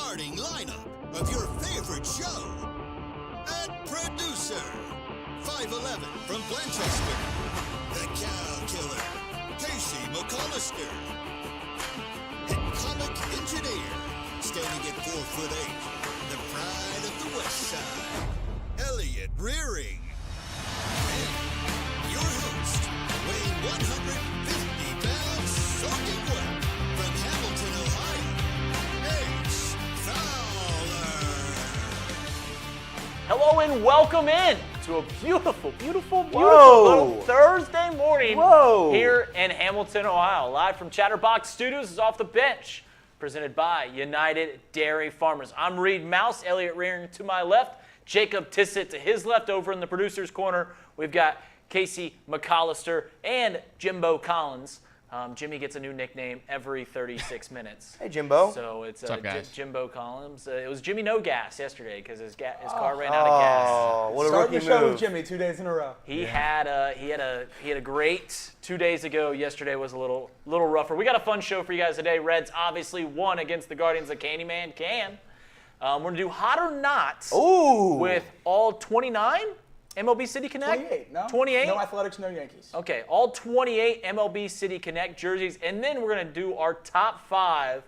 starting lineup of your favorite show. At producer, 5'11" from Blanchester, the Cow Killer, Casey McAllister. And comic engineer, standing at 4'8", the pride of the West Side, Elliot Rearing. And your host, weighing 150 pounds, soaking wet, from Hamilton, Ohio, Ace Fowler. Hello and welcome in to a beautiful Whoa. Thursday morning Whoa. here in Hamilton, Ohio. Live from Chatterbox Studios is Off the Bench, presented by United Dairy Farmers. I'm Reed Mouse, Elliot Rearing to my left, Jacob Tissett to his left. Over in the producer's corner, we've got Casey McAllister and Jimbo Collins. Jimmy gets a new nickname every 36 minutes. Hey, Jimbo. So it's What's up, guys? Jimbo Collins. It was Jimmy No Gas yesterday because his car ran out of gas. Oh, what a Starting rookie the show move. with Jimmy 2 days in a row. He had a great 2 days ago. Yesterday was a little rougher. We got a fun show for you guys today. Reds obviously won against the Guardians of Candyman Can. We're gonna do hot or not with all 29 MLB City Connect. 28, no? 28. No Athletics, no Yankees. Okay, all 28 MLB City Connect jerseys, and then we're going to do our top 5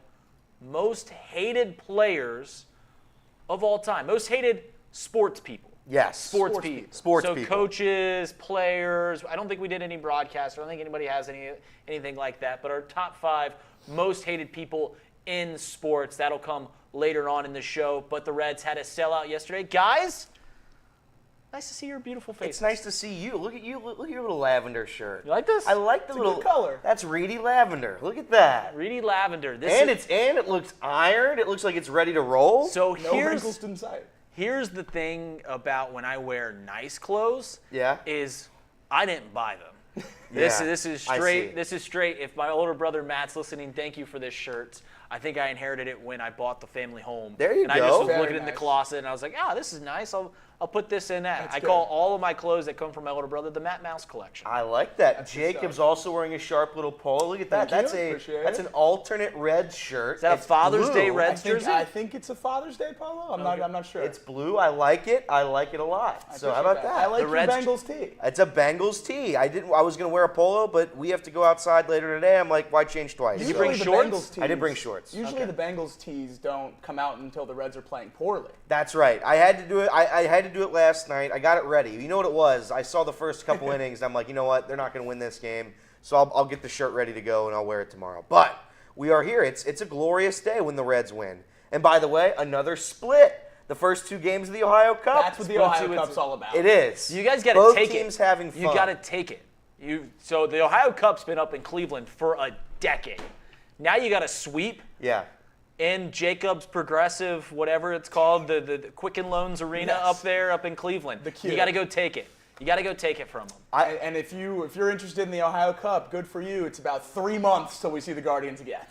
most hated players of all time. Most hated sports people. Yes. Sports people. Sports so people. Coaches, players. I don't think we did any broadcasts. I don't think anybody has anything like that. But our top 5 most hated people in sports. That'll come later on in the show. But the Reds had a sellout yesterday. Guys, nice to see your beautiful faces. It's nice to see you. Look at you. Look at your little lavender shirt. You like this? I like the It's a little good color. That's reedy lavender. Look at that. Reedy Lavender. And it looks ironed. It looks like it's ready to roll. So No wrinkles in sight. here's the thing about when I wear nice clothes. Yeah. Is I didn't buy them. Yeah, This is I straight. see. This is straight. If my older brother Matt's listening, thank you for this shirt. I think I inherited it when I bought the family home. There you and I go. just was Very looking in the nice. closet and I was like, this is nice. I'll put this in that. That's I good. call all of my clothes that come from my older brother the Matt Mouse collection. I like that. That's good Jacob's stuff. also wearing a sharp little polo. Look at that. Thank That's you. a Appreciate that's it. an alternate red shirt. Is that a It's Father's blue. Day Reds jersey? I think it's a Father's Day polo. I'm not sure. It's blue. I like it. I like it a lot. So how about appreciate that? I like The your Reds- Bengals tee. It's a Bengals tee. I was gonna wear a polo, but we have to go outside later today. I'm like, why change twice? you bring Usually the shorts? Bengals tees- I did bring shorts. Usually the Bengals tees don't come out until the Reds are playing poorly. That's right. I had to do it. I had to do it last night. I got it ready. You know what it was? I saw the first couple innings. And I'm like, you know what? They're not going to win this game. So I'll get the shirt ready to go and I'll wear it tomorrow. But we are here. It's a glorious day when the Reds win. And by the way, another split. The first 2 games of the Ohio Cup. That's what the Ohio Cup's all about. It is. You guys got to Both take it. teams having fun. You got to take it. So the Ohio Cup's been up in Cleveland for a decade. Now you got to sweep Yeah. in Jacob's Progressive, whatever it's called, the Quicken Loans Arena Yes. up there, up in Cleveland. The Q. You got to go take it. You got to go take it from them. And if you're interested in the Ohio Cup, good for you. It's about 3 months till we see the Guardians again.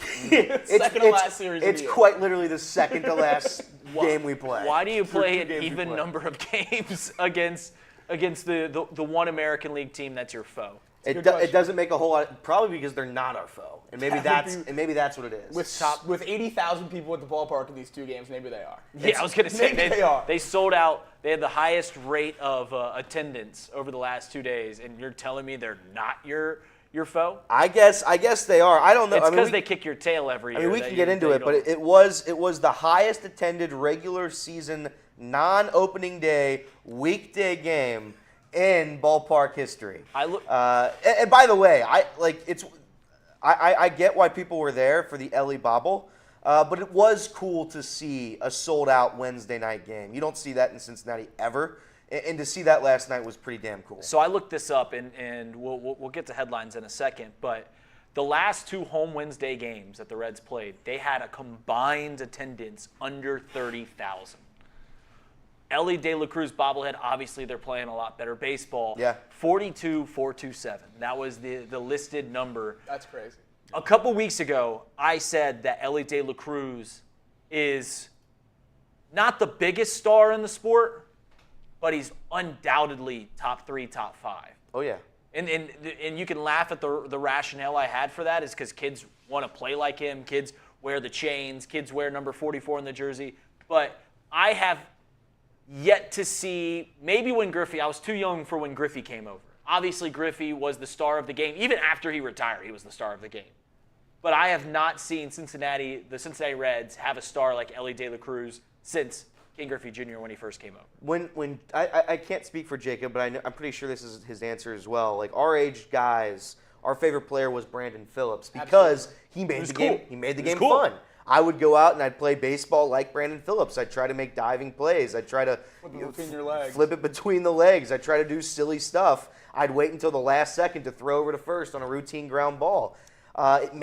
Second to last series of It's the year. quite literally the second to last game we play. Why do you play 2 an games we even play. number of games against the one American League team that's your foe? It Good question. doesn't make a whole lot. Probably because they're not our foe, and maybe That would that's what it is. With 80,000 people at the ballpark in these 2 games, maybe they are. Yeah, I was going to say, maybe they are. they sold out. They had the highest rate of attendance over the last 2 days, and you're telling me they're not your foe? I guess they are. I don't know. It's I mean, because they kick your tail every year. I mean, we that can you- get into that it, you but don't. it was the highest attended regular season non-opening day weekday game in ballpark history. And by the way, I get why people were there for the Ellie Bobble, but it was cool to see a sold-out Wednesday night game. You don't see that in Cincinnati ever, and to see that last night was pretty damn cool. So I looked this up, and we'll get to headlines in a second, but the last 2 home Wednesday games that the Reds played, they had a combined attendance under 30,000. Ellie De La Cruz bobblehead, obviously they're playing a lot better baseball. Yeah. 42,427. That was the listed number. That's crazy. A couple weeks ago, I said that Ellie De La Cruz is not the biggest star in the sport, but he's undoubtedly top 3, top 5. Oh yeah. And you can laugh at the rationale I had for that is because kids want to play like him. Kids wear the chains. Kids wear number 44 in the jersey. But I have yet to see, maybe when Griffey, I was too young for when Griffey came over. Obviously, Griffey was the star of the game. Even after he retired, he was the star of the game. But I have not seen the Cincinnati Reds have a star like Elly De La Cruz since King Griffey Jr. when he first came over. When I can't speak for Jacob, but I'm pretty sure this is his answer as well. Like our age guys, our favorite player was Brandon Phillips because he made the game. He made the game fun. I would go out and I'd play baseball like Brandon Phillips. I'd try to make diving plays. I'd try to flip it between the legs. I'd try to do silly stuff. I'd wait until the last second to throw over to first on a routine ground ball.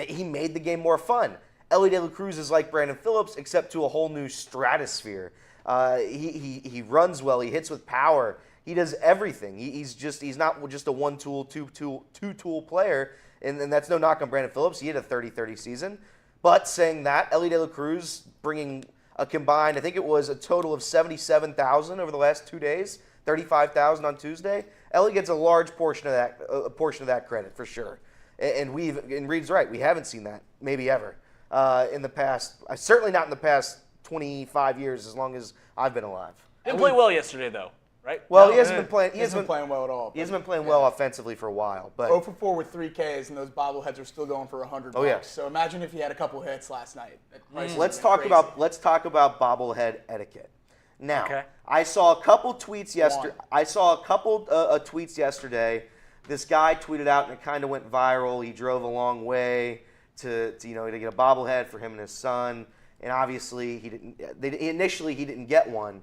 He made the game more fun. Elly De La Cruz is like Brandon Phillips, except to a whole new stratosphere. He runs well. He hits with power. He does everything. He's not just a one-tool, two-tool player, and that's no knock on Brandon Phillips. He had a 30-30 season. But saying that, Elly De La Cruz bringing a combined, I think it was a total of 77,000 over the last 2 days, 35,000 on Tuesday. Elly gets a large portion of that credit for sure. And Reed's right, we haven't seen that maybe ever in the past. Certainly not in the past 25 years, as long as I've been alive. Didn't play well yesterday though, right? Well, he hasn't been playing. He hasn't been playing well at all. He hasn't been playing well offensively for a while. But 0 for 4 with 3 Ks, and those bobbleheads are still going for $100. Oh yeah. So imagine if he had a couple hits last night. Let's talk about bobblehead etiquette. Now, I saw a couple tweets yesterday. Tweets yesterday. This guy tweeted out, and it kind of went viral. He drove a long way to get a bobblehead for him and his son. And obviously, he didn't get one,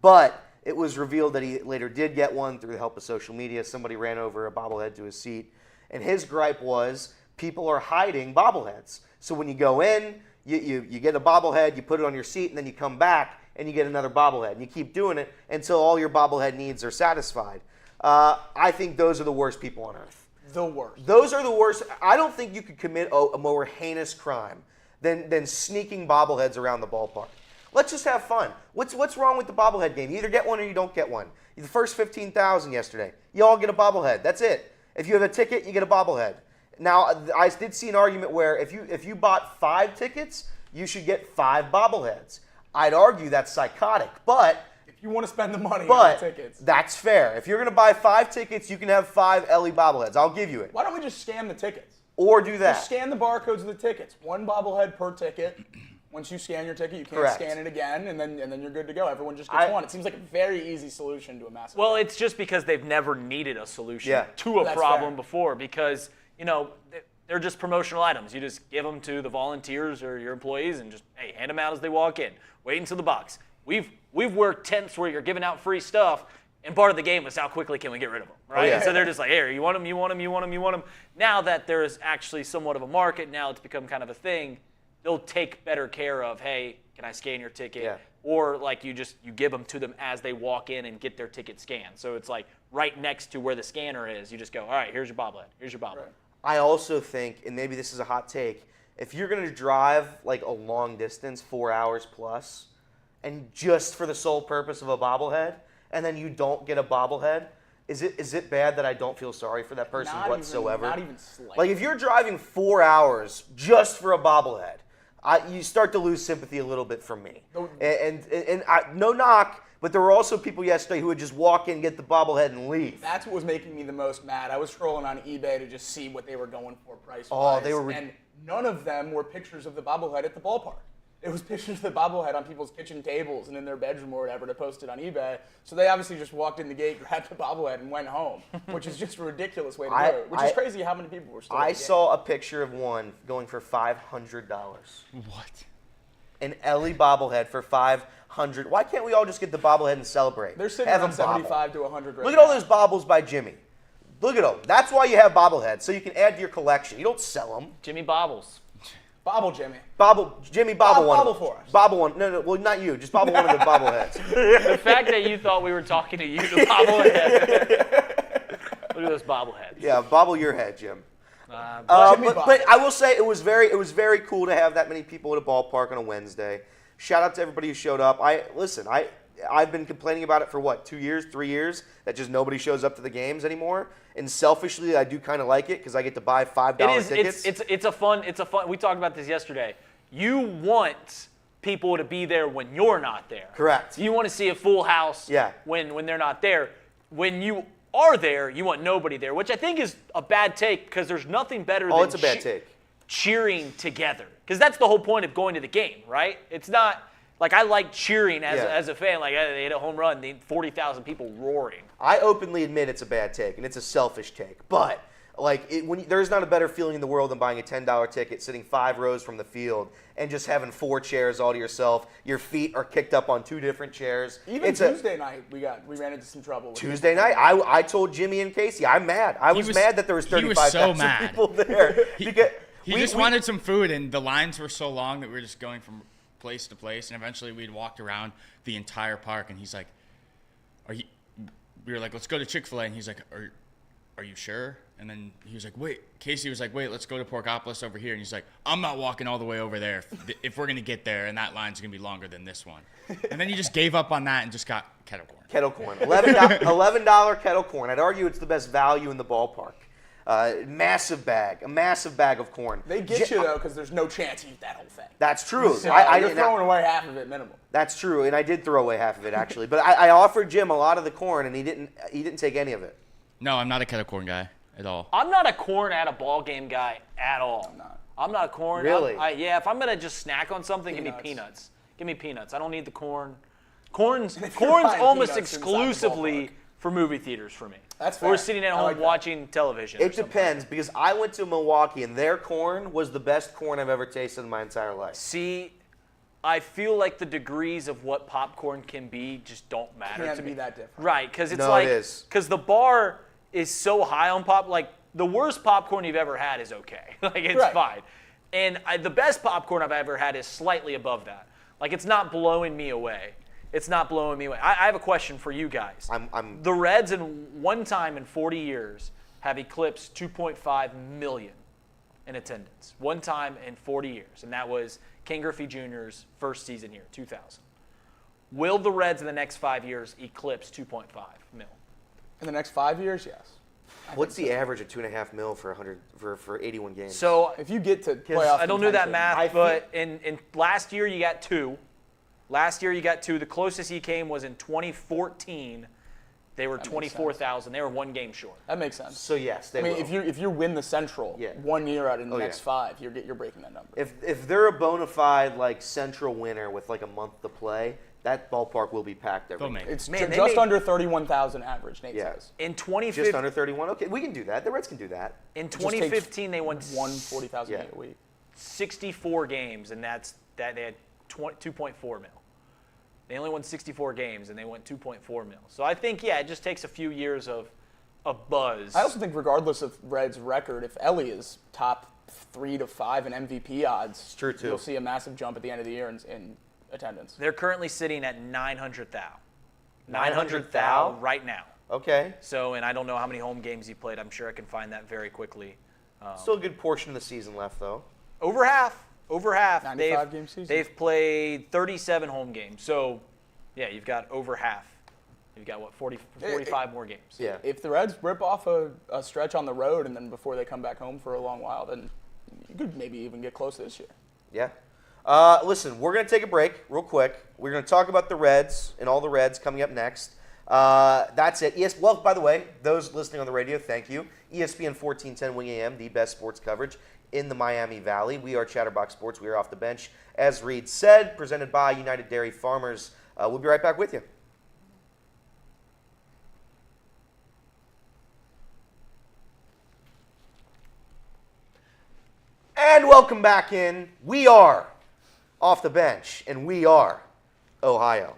but it was revealed that he later did get one through the help of social media. Somebody ran over a bobblehead to his seat, and his gripe was people are hiding bobbleheads. So when you go in, you get a bobblehead, you put it on your seat, and then you come back and you get another bobblehead, and you keep doing it until all your bobblehead needs are satisfied. I think those are the worst people on earth. The worst. Those are the worst. I don't think you could commit a more heinous crime than sneaking bobbleheads around the ballpark. Let's just have fun. What's wrong with the bobblehead game? You either get one or you don't get one. The first 15,000 yesterday, you all get a bobblehead. That's it. If you have a ticket, you get a bobblehead. Now, I did see an argument where if you bought 5 tickets, you should get 5 bobbleheads. I'd argue that's psychotic, but you want to spend the money on the tickets. That's fair. If you're going to buy 5 tickets, you can have 5 Elly bobbleheads. I'll give you it. Why don't we just scan the tickets? Or do that. Just scan the barcodes of the tickets. 1 bobblehead per ticket. Once you scan your ticket, you can't scan it again, and then you're good to go. Everyone just gets one. It seems like a very easy solution to a massive problem. Well, it's just because they've never needed a solution to a problem before because, they're just promotional items. You just give them to the volunteers or your employees and just, hey, hand them out as they walk in. Wait until the box. We've worked temps where you're giving out free stuff, and part of the game is how quickly can we get rid of them, right? And so they're just like, hey, you want them, you want them, you want them, you want them. Now that there is actually somewhat of a market, now it's become kind of a thing, they'll take better care of, hey, can I scan your ticket? Yeah. Or like you give them to them as they walk in and get their ticket scanned. So it's like right next to where the scanner is, you just go, all right, here's your bobblehead, here's your bobblehead. Right. I also think, and maybe this is a hot take, if you're going to drive like a long distance, 4 hours plus, and just for the sole purpose of a bobblehead, and then you don't get a bobblehead, is it bad that I don't feel sorry for that person whatsoever? Not even slightly. Like if you're driving 4 hours just for a bobblehead, you start to lose sympathy a little bit from me. And no knock, but there were also people yesterday who would just walk in, get the bobblehead, and leave. That's what was making me the most mad. I was scrolling on eBay to just see what they were going for price-wise. Oh, they were. And none of them were pictures of the bobblehead at the ballpark. It was pictures of the bobblehead on people's kitchen tables and in their bedroom or whatever to post it on eBay. So they obviously just walked in the gate, grabbed the bobblehead, and went home, which is just a ridiculous way to do it. Which is crazy how many people were still I saw a picture of one going for $500. What? An Elly bobblehead for $500. Why can't we all just get the bobblehead and celebrate? They're sitting around 75 to 100 right Look at all those bobbles by Jimmy. Look at them. That's why you have bobbleheads, so you can add to your collection. You don't sell them. Jimmy Bobbles. Bobble Jimmy. Jimmy bobble one. Bobble for us. Bobble one. No, well, not you. Just bobble one of the bobbleheads. The fact that you thought we were talking to you, the bobblehead. Look at those bobbleheads. Yeah, bobble your head, Jim. But I will say it was very cool to have that many people at a ballpark on a Wednesday. Shout out to everybody who showed up. I've been complaining about it for 2 years, 3 years, that just nobody shows up to the games anymore. And selfishly, I do kind of like it because I get to buy $5 tickets. It's a fun. We talked about this yesterday. you want people to be there when you're not there. Correct. You want to see a full house when they're not there. When you are there, you want nobody there, which I think is a bad take because there's nothing better than it's a bad take. Cheering together. Because that's the whole point of going to the game, right? It's not like I like cheering as a fan. Like they hit a home run, 40,000 people roaring. I openly admit it's a bad take, and it's a selfish take. But there's not a better feeling in the world than buying a $10 ticket, sitting 5 rows from the field, and just having 4 chairs all to yourself. Your feet are kicked up on 2 different chairs. Even Tuesday night, we ran into some trouble. Tuesday night, I told Jimmy and Casey, I'm mad. I was mad that there was 35,000 people there. He just wanted some food, and the lines were so long that we were just going from place to place, and eventually we'd walked around the entire park, and he's like, we were like, let's go to Chick-fil-A, and he's like, are you sure? And then he was like, Casey was like, let's go to Porkopolis over here. And he's like, I'm not walking all the way over there if we're going to get there, and that line's going to be longer than this one. And then he just gave up on that and just got kettle corn. Kettle corn. $11 kettle corn. I'd argue it's the best value in the ballpark. A massive bag of corn. They get you, though, because there's no chance you eat that whole thing. That's true. So you're throwing away half of it minimum. That's true, and I did throw away half of it, actually. But I offered Jim a lot of the corn, and he didn't take any of it. No, I'm not a kettle corn guy at all. I'm not a corn at a ball game guy at all. I'm not a corn. Really? If I'm going to just snack on something, give me peanuts. Give me peanuts. I don't need the corn. Corn's almost exclusively for movie theaters for me. That's fair. Or sitting at home watching television. It depends, because I went to Milwaukee, and their corn was the best corn I've ever tasted in my entire life. See, I feel like the degrees of what popcorn can be just don't matter to me. Can't be that different. Right, because it is. Because the bar is so high on pop. Like, the worst popcorn you've ever had is okay. Like, it's fine. And the best popcorn I've ever had is slightly above that. Like, it's not blowing me away. It's not blowing me away. I have a question for you guys. The Reds, in one time in 40 years, have eclipsed 2.5 million in attendance. One time in 40 years, and that was Ken Griffey Jr.'s first season here, 2000. Will the Reds in the next 5 years eclipse 2.5 mil? In the next 5 years, yes. What's the average of $2.5 million for 81 games? So if you get to playoff, I don't know that math, but in last year you got 2. Last year you got 2. The closest he came was in 2014. They were 24,000. They were 1 game short. That makes sense. So yes, they will. If you win the Central 1 year out in the next 5, you're breaking that number. If they're a bona fide Central winner with a month to play, that ballpark will be packed every night. It's just under 31,000 average, Nate says. In 2015, just under 31. Okay, we can do that. The Reds can do that. In 2015, they won 140,000 a week. 64 games, and they had 2.4 mil. They only won 64 games, and they went 2.4 mil. So I think, it just takes a few years of buzz. I also think regardless of Reds' record, if Ellie is top 3 to 5 in MVP odds, it's true too. You'll see a massive jump at the end of the year in attendance. They're currently sitting at 900,000. 900,000 right now. Okay. So, and I don't know how many home games he played. I'm sure I can find that very quickly. Still a good portion of the season left, though. Over half. 95-game season. They've played 37 home games. So, you've got over half. You've got, 45 more games. Yeah. If the Reds rip off a stretch on the road and then before they come back home for a long while, then you could maybe even get close this year. Yeah. Listen, we're going to take a break real quick. We're going to talk about the Reds and all the Reds coming up next. That's it. Yes. Well, by the way, those listening on the radio, thank you. ESPN 1410 Wing AM, the best sports coverage in the Miami Valley. We are Chatterbox Sports. We are off the bench. As Reed said, presented by United Dairy Farmers. We'll be right back with you. And welcome back in. We are off the bench, and we are Ohio.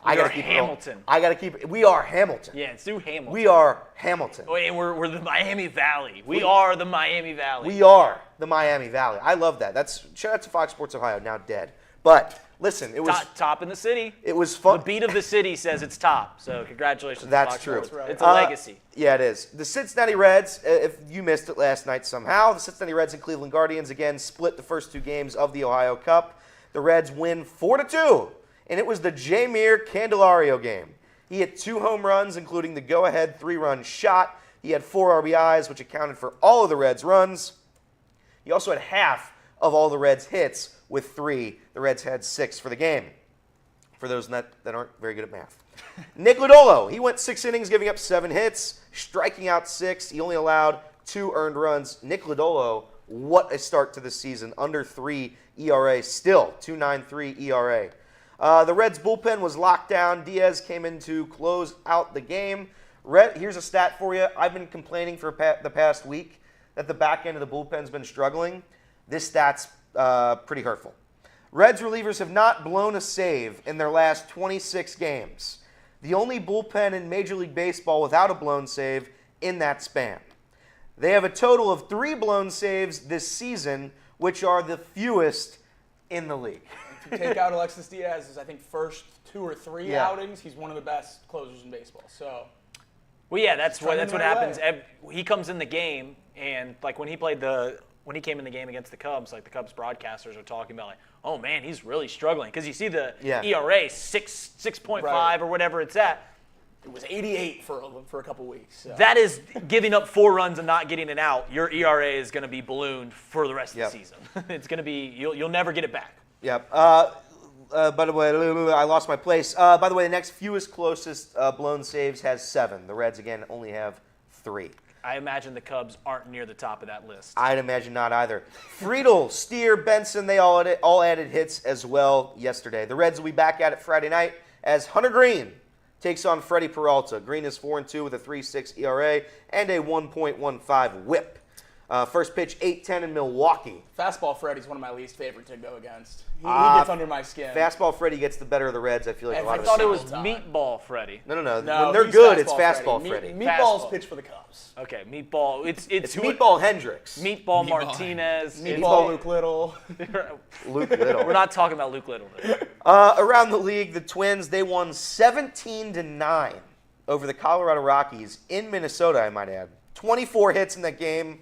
We are Hamilton. I got to keep it. We are Hamilton. Yeah, it's through Hamilton. We are Hamilton. And we're the Miami Valley. We are the Miami Valley. We are the Miami Valley. I love that. Shout out to Fox Sports Ohio, now dead. But listen, it was top in the city. It was fun. The beat of the city says it's top. So congratulations. That's to Fox true. Sports. Right. It's a legacy. Yeah, it is. The Cincinnati Reds, if you missed it last night somehow, the Cincinnati Reds and Cleveland Guardians again split the first 2 games of the Ohio Cup. The Reds win 4-2. And it was the Jeimer Candelario game. He hit 2 home runs, including the go-ahead 3-run shot. He had 4 RBIs, which accounted for all of the Reds' runs. He also had half of all the Reds' hits, with 3. The Reds had 6 for the game. For those that aren't very good at math. Nick Lodolo, he went 6 innings, giving up 7 hits, striking out 6. He only allowed 2 earned runs. Nick Lodolo, what a start to the season. Under 3 ERA, still 2.93 ERA. The Reds' bullpen was locked down. Diaz came in to close out the game. Here's a stat for you. I've been complaining for the past week that the back end of the bullpen's been struggling. This stat's pretty hurtful. Reds relievers have not blown a save in their last 26 games. The only bullpen in Major League Baseball without a blown save in that span. They have a total of 3 blown saves this season, which are the fewest in the league. To take out Alexis Diaz's, I think, first 2 or 3 outings, he's one of the best closers in baseball. So, well, yeah, that's what happens. He comes in the game, and like when he came in the game against the Cubs, like the Cubs broadcasters are talking about, like, oh man, he's really struggling because you see the ERA 6.5 or whatever it's at. It was 88 for a couple weeks. So. That is giving up 4 runs and not getting it out. Your ERA is going to be ballooned for the rest of the season. It's going to be you'll never get it back. Yep. By the way, I lost my place. By the way, the next fewest closest blown saves has 7. The Reds, again, only have 3. I imagine the Cubs aren't near the top of that list. I'd imagine not either. Friedel, Steer, Benson, they all added hits as well yesterday. The Reds will be back at it Friday night as Hunter Green takes on Freddie Peralta. Green is 4-2 with a 3.6 ERA and a 1.15 WHIP. First pitch, 8-10 in Milwaukee. Fastball Freddie's one of my least favorite to go against. He gets under my skin. Fastball Freddie gets the better of the Reds, I feel like. I thought it was Meatball Freddie. No. When they're good, it's Fastball Freddie. Meatball's pitch for the Cubs. Okay, Meatball. It's Meatball Hendricks. Meatball Martinez. Meatball Luke Little. Luke Little. We're not talking about Luke Little today. Around the league, the Twins, they won 17-9 over the Colorado Rockies in Minnesota, I might add. 24 hits in that game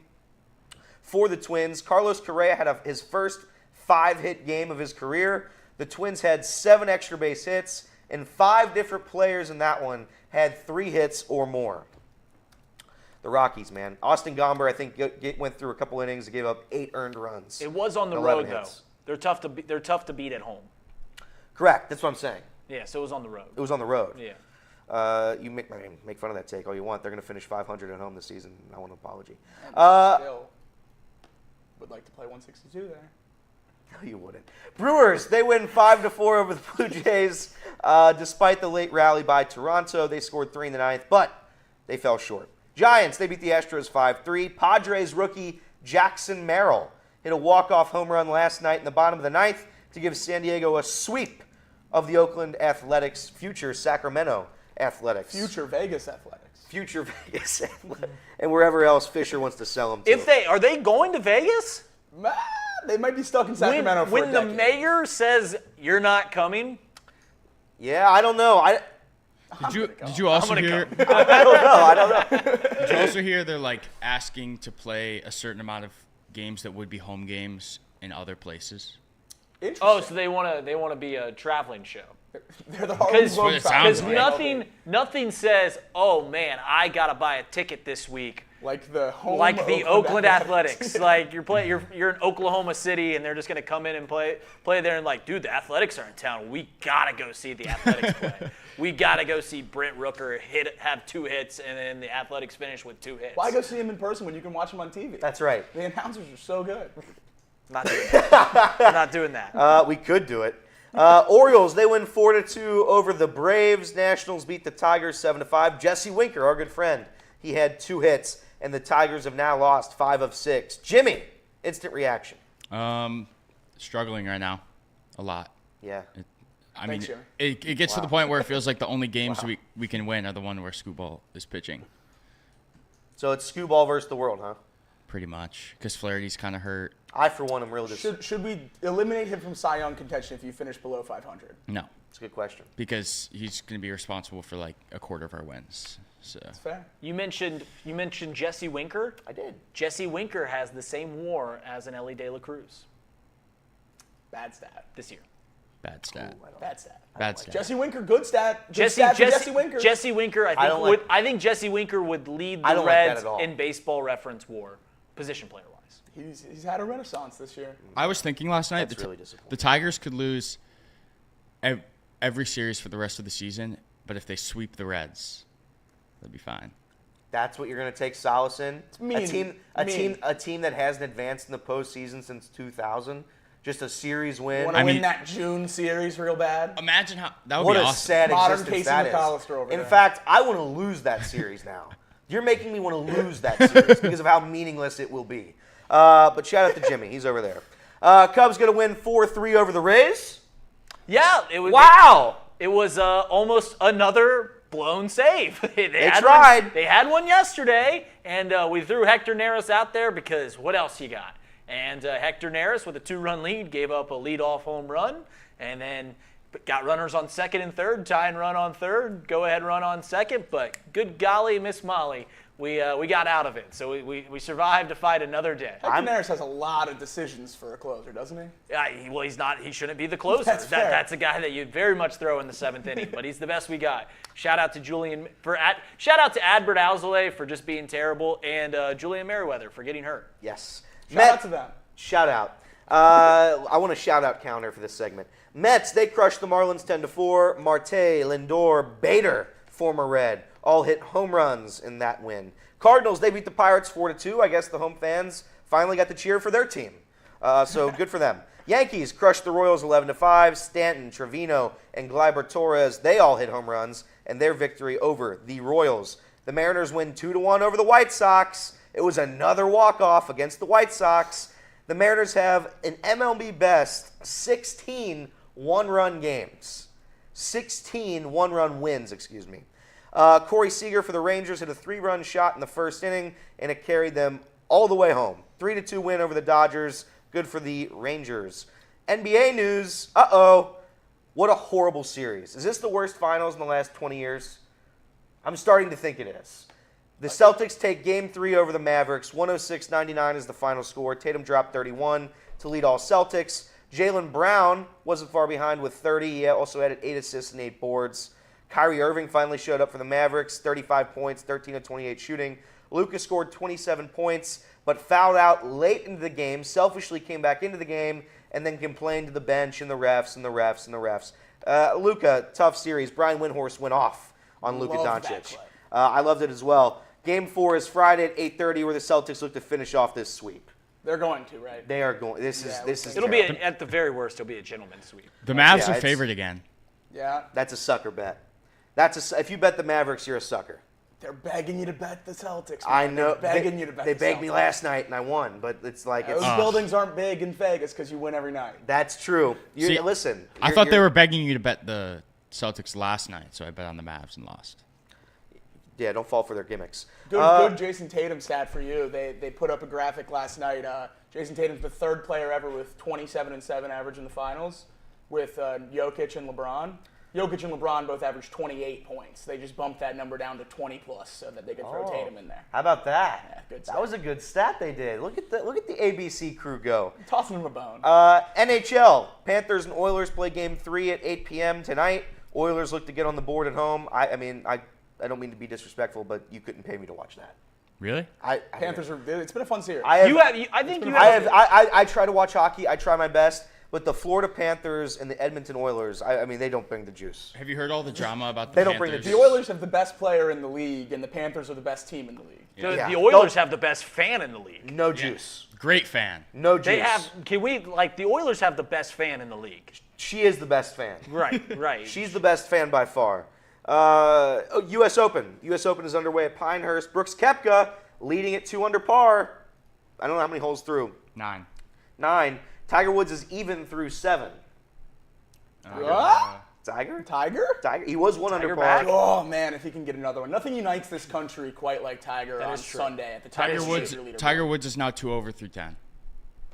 for the Twins. Carlos Correa had his first 5-hit game of his career. The Twins had 7 extra base hits, and 5 different players in that one had 3 hits or more. The Rockies, man. Austin Gomber, I think, went through a couple innings and gave up 8 earned runs. It was on the road, though. They're tough to beat at home. Correct. That's what I'm saying. Yeah, so it was on the road. It was on the road. Yeah. You make fun of that take all you want. They're going to finish 500 at home this season. I want an apology. Still would like to play 162 there. No, you wouldn't. Brewers, they win 5-4 over the Blue Jays. Despite the late rally by Toronto, they scored 3 in the 9th, but they fell short. Giants, they beat the Astros 5-3. Padres rookie Jackson Merrill hit a walk-off home run last night in the bottom of the 9th to give San Diego a sweep of the Oakland Athletics, future Sacramento Athletics. Future Vegas Athletics. Future Vegas Athletics. And wherever else Fisher wants to sell them to. Are they going to Vegas? They might be stuck in Sacramento for a decade. When the mayor says you're not coming? Yeah, I don't know. Did you also hear? I don't know. Did you also hear they're like asking to play a certain amount of games that would be home games in other places? Oh, so they want to be a traveling show. They're the Harlem Because nothing says, oh man, I gotta buy a ticket this week. Like the Oakland Athletics. Like you're in Oklahoma City and they're just gonna come in and play there and like, dude, the Athletics are in town. We gotta go see the Athletics play. We gotta go see Brent Rooker have 2 hits and then the Athletics finish with 2 hits. Why go see him in person when you can watch him on TV? That's right. The announcers are so good. Not doing that. We're not doing that. We could do it. Orioles, they win 4-2 over the Braves. Nationals beat the Tigers 7-5. Jesse Winker, our good friend, he had 2 hits, and the Tigers have now lost 5 of 6. Jimmy, instant reaction. Struggling right now, a lot. Yeah. It gets to the point where it feels like the only games we can win are the one where Scooball is pitching. So it's Scooball versus the world, huh? Pretty much, because Flaherty's kind of hurt. I, for one, am really just... Should we eliminate him from Cy Young contention if you finish below 500? No. It's a good question. Because he's going to be responsible for like a quarter of our wins. So. That's fair. You mentioned Jesse Winker. I did. Jesse Winker has the same WAR as an Ellie De La Cruz. Bad stat. This year. Bad stat. Bad stat. Bad stat. Jesse Winker, good stat. Jesse Winker. Jesse Winker, I think Jesse Winker would lead the Reds in baseball reference WAR, position player wise. He's had a renaissance this year. I was thinking last night That's really disappointing. the Tigers could lose every series for the rest of the season, but if they sweep the Reds, that'd be fine. That's what you're going to take solace in? mean. A team that hasn't advanced in the postseason since 2000? Just a series win? Want to win that June series real bad? Imagine how that would What be a awesome. sad Modern existence Casey that is. McAllister over In there. fact, I want to lose that series now. You're making me want to lose that series because of how meaningless it will be. But shout out to Jimmy. He's over there. Cubs going to win 4-3 over the Rays. Yeah, it was. Wow. It was almost another blown save. They tried. They had one yesterday, and we threw Hector Neris out there because what else you got? And Hector Neris, with a 2-run lead, gave up a leadoff home run, and then got runners on second and third, tying run on third, go-ahead run on second. But good golly, Miss Molly, we got out of it. So we survived to fight another day. Hector Neris has a lot of decisions for a closer, doesn't he? Well, he's not. He shouldn't be the closer. That's fair. That's a guy that you'd very much throw in the seventh inning. But he's the best we got. Shout out to shout out to Adbert Alzolay for just being terrible, and Julian Merriweather for getting hurt. Yes. Shout out to them. Shout out. I want a shout-out counter for this segment. Mets, they crushed the Marlins 10-4. Marte, Lindor, Bader, former Red, all hit home runs in that win. Cardinals, they beat the Pirates 4-2. I guess the home fans finally got to cheer for their team. So good for them. Yankees crushed the Royals 11-5. Stanton, Trevino, and Gleyber Torres, they all hit home runs in their victory over the Royals. The Mariners win 2-1 over the White Sox. It was another walk-off against the White Sox. The Mariners have an MLB best 16 one-run games. 16 one-run wins, excuse me. Corey Seager for the Rangers hit a 3-run shot in the first inning, and it carried them all the way home. 3-2 win over the Dodgers. Good for the Rangers. NBA news. What a horrible series. Is this the worst finals in the last 20 years? I'm starting to think it is. The Celtics take Game 3 over the Mavericks. 106-99 is the final score. Tatum dropped 31 to lead all Celtics. Jaylen Brown wasn't far behind with 30. He also had 8 assists and 8 boards. Kyrie Irving finally showed up for the Mavericks. 35 points, 13 of 28 shooting. Luka scored 27 points, but fouled out late into the game, selfishly came back into the game, and then complained to the bench and the refs and the refs and the refs. Luka, tough series. Brian Windhorst went off on Luka Love that Doncic. play. I loved it as well. Game 4 is Friday at 8:30, where the Celtics look to finish off this sweep. They're going to, right? They are going. This is. It'll be terrible. at the very worst. It'll be a gentleman's sweep. The Mavs Yeah, are it's- favored again. Yeah. That's a sucker bet. If you bet the Mavericks, you're a sucker. They're begging you to bet the Celtics. I man. know. They're begging you to bet They the begged me Celtics. last night, and I won. But it's like Those buildings aren't big in Vegas because you win every night. that's true. See, Listen, I thought they were begging you to bet the Celtics last night, so I bet on the Mavs and lost. Yeah, don't fall for their gimmicks. Good Jason Tatum stat for you. They put up a graphic last night. Jason Tatum's the third player ever with 27-7 average in the finals, with Jokic and LeBron. Jokic and LeBron both averaged 28 points. They just bumped that number down to 20 plus so that they could throw Tatum in there. How about that? Yeah, good That stat. was a good stat they did. Look at the ABC crew go. Tossing him a bone. NHL, Panthers and Oilers play Game 3 at 8 p.m. tonight. Oilers look to get on the board at home. I don't mean to be disrespectful, but you couldn't pay me to watch that. Really? Panthers are. It's been a fun series. I try to watch hockey. I try my best. But the Florida Panthers and the Edmonton Oilers, I mean, they don't bring the juice. Have you heard all the drama about the They don't bring Panthers? the The Oilers have the best player in the league, and the Panthers are the best team in the league. Yeah. The Oilers have the best fan in the league. No juice. Great fan. No juice. They have. The Oilers have the best fan in the league. She is the best fan. Right. She's the best fan by far. U.S. Open. U.S. Open is underway at Pinehurst. Brooks Koepka leading at 2 under par. I don't know how many holes through. 9. 9. Tiger Woods is even through 7. What? Tiger? Tiger? He was 1 under Tiger par. back? Oh man, if he can get another one. Nothing unites this country quite like Tiger on is true. Sunday at the top Tiger of the Woods. Major League Tiger Woods is now 2 over through 10.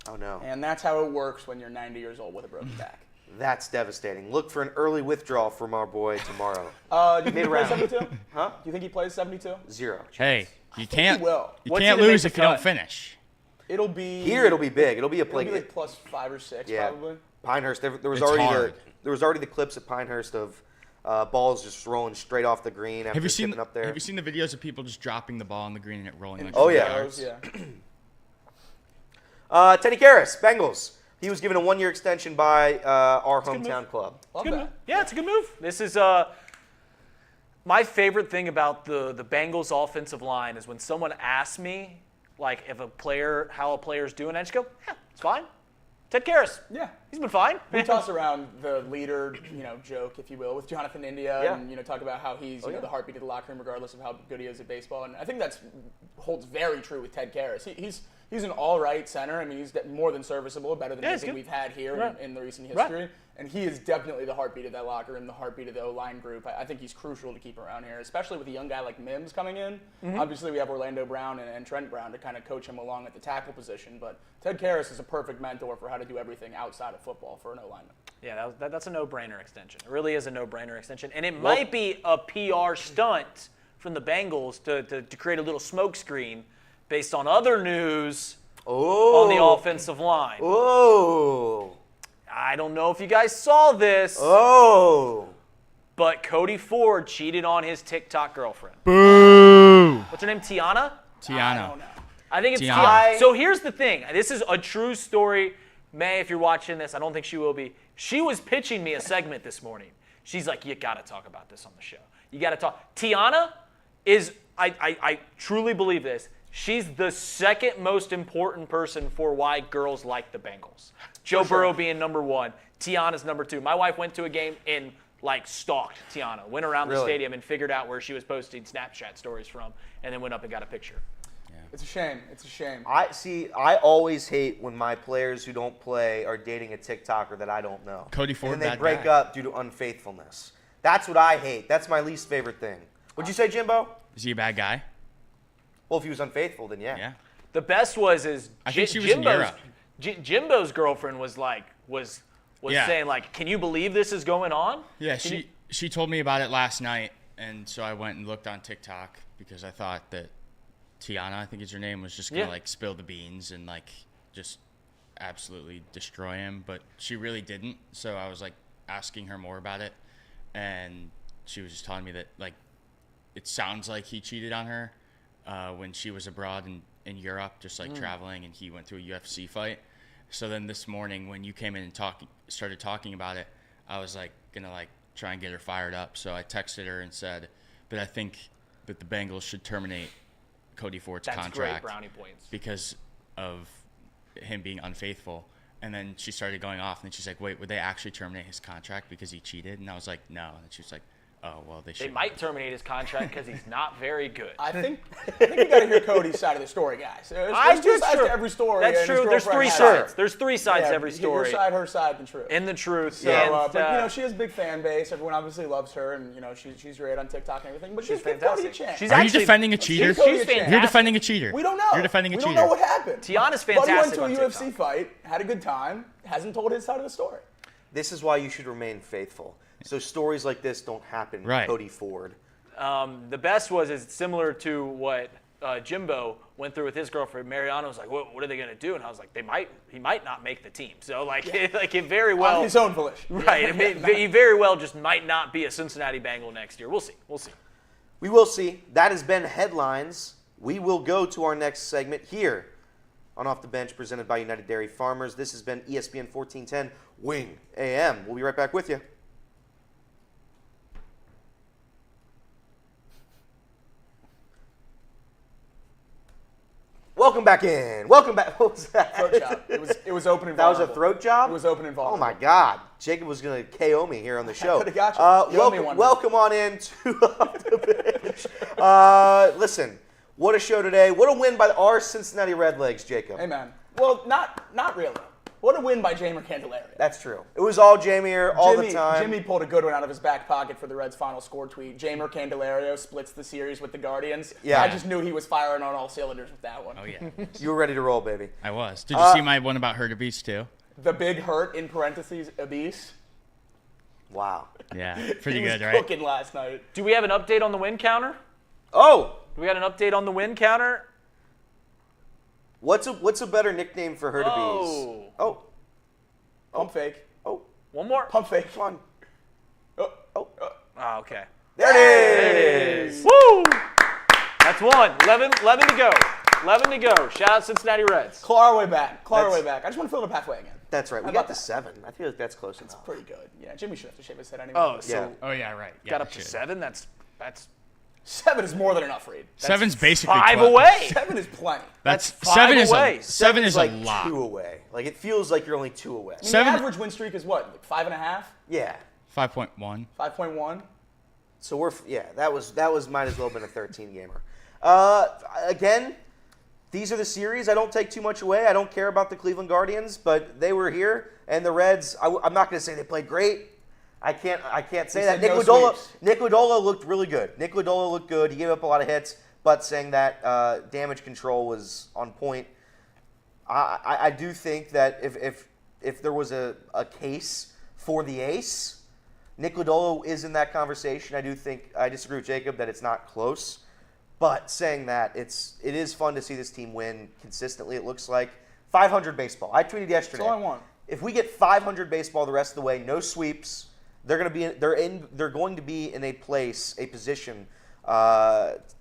Oh, no. And that's how it works when you're 90 years old with a broken back. That's devastating. Look for an early withdrawal from our boy tomorrow. Do you think he plays Mid-round. 72? Huh? Do you think he plays 72? 0. Hey, you can't. he will. You What's can't he to lose make if the you don't cut? finish. It'll be Here it'll be big. It'll be a It'll play. be like plus 5 or 6 Yeah. probably. Pinehurst. There was It's already hard. there was already the clips at Pinehurst of balls just rolling straight off the green after Have you seen? tipping up there. Have you seen the videos of people just dropping the ball on the green and it rolling? Like Oh, 40 yeah. yards? Yeah. Teddy Karras, Bengals. He was given a 1-year extension by our hometown club. Love Good that. move. Yeah, it's a good move. This is my favorite thing about the Bengals offensive line is when someone asks me, like, how a player's doing, I just go, yeah, it's fine. Ted Karras. Yeah. He's been fine. We toss around the leader, joke, if you will, with Jonathan India, Yeah. and talk about how he's the heartbeat of the locker room, regardless of how good he is at baseball. And I think that holds very true with Ted Karras. He's an all-right center. I mean, he's more than serviceable, better than anything we've had here in the recent history. Right. And he is definitely the heartbeat of that locker room, the heartbeat of the O-line group. I think he's crucial to keep around here, especially with a young guy like Mims coming in. Mm-hmm. Obviously, we have Orlando Brown and Trent Brown to kind of coach him along at the tackle position. But Ted Karras is a perfect mentor for how to do everything outside of football for an O-lineman. Yeah, that's a no-brainer extension. It really is a no-brainer extension. And it might be a PR stunt from the Bengals to create a little smokescreen based on other news on the offensive line. Oh. I don't know if you guys saw this, but Cody Ford cheated on his TikTok girlfriend. Boo! What's her name, Tiana? I don't know. I think it's Tiana. Tiana. So here's the thing. This is a true story. May, if you're watching this, I don't think she will be. She was pitching me a segment this morning. She's like, you got to talk about this on the show. You got to talk. Tiana is, I truly believe this, she's the second most important person for why girls like the Bengals. Joe Burrow being number 1. Tiana's number 2. My wife went to a game and stalked Tiana, went around the stadium and figured out where she was posting Snapchat stories from, and then went up and got a picture. It's a shame. It's a shame. I always hate when my players who don't play are dating a TikToker that I don't know. Cody Ford, and then they bad break guy. up due to unfaithfulness. That's what I hate. That's my least favorite thing. What'd you say, Jimbo? Is he a bad guy? Well, if he was unfaithful, then yeah. Yeah. The best was I think she was in Europe. Jimbo's girlfriend was Yeah. saying, like, can you believe this is going on? Yeah, she told me about it last night, and so I went and looked on TikTok because I thought that Tiana, I think is her name, was just gonna spill the beans and just absolutely destroy him, but she really didn't. So I was asking her more about it, and she was just telling me that it sounds like he cheated on her when she was abroad in Europe, just traveling, and he went to a UFC fight. So then this morning when you came in and started talking about it, I was gonna try and get her fired up. So I texted her and said, but I think that the Bengals should terminate Cody Ford's That's contract great brownie points. because of him being unfaithful. And then she started going off, and then she's like, wait, would they actually terminate his contract because he cheated? And I was like, no. And she was like, oh, well, they should. They might terminate his contract because he's not very good. I think you got to hear Cody's side of the story, guys. There's two sides to every story. That's and true. his There's girlfriend 3 has sides. it. There's 3 sides to Yeah, every story. Your side, her side, the truth. And the truth. So, and, but she has a big fan base. Everyone obviously loves her, and she's great on TikTok and everything. But she's give Cody a chance. She's Are you actually defending a cheater? Cody a She's chance. fantastic. You're defending a cheater. We don't know. You're defending a cheater. We don't know what happened. Tiana's Buddy fantastic went on to a UFC TikTok. fight, had a good time, hasn't told his side of the story. This is why you should remain faithful. So stories like this don't happen with Cody Ford. The best was similar to what Jimbo went through with his girlfriend. Mariano was like, what are they going to do? And I was like, he might not make the team. So it very well. On his own volition. Right. He very well just might not be a Cincinnati Bengal next year. We'll see. We will see. That has been Headlines. We will go to our next segment here on Off the Bench, presented by United Dairy Farmers. This has been ESPN 1410 Wing AM. We'll be right back with you. Welcome back in. Welcome back. What was that? Throat job. It was open and That was a vulnerable. throat job? It was open and Oh vulnerable. my God. Jacob was going to KO me here on the show. Could've got you. You owe me one. Welcome on in to Off the Bench. Listen, what a show today. What a win by our Cincinnati Redlegs, Jacob. Hey, man. Well, not really. What a win by Jeimer Candelario. That's true. It was all Jeimer all the time. Jimmy pulled a good one out of his back pocket for the Reds' final score tweet. Jeimer Candelario splits the series with the Guardians. Yeah. I just knew he was firing on all cylinders with that one. Oh, yeah. You were ready to roll, baby. I was. Did you see my one about rbis too? The big hurt, in parentheses, obese. Wow. Yeah. Pretty He was good, right? cooking last night. Do we have an update on the win counter? Oh, Do we got an update on the win counter? what's a better nickname for her to be? Oh. Pump fake. Oh. One more? Pump fake. Come on. Oh. Oh, okay. There it is. Woo! That's one. 11 to go. 11 to go. Shout out Cincinnati Reds. Claw our way back. Claw our way back. I just want to fill the pathway again. That's right. We got to 7. I feel like that's close enough. Pretty good. Yeah, Jimmy should have to shave his head anyway. Oh, so Yeah. Oh yeah, right. Yeah, got up to shit. 7? That's 7 is more than enough, Reed. Seven's basically 5 12. away. 7 is plenty. That's five 7 is away. seven is like a lot. 2 away. Like it feels like you're only 2 away. I mean, Seven- the average win streak is what? Like 5.5? Yeah. 5.1. 5.1? So that was might as well have been a 13 gamer. Again, these are the series. I don't take too much away. I don't care about the Cleveland Guardians, but they were here, and the Reds. I'm not going to say they played great. I can't say You that. said no Nick Lodolo looked really good. Nick Lodolo looked good. He gave up a lot of hits, but saying that damage control was on point. I do think that if there was a case for the ace, Nick Lodolo is in that conversation. I disagree with Jacob that it's not close. But saying that, it is fun to see this team win consistently, it looks like. 500 baseball. I tweeted yesterday. That's all I want. If we get 500 baseball the rest of the way, no sweeps, they're going to be in a position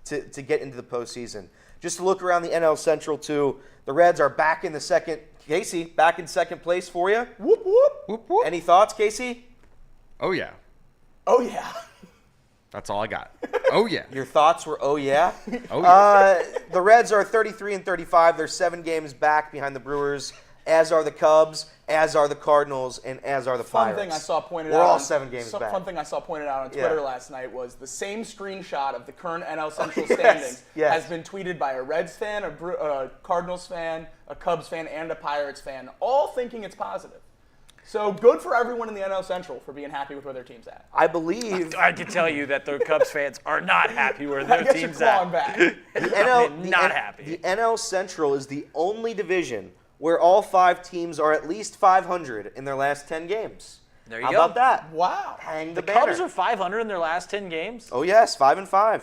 to get into the postseason. Just to look around the NL Central too, the Reds are back in the second. Casey, back in second place for you. Whoop, whoop. Whoop, whoop. Any thoughts, Casey? Oh yeah. Oh, yeah. That's all I got. Oh yeah. Your thoughts were, oh yeah. Oh yeah. The Reds are 33 and 35. They're 7 games back behind the Brewers, as are the Cubs, as are the Cardinals, and as are the Pirates. Fun thing I saw pointed We're out. all 7 games back. Fun thing I saw pointed out on Yeah. Twitter last night was the same screenshot of the current NL Central standings yes. has been tweeted by a Reds fan, a Cardinals fan, a Cubs fan, and a Pirates fan, all thinking it's positive. So good for everyone in the NL Central for being happy with where their team's at. I believe I can tell you that the Cubs fans are not happy where I their guess you're team's clawing at. back. Not happy. The NL Central is the only division where all 5 teams are at least 500 in their last 10 games. There you How go. about that? Wow. Hang The the banner. Cubs are 500 in their last 10 games. Oh yes, 5-5.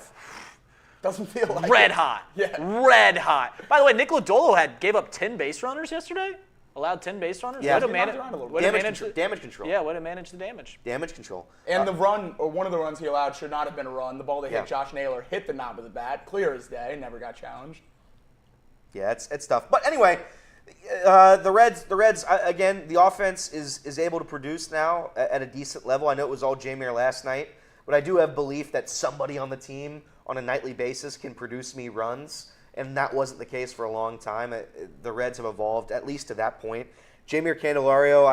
Doesn't feel like Red it. hot. Yeah. Red hot. By the way, Nick Lodolo gave up 10 base runners yesterday. Allowed 10 base runners. Yeah. Way to He knocked manage, around a little way bit. to Damage manage control. the- Damage control. Yeah, way to manage the damage. Damage control. And the run, or one of the runs he allowed, should not have been a run. The ball that Yeah. hit Josh Naylor hit the knob of the bat, clear as day, never got challenged. Yeah, it's tough. But anyway, the Reds again, the offense is able to produce now at a decent level. I know it was all Jeimer last night, but I do have belief that somebody on the team on a nightly basis can produce me runs, and that wasn't the case for a long time. The Reds have evolved at least to that point. Jeimer Candelario,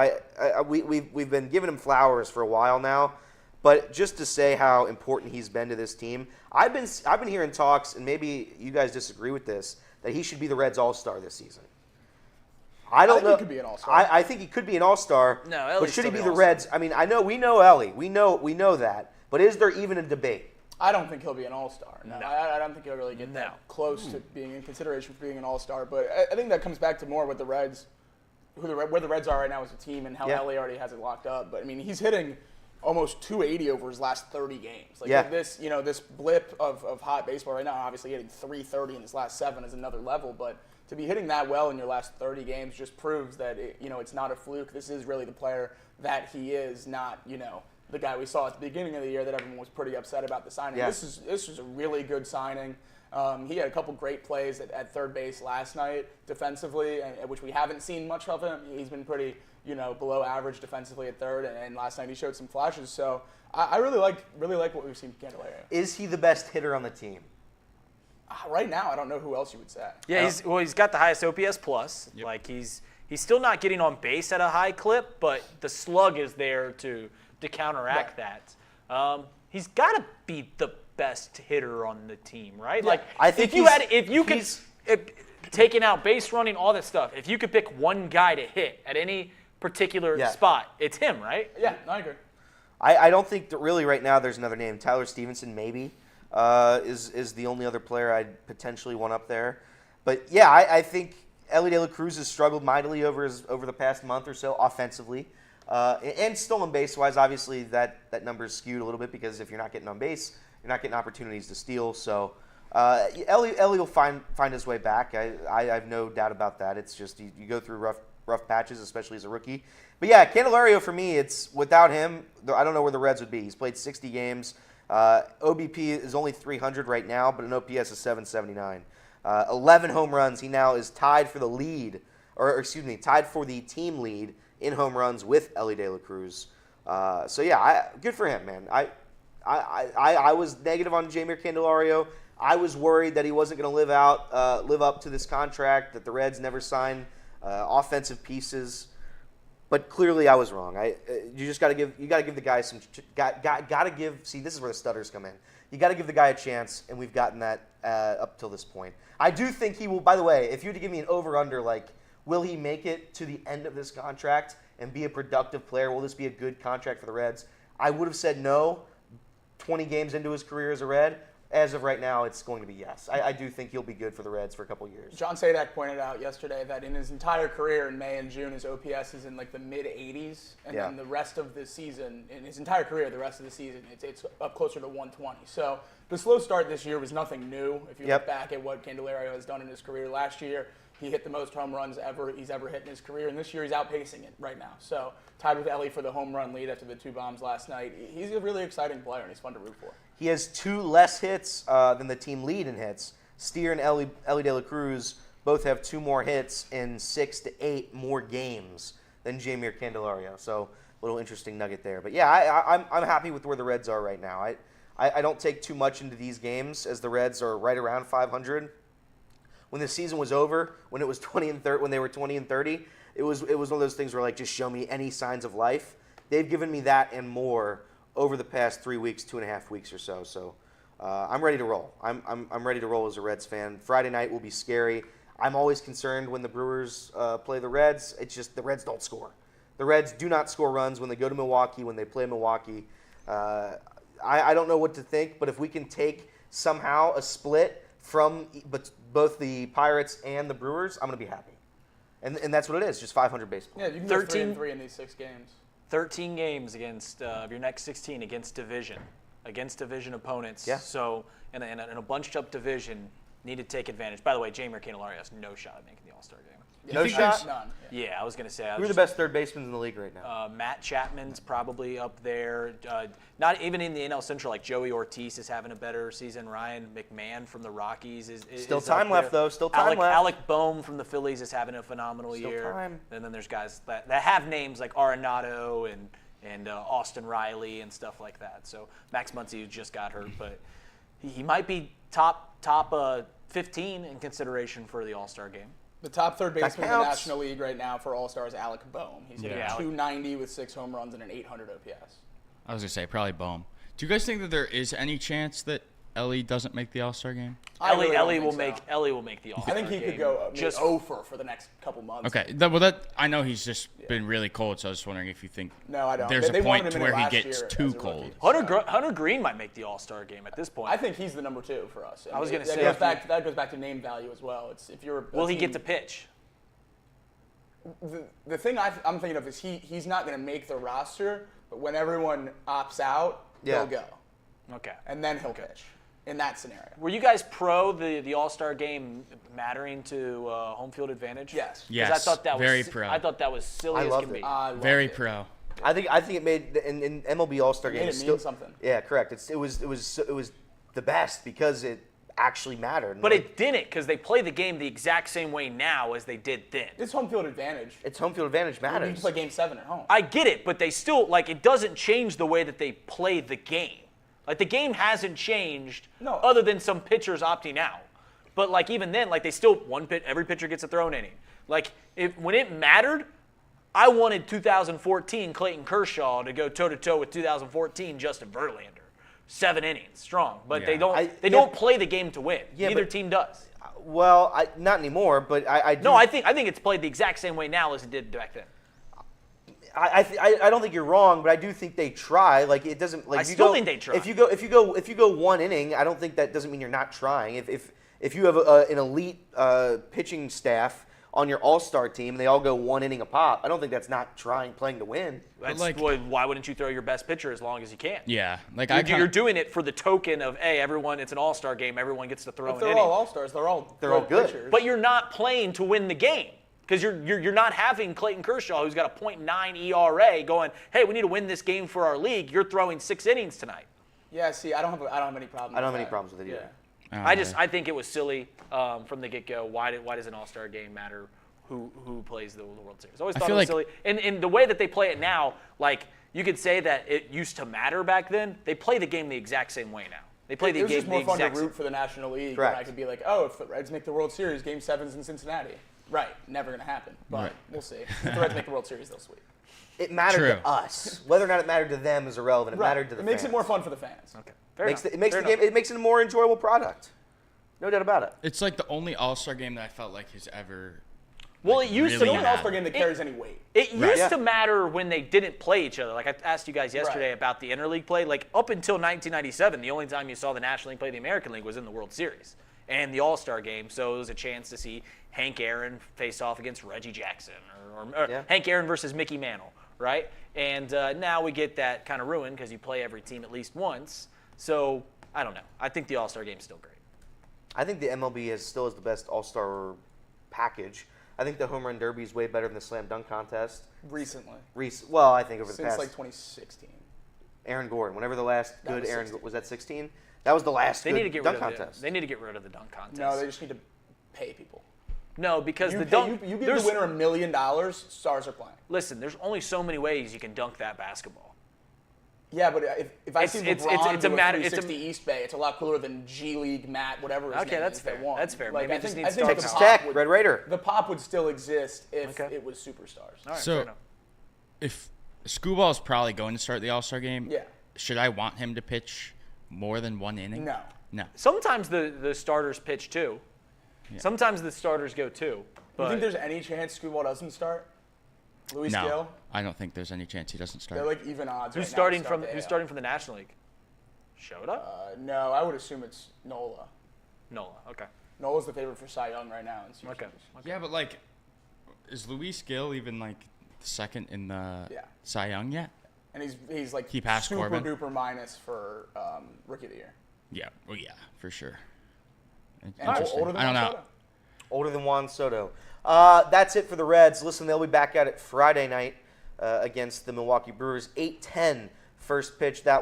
we've been giving him flowers for a while now, but just to say how important he's been to this team, I've been hearing talks, and maybe you guys disagree with this, that he should be the Reds All-Star this season. I don't think know. he could be an All-Star. I think he could be an All-Star. No, but Ellie's should he still be the the All-Star. Reds? I mean, we know Ellie. We know that. But is there even a debate? I don't think he'll be an All-Star. No, No. I don't think he'll really get No. that close to being in consideration for being an All-Star. But I think that comes back to more with the Reds, where the Reds are right now as a team, and how Yeah. Ellie already has it locked up. But I mean, he's hitting almost 280 over his last 30 games. Like Yeah. this, this blip of hot baseball right now. Obviously, hitting 330 in his last 7 is another level, but to be hitting that well in your last 30 games just proves that it's not a fluke. This is really the player that he is, not the guy we saw at the beginning of the year that everyone was pretty upset about the signing. Yeah. This is a really good signing. He had a couple great plays at third base last night defensively, which we haven't seen much of him. He's been pretty below average defensively at third, and last night he showed some flashes. So I really like what we've seen from Candelario. Is he the best hitter on the team? Right now, I don't know who else you would say. Yeah, he's got the highest OPS plus. Yep. Like he's still not getting on base at a high clip, but the slug is there to counteract that. He's got to be the best hitter on the team, right? Yeah. Like I think if you could taking out base running, all that stuff. If you could pick one guy to hit at any particular Yeah. spot, it's him, right? Yeah, no, I agree. I don't think that really right now there's another name. Tyler Stevenson maybe is the only other player I'd potentially want up there. But yeah, I think Ellie De La Cruz has struggled mightily over the past month or so offensively. And stolen base wise, obviously that number is skewed a little bit because if you're not getting on base, you're not getting opportunities to steal. So Ellie will find his way back. I have no doubt about that. It's just you go through rough patches, especially as a rookie. But yeah, Candelario for me, it's without him, I don't know where the Reds would be. He's played 60 games. OBP is only 300 right now, but an OPS is 779. 11 home runs. He now is tied for the lead, tied for the team lead in home runs with Elly De La Cruz. So yeah, good for him, man. I was negative on Jeimer Candelario. I was worried that he wasn't going to live up to this contract, that the Reds never sign offensive pieces. But clearly, I was wrong. You just got to give the guy some. Got to give. See, this is where the stutters come in. You got to give the guy a chance, and we've gotten that up till this point. I do think he will. By the way, if you were to give me an over/under, like, will he make it to the end of this contract and be a productive player? Will this be a good contract for the Reds? I would have said no 20 games into his career as a Red. As of right now, it's going to be yes. I do think he'll be good for the Reds for a couple years. John Sadak pointed out yesterday that in his entire career in May and June, his OPS is in like the mid-80s, and then the rest of the season, in his entire career, the rest of the season, it's up closer to 120. So the slow start this year was nothing new. If you look back at what Candelario has done in his career last year, he hit the most home runs he's ever hit in his career, and this year he's outpacing it right now. So tied with Elly for the home run lead after the 2 bombs last night. He's a really exciting player, and he's fun to root for. He has 2 less hits than the team lead in hits. Steer and Elly De La Cruz both have 2 more hits in 6 to 8 more games than Jeimer Candelario. So a little interesting nugget there. But yeah, I'm happy with where the Reds are right now. I don't take too much into these games, as the Reds are right around 500. When the season was over, when it was 20 and 30, when they were 20 and 30, it was one of those things where, like, just show me any signs of life. They've given me that and more over the past 3 weeks, 2.5 weeks or so. So I'm ready to roll. I'm ready to roll as a Reds fan. Friday night will be scary. I'm always concerned when the Brewers play the Reds. It's just the Reds don't score. The Reds do not score runs when they go to Milwaukee, when they play Milwaukee. I don't know what to think, but if we can take somehow a split from both the Pirates and the Brewers, I'm going to be happy. And that's what it is, just 500 baseball. Yeah, you can go 3-3 in these 6 games. 13 games against your next 16 against division opponents. Yeah. So in a bunched up division, need to take advantage. By the way, Jeimer Candelario has no shot at making the All-Star game. No shot? None. Yeah, I was going to say. Who are the best third basemen in the league right now? Matt Chapman's probably up there. Not even in the NL Central, like Joey Ortiz is having a better season. Ryan McMahon from the Rockies is Still is time up left, there. though. Still time left. Alec Boehm from the Phillies is having a phenomenal Still year. time. And then there's guys that have names like Arenado and Austin Riley and stuff like that. So Max Muncy just got hurt, but he might be top 15 in consideration for the All-Star game. The top third baseman in the counts. National League right now for All-Star is Alec Boehm. He's hitting Yeah. 290 with 6 home runs and an 800 OPS. I was going to say, probably Bohm. Do you guys think that there is any chance that Elly doesn't make the All-Star game? Elly will make the All-Star I think he game. could go just over for the next couple months. Okay. I know he's just been really cold, so I was just wondering if you think No, I don't. there's They a wanted point him to in it where he last gets year too as a cold. rookie. Hunter Green might make the All-Star game at this point. I think he's the number 2 for us. I was gonna that say, that goes back to name value as well. It's if you're a Will he team- get to pitch? The thing I'm thinking of is he's not going to make the roster, but when everyone opts out, he'll go, Okay. and then he'll pitch in that scenario. Were you guys pro the All-Star game mattering to home field advantage? Yes. 'Cause Yes, I thought that was very pro. I thought that was silly I as loved can it. be. I loved Very it. pro. I think it made in MLB All-Star game. Made it it's mean still something. Yeah, correct. It was the best because it actually mattered. But it didn't, because they play the game the exact same way now as they did then. It's home field advantage. It's home field advantage You matters. can play Game 7 at home. I get it, but they still, like, it doesn't change the way that they play the game. Like, the game hasn't changed No. other than some pitchers opting out. But, like, even then, like, they still, every pitcher gets a thrown inning. Like, when it mattered, I wanted 2014 Clayton Kershaw to go toe-to-toe with 2014 Justin Verlander. 7 innings strong, but Yeah. they don't play the game to win. Yeah, Neither but- team does. Well, not anymore, but I do. No, I think it's played the exact same way now as it did back then. I don't think you're wrong, but I do think they try. Like, it doesn't. Like, I if you still go- think they try. If you go 1 inning, I don't think that doesn't mean you're not trying. If you have an elite pitching staff on your all-star team and they all go 1 inning a pop, I don't think that's not playing to win. That's, like- why wouldn't you throw your best pitcher as long as you can? Yeah. Like You're doing it for the token of, hey, everyone, it's an all-star game, everyone gets to throw If an they're inning. all All-Stars, they're all good. pitchers. But you're not playing to win the game because you're not having Clayton Kershaw, who's got a .9 ERA, going, hey, we need to win this game for our league. You're throwing 6 innings tonight. Yeah, see, I don't have any problem. I don't have with any that. problems with it either. I think it was silly from the get-go. Why does an All-Star game matter? Who plays the World Series? I always thought it was silly. And the way that they play it now, like you could say that it used to matter back then. They play the game the exact same way now. They play the game the exact same. It was just more fun to root for the National League. Right. I could be like, oh, if the Reds make the World Series, Game 7's in Cincinnati. Right. Never going to happen. But we'll see. If the Reds make the World Series, they'll sweep. It mattered to us. Whether or not it mattered to them is irrelevant. It mattered to the fans. It makes it more fun for the fans. Okay. It makes it a more enjoyable product. No doubt about it. It's like the only All-Star game that I felt like has ever. Well, it used It's to the only All-Star game that carries any weight. It used to matter when they didn't play each other. Like I asked you guys yesterday about the interleague play. Like up until 1997, the only time you saw the National League play the American League was in the World Series and the All-Star game. So it was a chance to see Hank Aaron face off against Reggie Jackson or Hank Aaron versus Mickey Mantle, right? And now we get that kind of ruined because you play every team at least once. So I don't know. I think the All-Star game is still great. I think the MLB still has the best All-Star package. I think the home run derby is way better than the slam dunk contest. Recently. Well, I think over the Since past. like 2016. Aaron Gordon. Whenever the last good Aaron was that 16? That was the last They good need to get dunk rid of contest. They need to get rid of the dunk contest. No, they just need to pay people. No, because You dunk. give the winner $1 million, stars are playing. Listen, there's only so many ways you can dunk that basketball. Yeah, but if I see LeBron it's a do matter. 360 East Bay, it's a lot cooler than G League Matt, whatever his name that's is fair. that won. That's fair. Like, Maybe I it just think, needs I think star Texas the Tech, pop Red Raider. The pop would still exist if Okay. it was superstars. All right, fair So, enough. if Scooball is probably going to start the All-Star game, Yeah. should I want him to pitch more than one inning? No. No. Sometimes the starters pitch too. Yeah. Sometimes the starters go too. Do you think But there's any chance Scooball doesn't start? Luis No. Gill? I don't think there's any chance he doesn't start. They're like even odds. who's right now to starting start from the who's AL. starting from the National League? Showed No, I would assume it's Nola. Nola. Okay. Nola's the favorite for Cy Young right now. In Okay. Yeah, but like, is Luis Gill even like second in the Yeah. Cy Young yet? And he's like He passed super Corbin? duper minus for Rookie of the Year. Yeah. Well, yeah, for sure. And Interesting. older than I don't know. Soto. Older than Juan Soto. That's it for the Reds. Listen, they'll be back at it Friday night against the Milwaukee Brewers. 8:10 first pitch. This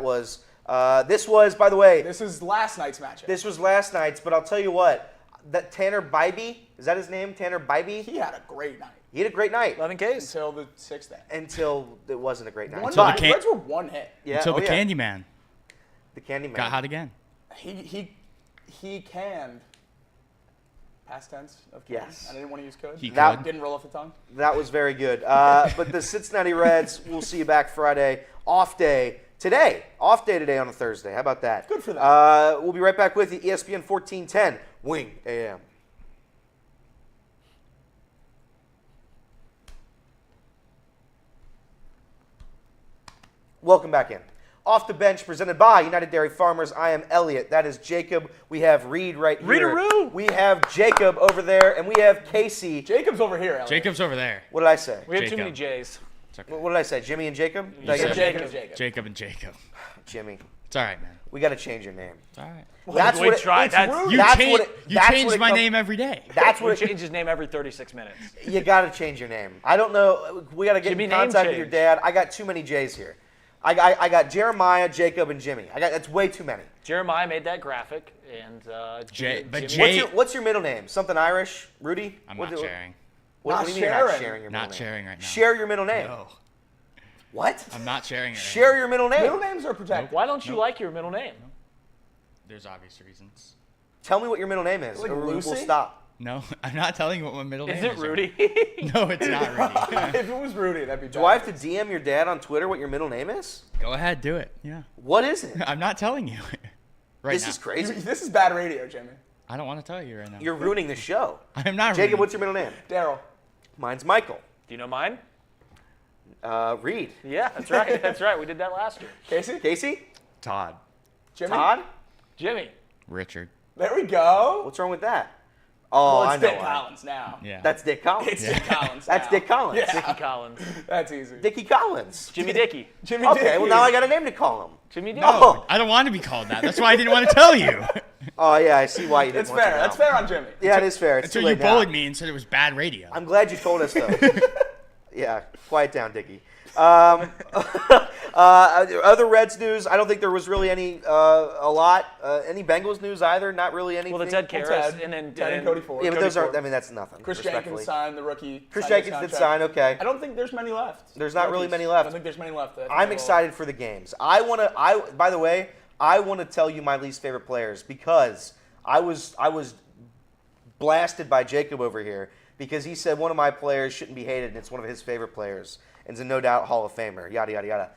was, by the way, This is last night's matchup. this was last night's, but I'll tell you what, that Tanner Bybee, is that his name? Tanner Bybee? He had a great night He had a great night 11 Ks. until the sixth inning. until it wasn't a great night. Until the But- can- Reds were one hit. yeah, Until oh the yeah, Candyman the Candyman. got hot again. He canned. Past tense of can. Yes. I didn't want to use code. He That- could. Didn't roll off the tongue. That was very good. But the Cincinnati Reds, we'll see you back Friday. Off day today. Off day today on a Thursday. How about that? Good for them. We'll be right back with you. ESPN 1410, Wing AM. Welcome back in. Off the bench, presented by United Dairy Farmers. I am Elliot. That is Jacob. We have Reed right here. Reed-a-roo. We have Jacob over there, and we have Casey. Jacob's over here, Elliot. Jacob's over there. What did I say? We have too Jacob. many J's. It's okay. What did I say? Jimmy and Jacob? Did I get said it? Jacob. Jacob and Jacob. Jimmy. It's all right, man. We got to change your name. It's all right. That's we what tried. it's That's- rude. You That's change, what it- you that's change what it my come- name every day. That's We what it, change his name every 36 minutes. you got to change your name. I don't know. We got to get Jimmy in name contact with your change. dad. I got too many J's here. I got Jeremiah, Jacob, and Jimmy. That's way too many. Jeremiah made that graphic, and But Jimmy- Jay- What's your middle name? Something Irish? Rudy? I'm What not do- sharing. What, Not what do you mean you're not sharing? sharing your middle Not name? sharing right now. Share your middle name. No, What? I'm not sharing it. Right Share now. your middle name. Middle names are protected. Why don't you like your middle name? There's obvious reasons. Tell me what your middle name is, Like or we'll Lucy? stop. No, I'm not telling you what my middle Is name it is. Rudy? No, it's not Rudy. If it was Rudy, that'd be Do I have to DM your dad on Twitter what your middle name is? Go ahead, do it. Yeah. What is it? I'm not telling you right This now. is crazy. This is bad radio, Jimmy. I don't want to tell you right now. You're ruining the show. I'm not Jacob, rude. what's your middle name? Daryl. Mine's Michael. Do you know mine? Reed. Yeah, that's right. That's right. We did that last year. Casey? Casey? Todd. Jimmy? Todd? Jimmy. Richard. There we go. What's wrong with that? Oh, Well, I it's know Dick why. Collins now. Yeah. That's Dick Collins. It's Dick Collins That's now. Dick Collins. Yeah. Dickie Collins. That's easy. Dickie Collins. Jimmy Dickey. Jimmy Okay, Dickey. well now I got a name to call him. Jimmy Dickey. Oh, I don't want to be called that. That's why I didn't want to tell you. oh yeah, I see why you didn't It's want fair. to know. That's fair on Jimmy. Yeah, it is fair. It's Until too you late now. bullied me and said it was bad radio. I'm glad you told us though. Yeah, quiet down, Dickie. Other Reds news, I don't think there was really any a lot. Any Bengals news either? Not really anything. Well, the Ted Karras and then Ted and Cody Ford. Yeah, but Cody those aren't. Ford. I mean, that's nothing. Chris respectfully. Jenkins signed the rookie. Chris signed his Jenkins did contract. sign. Okay. I don't think there's many left. There's not really Rookies. many left. I don't think there's many left. I'm excited for the games. By the way, I want to tell you my least favorite players because I was blasted by Jacob over here because he said one of my players shouldn't be hated and it's one of his favorite players and is a no doubt Hall of Famer. Yada yada yada.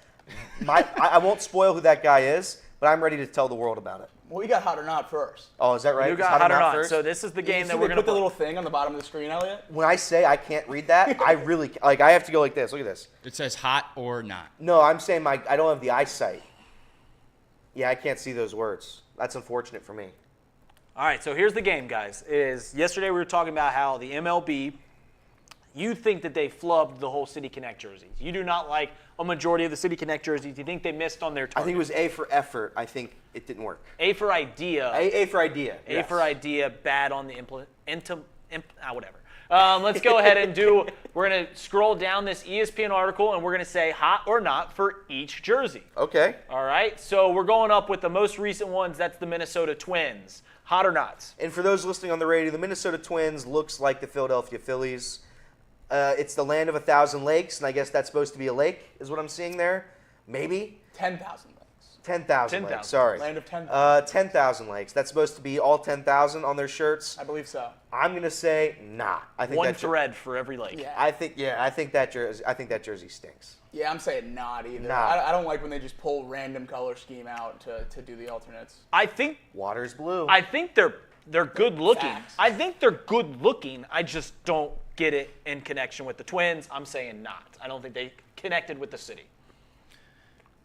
I won't spoil who that guy is, but I'm ready to tell the world about it. Well, we got hot or not first. Oh, is that right? You Is got hot or not. first? So this is the game You that see we're they going to put the little thing on the bottom of the screen, Elliot. When I say I can't read that, I really like. I have to go like this. Look at this. It says hot or not. No, I'm saying I don't have the eyesight. Yeah, I can't see those words. That's unfortunate for me. All right, so here's the game, guys. Yesterday we were talking about how the MLB, you think that they flubbed the whole City Connect jerseys. You do not like a majority of the City Connect jerseys. You think they missed on their target. I think it was A for effort. I think it didn't work. A for idea. A for idea. A yes. for idea, bad on the whatever. Let's go ahead and we're going to scroll down this ESPN article, and we're going to say hot or not for each jersey. Okay. All right, so we're going up with the most recent ones. That's the Minnesota Twins. Hot or not? And for those listening on the radio, the Minnesota Twins looks like the Philadelphia Phillies. It's the land of 1,000 lakes, and I guess that's supposed to be a lake, is what I'm seeing there. Maybe 10,000 lakes. 10,000 10,000. lakes. Sorry. Land of 10,000. 10,000 lakes. That's supposed to be all 10,000 on their shirts. I believe so. I'm gonna say nah. I think One that thread for every lake. Yeah. I think that jersey stinks. Yeah, I'm saying not either. Nah. I don't like when they just pull random color scheme out to do the alternates. I think Water's blue. they're good looking. Facts. I think they're good looking. I just don't get it in connection with the Twins. I'm saying not. I don't think they connected with the city.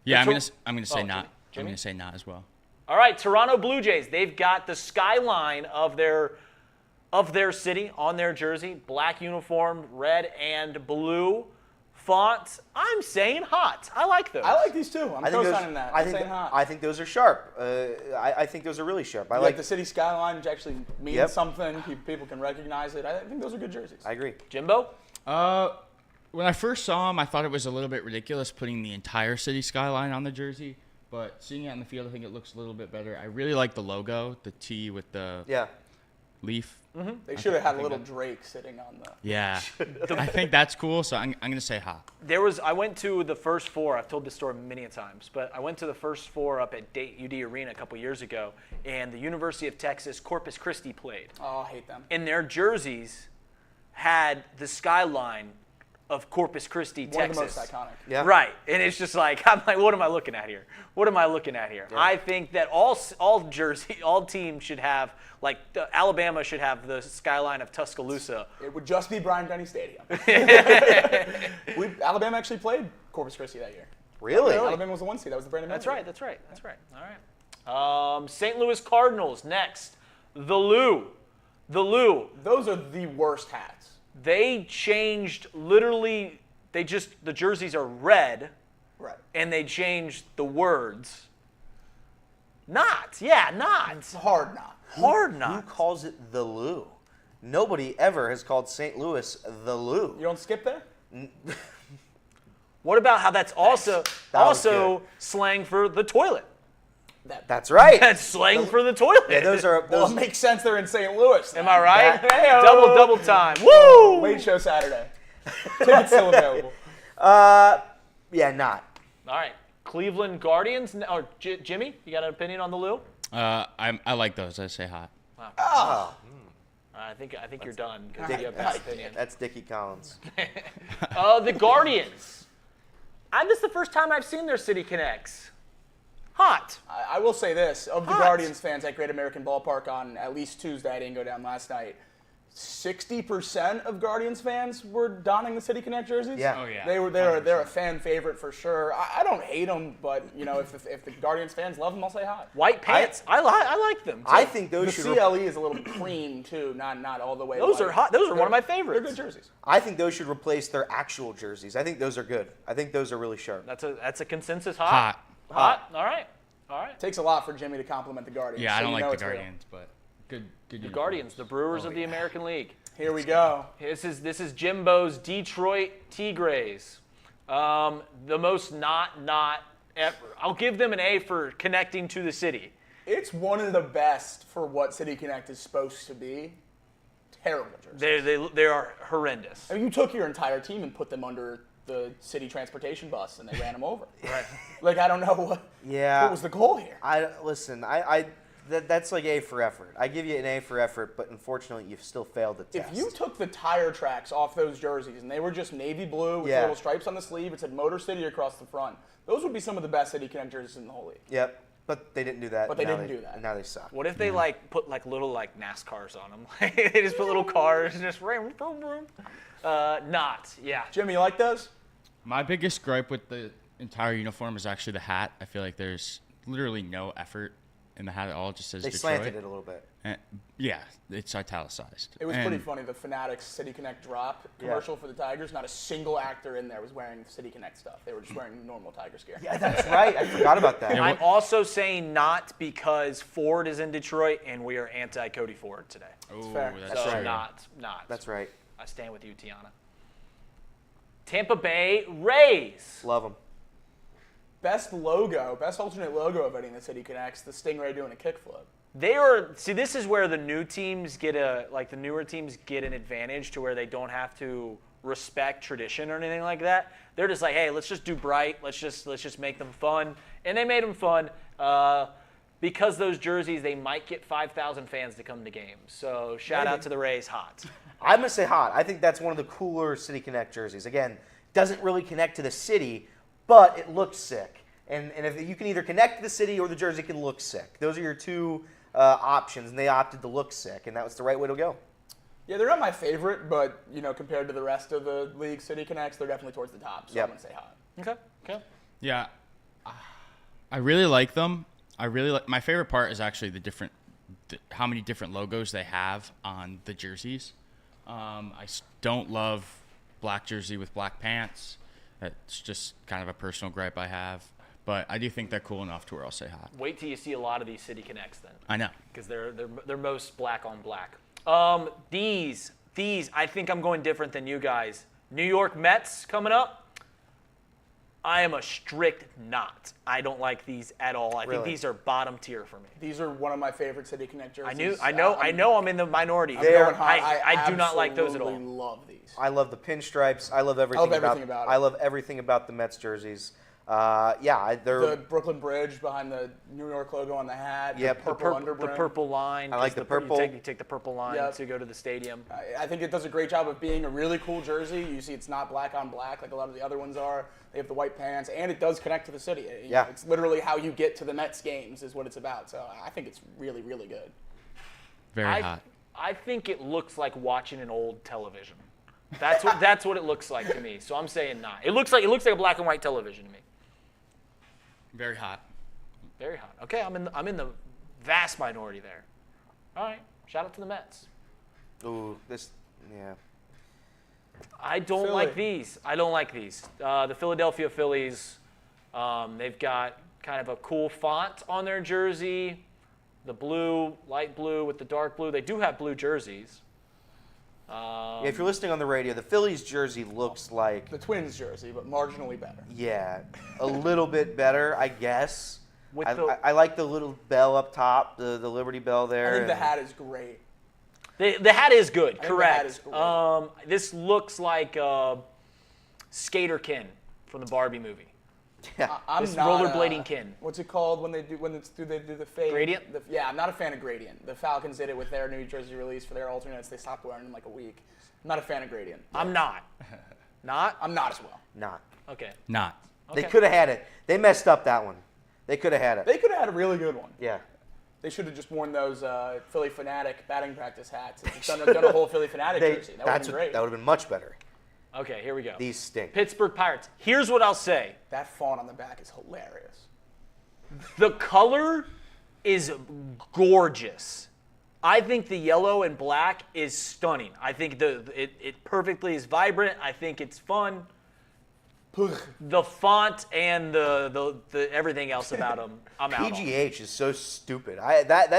Yeah, I'm Which gonna say oh, not. Jimmy? I'm gonna say not as well. All right, Toronto Blue Jays. They've got the skyline of their city on their jersey, black uniform, red and blue font. I'm saying hot. I like those. I like these too. I'm I think co-signing that. I'm saying hot. I think those are sharp. I think those are really sharp. I like the city skyline, which actually means Yep. something. People can recognize it. I think those are good jerseys. I agree. Jimbo. When I first saw him, I thought it was a little bit ridiculous putting the entire city skyline on the jersey. But seeing it on the field, I think it looks a little bit better. I really like the logo, the T with the Yeah. leaf. They should have had a little Drake sitting on the. Yeah, I think that's cool. So I'm gonna say hot. I went to the first four. I've told this story many times, but I went to the first four up at UD Arena a couple years ago, and the University of Texas Corpus Christi played. Oh, I hate them. And their jerseys had the skyline of Corpus Christi, One of the Texas. most iconic. Yeah. Right. And it's just like, I'm like, what am I looking at here? What am I looking at here? Yeah. I think that all teams should have, like, Alabama should have the skyline of Tuscaloosa. It would just be Bryant Denny Stadium. Alabama actually played Corpus Christi that year. Really? Alabama was the 1 seed. That was the Brandon That's Miller right. year. That's right. All right. St. Louis Cardinals next. The Lou. Those are the worst hats. They changed literally. The jerseys are red. Right. And they changed the words. Not. Yeah, not. It's hard not. Hard Who not. calls it the Lou? Nobody ever has called St. Louis the Lou. You don't skip there? What about how that's also That was good. slang for the toilet? That's right. That's slang for the toilet. Yeah, those are Well, those. it makes sense they're in St. Louis. Am I right? Hey-o. Double time. Woo! Late show Saturday. Tickets still available. Yeah, not. All right. Cleveland Guardians. Or Jimmy, you got an opinion on the Lou? I like those. I say hot. Oh, I think you're done because you have that opinion. that's Dickie Collins. The Guardians. This is the first time I've seen their City Connects. Hot. I will say this. Of the Hot. Guardians fans at Great American Ballpark on at least Tuesday, I didn't go down last night, 60% of Guardians fans were donning the City Connect jerseys. Yeah. Oh yeah. They're a fan favorite for sure. I don't hate them, but you know if the Guardians fans love them, I'll say hot. White pants. I like them. Too. I think The those should. CLE is a little clean too, not all the way. Those white. are hot. Those are one of my They're favorites. good jerseys. I think those should replace their actual jerseys. I think those are good. I think those are really sharp. That's a consensus. Hot. Hot. All right. Takes a lot for Jimmy to compliment the Guardians. Yeah, I so don't you like know the it's real. Guardians, but good. The Guardians, the Brewers Oh, of the yeah. American League. Here we go. This is Jimbo's Detroit Tigres. The most not ever. I'll give them an A for connecting to the city. It's one of the best for what City Connect is supposed to be. Terrible jerseys. They are horrendous. I mean, you took your entire team and put them under the city transportation bus, and they ran them over. Right. Like, I don't know what was the goal here. That's like A for effort. I give you an A for effort, but unfortunately, you've still failed the test. If you took the tire tracks off those jerseys and they were just navy blue with little stripes on the sleeve, it said Motor City across the front, those would be some of the best City Connect jerseys in the whole league. Yep. But they didn't do that. But they didn't do that. And now they suck. What if they put little NASCARs on them? They just put little cars and just vroom, vroom, vroom. Not. Yeah. Jimmy, you like those? My biggest gripe with the entire uniform is actually the hat. I feel like there's literally no effort in the hat at all. It just says They Detroit. slanted it a little bit. Yeah, it's italicized. It was pretty funny. The Fanatics City Connect drop commercial for the Tigers. Not a single actor in there was wearing City Connect stuff. They were just wearing normal Tigers gear. Yeah, that's right. I forgot about that. I'm also saying not because Ford is in Detroit and we are anti-Cody Ford today. Oh, fair. that's So true. not. That's right. I stand with you, Tiana. Tampa Bay Rays. Love them. Best alternate logo of any in the City Connects, the Stingray doing a kickflip. This is where the newer teams get an advantage to where they don't have to respect tradition or anything like that. They're just like, hey, let's just do bright. Let's just make them fun. And they made them fun. Because those jerseys, they might get 5,000 fans to come to games. So shout out to the Rays, hot. I'm going to say hot. I think that's one of the cooler City Connect jerseys. Again, doesn't really connect to the city, but it looks sick. And if you can either connect to the city or the jersey can look sick. Those are your two options, and they opted to look sick, and that was the right way to go. Yeah, they're not my favorite, but compared to the rest of the league City Connects, they're definitely towards the top. So I'm going to say hot. Okay. Yeah, I really like them. My favorite part is actually how many different logos they have on the jerseys. I don't love black jersey with black pants. That's just kind of a personal gripe I have. But I do think they're cool enough to where I'll say hot. Wait till you see a lot of these City Connects then. I know. Because they're most black on black. These I think I'm going different than you guys. New York Mets coming up. I am a strict not. I don't like these at all. I think these are bottom tier for me. These are one of my favorite City Connect jerseys. I know I'm in the minority. I do not like those at all. I love these. I love the pinstripes. I love everything about it. I love everything about the Mets jerseys. They're the Brooklyn Bridge behind the New York logo on the hat. Yeah, the purple underbrim. The purple line. I like the purple. You take the purple line to go to the stadium. I think it does a great job of being a really cool jersey. You see, it's not black on black like a lot of the other ones are. They have the white pants, and it does connect to the city. It's literally how you get to the Mets games is what it's about. So I think it's really, really good. Very hot. I think it looks like watching an old television. That's what it looks like to me. So I'm saying not. It looks like a black and white television to me. Very hot. Very hot. Okay, I'm in the vast minority there. All right. Shout out to the Mets. Ooh, I don't like these. The Philadelphia Phillies, they've got kind of a cool font on their jersey. The blue, light blue with the dark blue. They do have blue jerseys. If you're listening on the radio, the Phillies jersey looks like the Twins jersey, but marginally better. Yeah, a little bit better, I guess. With I like the little bell up top, the Liberty Bell there. I think the hat is great. The hat is good, correct. The hat is great. This looks like Skater Kin from the Barbie movie. Yeah. This rollerblading Kin. What's it called when they do the fade? Gradient? I'm not a fan of Gradient. The Falcons did it with their New Jersey release for their alternates. They stopped wearing them in like a week. I'm not a fan of Gradient. I'm not. Not? I'm not as well. Not. Okay. Not. They could have had it. They messed up that one. They could have had it. They could have had a really good one. Yeah. They should have just worn those Philly Fanatic batting practice hats and done a whole Philly Fanatic jersey. That would have been great. That would have been much better. Okay, here we go. These stink. Pittsburgh Pirates. Here's what I'll say. That font on the back is hilarious. The color is gorgeous. I think the yellow and black is stunning. I think it perfectly is vibrant. I think it's fun. the font and the everything else about them, I'm out on. PGH is so stupid.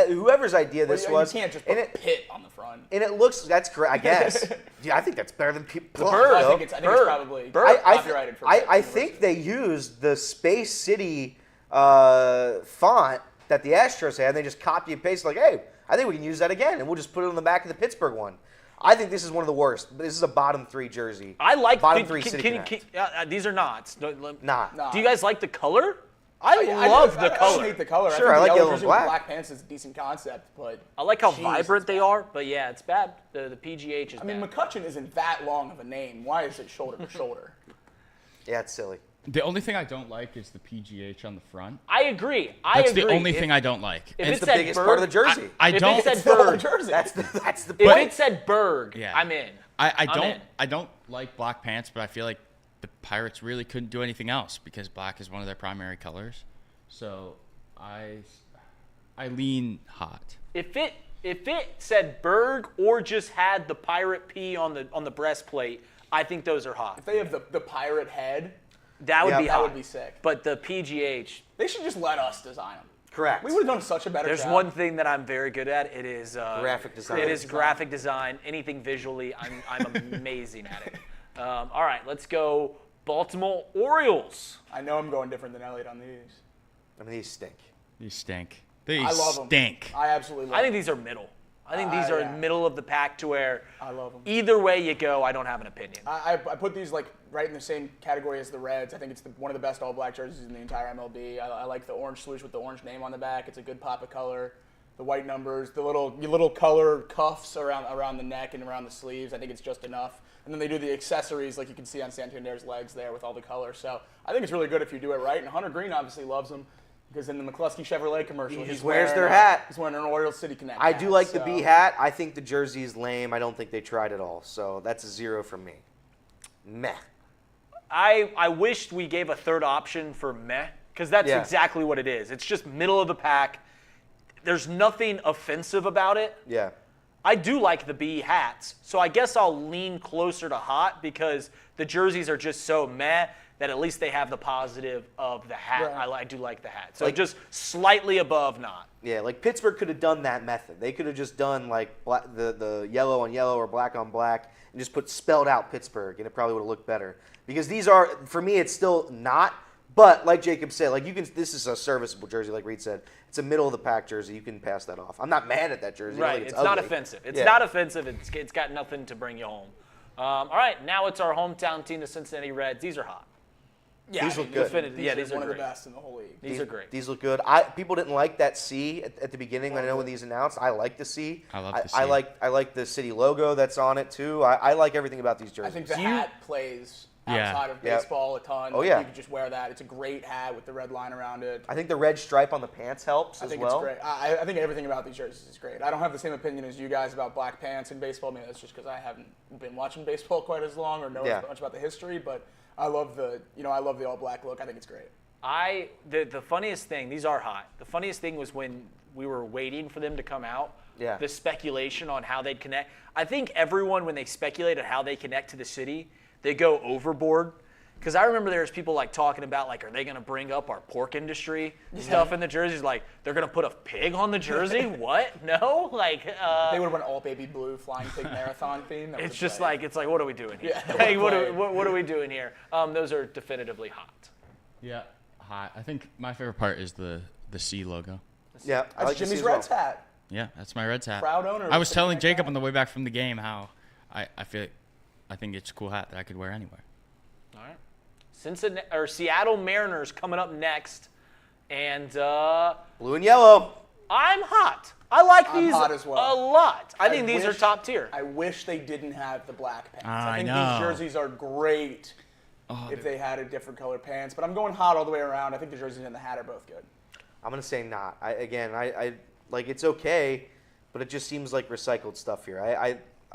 Whoever's idea this was, You can't just put Pit on the front. and it looks, that's correct, I guess. Yeah, I think that's better than people. bird. I think it's probably copyrighted for I think they used the Space City font that the Astros had, and they just copy and paste like, hey, I think we can use that again, and we'll just put it on the back of the Pittsburgh one. I think this is one of the worst. This is a bottom 3 jersey. I like bottom 3 City Connect. these are not. Nah. Do you guys like the color? I love the color. I hate the color. Sure, I like yellow and black. Black pants is a decent concept, but I like how vibrant they are, but yeah, it's bad. The PGH is bad. I mean, McCutcheon isn't that long of a name. Why is it shoulder to shoulder? Yeah, it's silly. The only thing I don't like is the PGH on the front. I agree. That's the only thing I don't like. If It's it the said biggest Berg, part of the jersey. I don't. If it said It's the whole Berg, jersey. That's the if point. it said Berg, Yeah. I'm in. I don't like black pants, but I feel like the Pirates really couldn't do anything else because black is one of their primary colors. So I lean hot. If it said Berg or just had the pirate P on the breastplate, I think those are hot. If they have the pirate head, That would be hot. that would be sick. But the PGH, They should just let us design them. Correct. We would have done such a better there's job. one thing that I'm very good at. It is Graphic design. It is graphic design. Anything visually, I'm amazing at it. All right, let's go Baltimore Orioles. I know I'm going different than Elliot on these. I mean, these stink. These stink. They I love them. stink. I absolutely love I think them. these are middle. I think these are yeah. middle of the pack to where I love them. either way you go, I don't have an opinion. I put these like right in the same category as the Reds. I think it's one of the best all-black jerseys in the entire MLB. I like the orange swoosh with the orange name on the back. It's a good pop of color. The white numbers, the little color cuffs around the neck and around the sleeves. I think it's just enough. And then they do the accessories like you can see on Santander's legs there with all the color. So I think it's really good if you do it right. And Hunter Green obviously loves them. Because in the McCluskey Chevrolet commercial, He he's just wears wearing their hat. He's wearing an Orioles City Connect I hat, do like the so- B hat. I think the jersey is lame. I don't think they tried at all. So that's a 0 from me. Meh. I wished we gave a third option for meh, because that's Yeah. exactly what it is. It's just middle of the pack. There's nothing offensive about it. Yeah. I do like the B hats, so I guess I'll lean closer to hot because the jerseys are just so meh that at least they have the positive of the hat. Right. I do like the hat. So Like- just slightly above not. Yeah, like Pittsburgh could have done that method. They could have just done like the yellow on yellow or black on black and just put spelled out Pittsburgh, and it probably would have looked better. Because these are, for me, it's still not. But like Jacob said, like this is a serviceable jersey, like Reed said. It's a middle of the pack jersey. You can pass that off. I'm not mad at that jersey. I Right, think it's not ugly. offensive. It's Yeah. not offensive. It's got nothing to bring you home. All right, now it's our hometown team, the Cincinnati Reds. These are hot. Yeah, These I mean, look good. These are one of the great. best in the whole league. These are great. These look good. People didn't like that C at the beginning. I know when these announced. I like the C. I love the C. I like the city logo that's on it too. I like everything about these jerseys. I think the hat plays Yeah. outside of Yeah. baseball a ton. Oh, yeah. You can just wear that. It's a great hat with the red line around it. I think the red stripe on the pants helps I as think well. it's great. I think everything about these jerseys is great. I don't have the same opinion as you guys about black pants in baseball. Maybe that's just because I haven't been watching baseball quite as long or know Yeah. as much about the history. But I love the all black look. I think it's great. The funniest thing, these are hot. The funniest thing was when we were waiting for them to come out. Yeah. The speculation on how they'd connect. I think everyone, when they speculate on how they connect to the city, they go overboard. Because I remember there's people like talking about like, are they going to bring up our pork industry stuff in the jerseys? Like, they're going to put a pig on the jersey? What? No? Like, They would have went all baby blue flying pig marathon theme. That it's was just great. like, what are we doing here? Yeah, Like, what right. are we doing here? Those are definitively hot. Yeah, hot. I think my favorite part is the C logo. Yeah, I That's like the C Jimmy's as well. Reds hat. Yeah, that's my Reds hat. Proud owner of I was the telling Cincinnati Jacob hat. on the way back from the game how I think it's a cool hat that I could wear anywhere. All right. Seattle Mariners coming up next. And Blue and yellow. I'm hot. I like I'm these hot as well. a lot. I think these are wish- top tier. I wish they didn't have the black pants. I think know. these jerseys are great if they had a different color pants. But I'm going hot all the way around. I think the jerseys and the hat are both good. I'm gonna say not. I like it's okay, but it just seems like recycled stuff here.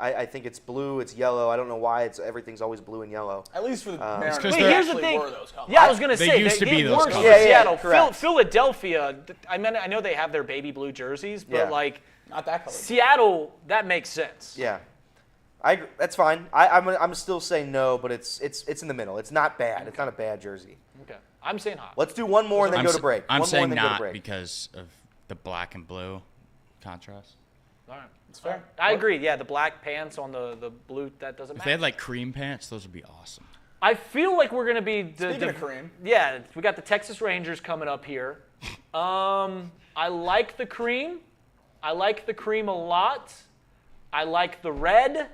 I think it's blue, it's yellow. I don't know why everything's always blue and yellow. At least for the Mariners, 'cause they they're- here's the actually thing. were those colors. Yeah, I was gonna They say used to be it those works colors. for Yeah, Seattle. correct. Philadelphia. I know they have their baby blue jerseys, but Yeah. like Not that color. Seattle, that makes sense. Yeah. That's fine. I'm still saying no, but it's in the middle. It's not bad. It's not a bad jersey. Okay. I'm saying hot. Let's do one more and then go to break. I'm One more saying and then go to not break. because of the black and blue contrast. All right. It's fair. I agree. Yeah, the black pants on the blue, that doesn't If matter. they had like cream pants, those would be awesome. I feel like we're going to be... Speaking of cream. Yeah, we got the Texas Rangers coming up here. I like the cream. I like the cream a lot. I like the red.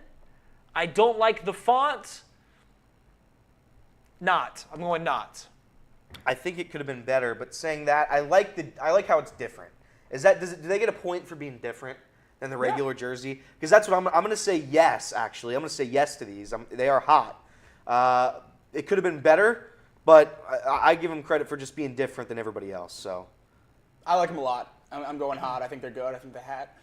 I don't like the font. Not. I'm going not. I think it could have been better, but saying that, I like how it's different. Do they get a point for being different than the regular jersey? Because that's what I'm going to say yes, actually. I'm going to say yes to these. They are hot. It could have been better, but I give them credit for just being different than everybody else. So, I like them a lot. I'm going hot. I think they're good. I think the hat,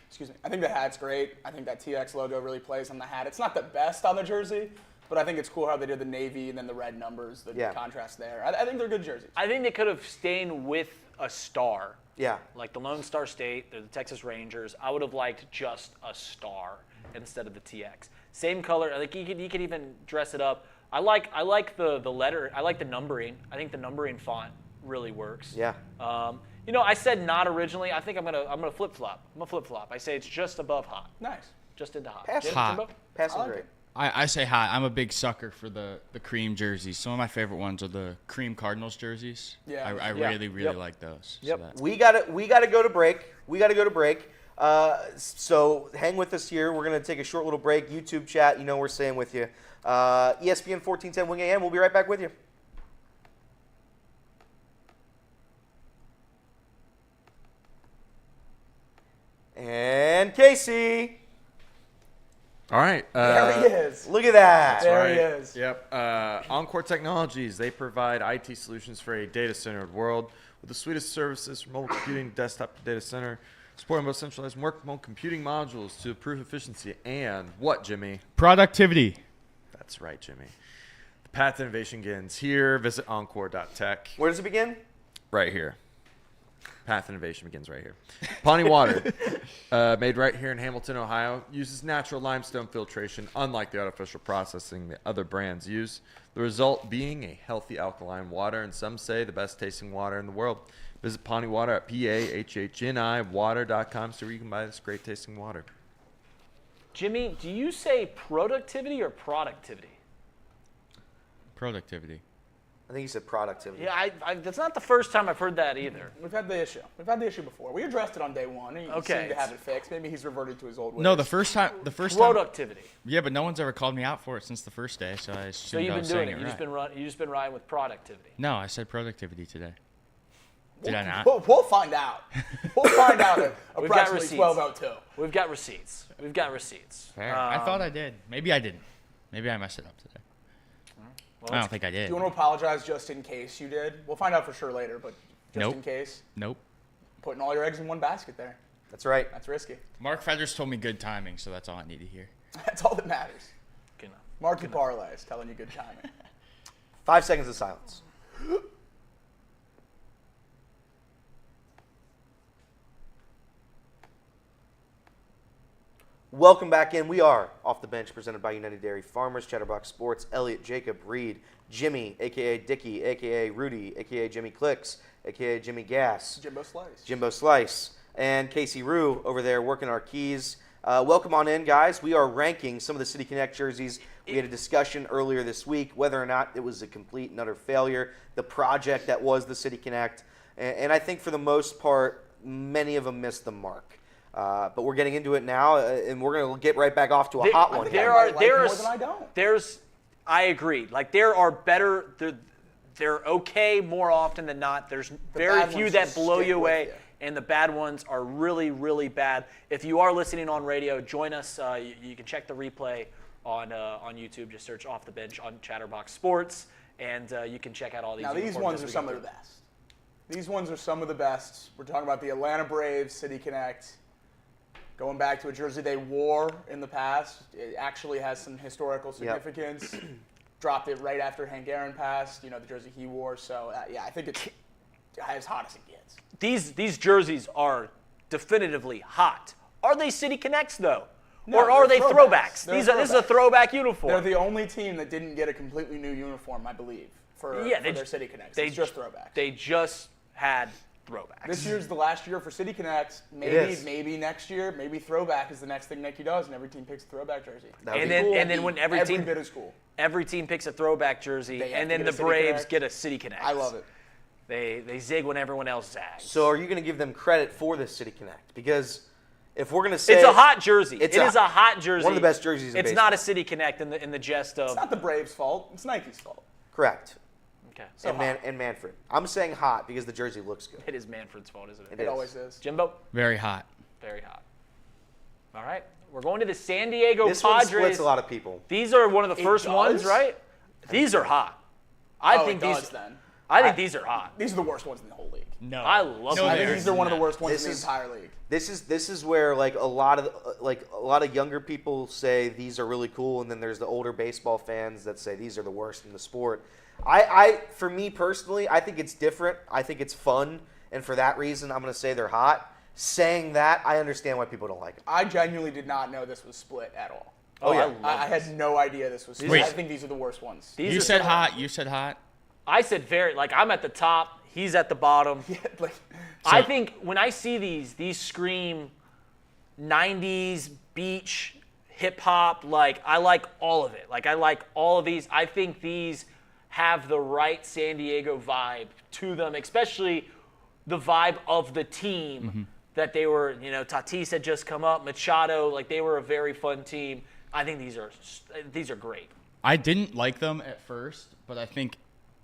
excuse me. I think the hat's great. I think that TX logo really plays on the hat. It's not the best on the jersey, but I think it's cool how they did the navy and then the red numbers, the contrast there. I think they're good jerseys. I think they could have stayed with a star. yeah. Like the Lone Star State, they're the Texas Rangers. I would have liked just a star instead of the TX. Same color. Like you could even dress it up. I like the letter. I like the numbering. I think the numbering font really works. Yeah. I said not originally. I think I'm gonna flip flop. I'm gonna flip flop. I say it's just above hot. Nice. Just into hot. Pass Jim, hot. Jimbo? Passing I like great. it. I say hot. I'm a big sucker for the cream jerseys. Some of my favorite ones are the cream Cardinals jerseys. Yeah. I Yeah. really Yep. like those. Yep. So that- We gotta go to break. So hang with us here. We're gonna take a short little break. YouTube chat, we're staying with you. ESPN 1410 Wing AM. We'll be right back with you. And Casey, All right. There he is. look at that. There he is. Yep. Encore Technologies. They provide IT solutions for a data-centered world with the suite of services from mobile computing, desktop to data center, supporting both centralized and work remote computing modules to improve efficiency and what, Jimmy? Productivity. That's right, Jimmy. The path to innovation begins here. Visit encore.tech. Where does it begin? Right here. Path innovation begins right here. Pawnee Water, made right here in Hamilton, Ohio, uses natural limestone filtration, unlike the artificial processing that other brands use. The result being a healthy alkaline water, and some say the best tasting water in the world. Visit Pawnee Water at PAHHNIwater.com so you can buy this great tasting water. Jimmy, do you say productivity or productivity? Productivity. I think you said productivity. Yeah, that's not the first time I've heard that either. We've had the issue. We've had the issue before. We addressed it on day one. And he Okay. seemed to have it fixed. Maybe he's reverted to his old ways. No, the first time. Productivity. Yeah, but no one's ever called me out for it since the first day, so I assumed So you've I been was doing saying it. it You've just been riding with productivity. No, I said productivity today. Did I not? We'll find out. We'll find out at We've got approximately receipts. 12:02. We've got receipts. We've got receipts. Fair. I thought I did. Maybe I didn't. Maybe I messed it up today. Well, I don't think I Do did. you want to apologize just in case you did? We'll find out for sure later, but just Nope. in case, Nope. putting all your eggs in one basket there. That's right. That's risky. Mark Feathers told me good timing, so that's all I need to hear. That's all that matters. Good enough. Marky Parlay is telling you good timing. 5 seconds of silence. Welcome back in. We are Off the Bench, presented by United Dairy Farmers, Chatterbox Sports, Elliot, Jacob, Reed, Jimmy, a.k.a. Dicky, a.k.a. Rudy, a.k.a. Jimmy Clicks, a.k.a. Jimmy Gas, Jimbo Slice. Jimbo Slice, and Casey Rue over there working our keys. Welcome on in, guys. We are ranking some of the City Connect jerseys. We had a discussion earlier this week whether or not it was a complete and utter failure, the project that was the City Connect. And I think for the most part, many of them missed the mark. But we're getting into it now, and we're going to get right back off to a hot one. think here. I might like more than I don't. I agree. Like there are better. They're okay more often than not. There's very bad few ones that just blow stick you with away, you. and the bad ones are really, really bad. If you are listening on radio, join us. You can check the replay on YouTube. Just search Off the Bench on Chatterbox Sports, and you can check out all these. Now, these uniforms ones as are we some go of the through. best. These ones are some of the best. We're talking about the Atlanta Braves City Connect. Going back to a jersey they wore in the past. It actually has some historical significance. Dropped it right after Hank Aaron passed, the jersey he wore. So, yeah, I think it's as hot as it gets. These jerseys are definitively hot. Are they City Connects though? or are they're they throwbacks? They're This is a throwbacks. throwback uniform. They're the only team that didn't get a completely new uniform, I believe, for their City Connects. It's just throwbacks. They just had throwbacks. This year's the last year for City Connects. Maybe next year, maybe throwback is the next thing Nicky does, and every team picks a throwback jersey. And then when every team bit is cool. Every team picks a throwback jersey, and then the City Braves Connect. get a City Connect. I love it. They zig when everyone else zags. So are you going to give them credit for this City Connect? Because if we're going to say it's a hot jersey. It is a hot jersey. One of the best jerseys in It's baseball. not a City Connect in the jest of. It's not the Braves' fault. It's Nike's fault. Correct. Okay. So And Manfred. I'm saying hot because the jersey looks good. It is Manfred's fault, isn't it? It always is. Jimbo? Very hot. Very hot. All right. We're going to the San Diego This one Padres. splits a lot of people. These are one of the first does? ones, right? These are hot. I think these are hot. These are the worst ones in the whole league. No. I love No, I them. think these are one of the worst ones This in the is- entire league. This is where like a lot of younger people say these are really cool, and then there's the older baseball fans that say these are the worst in the sport. For me personally, I think it's different. I think it's fun, and for that reason, I'm going to say they're hot. Saying that, I understand why people don't like them. I genuinely did not know this was split at all. Oh, yeah. I had no idea this was split. Wait. I think these are the worst ones. These You are said so hot. You said hot. I said very, like, I'm at the top. He's at the bottom. Yeah, like, I think when I see these scream 90s beach hip hop. Like, I like all of it. Like, I like all of these. I think these have the right San Diego vibe to them, especially the vibe of the team that they were. You know, Tatis had just come up, Machado. Like, they were a very fun team. I think these are great. I didn't like them at first, but I think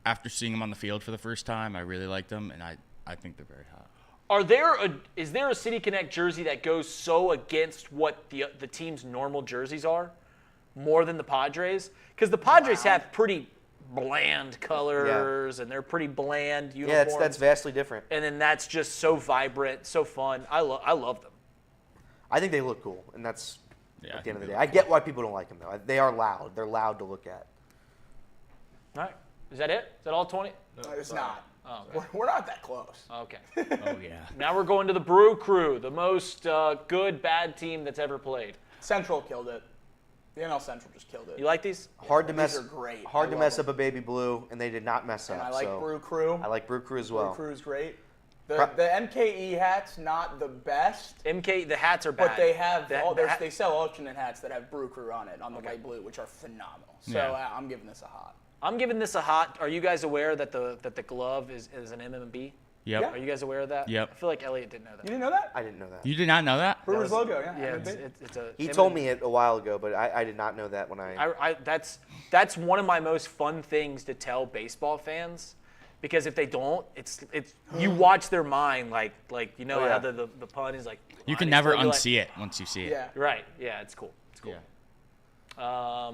after seeing them on the field for the first time, I really liked them, and I think they're very hot. Is there a City Connect jersey that goes so against what the team's normal jerseys are, more than the Padres? Because the Padres have pretty bland colors, and they're pretty bland uniforms. Yeah, that's vastly different. And then that's just so vibrant, so fun. I love them. I think they look cool, and that's Yeah, at the end of the they day. look I get why people don't like them, though. They are loud. They're loud to look at. All right. Is that it? Is that all 20? it's not. Oh, okay. We're not that close. Okay. Oh yeah. Now we're going to the Brew Crew, the most good, bad team that's ever played. Central killed it. The NL Central just killed it. You like these? Hard to these mess. are great. Hard I to love mess them. up a baby blue, and they did not mess And up. I like so Brew Crew. I like Brew Crew as Brew well. Crew's great. The MKE hat's not the best, MK, the hats are bad. but they have The they sell alternate hats that have Brew Crew on it on the light blue, which are phenomenal. So Yeah. I'm giving this a hot. I'm giving this a hot. Are you guys aware that the glove is an MMB? Yep. Yeah. Are you guys aware of that? Yep. I feel like Elliot didn't know You that. didn't know that? I didn't know that. You did not know that? Brewer's logo, yeah. Yeah, MMB. it's a. He told me it a while ago, but I did not know that when That's one of my most fun things to tell baseball fans, because if they don't, it's you watch their mind like you know Oh, yeah. how the pun is like. You can line never is still- unsee it once you see it. Yeah. Right. Yeah, it's cool. It's cool. Yeah.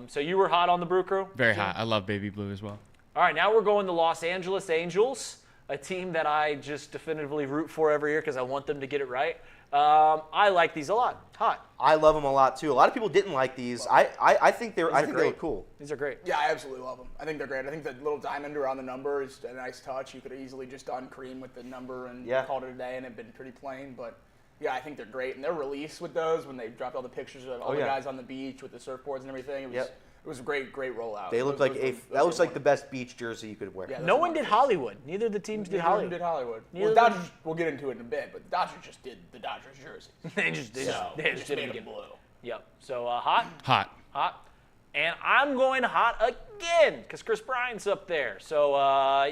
So you were hot on the Brew Crew? Very hot. I love baby blue as well. All right, now we're going to Los Angeles Angels, a team that I just definitively root for every year because I want them to get it right. I like these a lot. Hot. I love them a lot too. A lot of people didn't like these. I think they are look great. cool. These are great. Yeah, I absolutely love them. I think they're great. I think the little diamond around the number is a nice touch. You could have easily just done cream with the number and Yeah. called it a day, and it'd been pretty plain. But yeah, I think they're great. And their release with those, when they dropped all the pictures of all the yeah. guys on the beach with the surfboards and everything, it was a great rollout. They look Those- like those that were looks like the wonderful. best beach jersey you could wear. Yeah, No one did Hollywood. Neither of the teams did Neither of them Hollywood. did Hollywood. Neither Well, of Dodgers, we'll get into it in a bit, but the Dodgers just did the Dodgers jersey. They just They did just it made again. them blue. Yep. So hot, Hot. and I'm going hot again because Chris Bryant's up there. So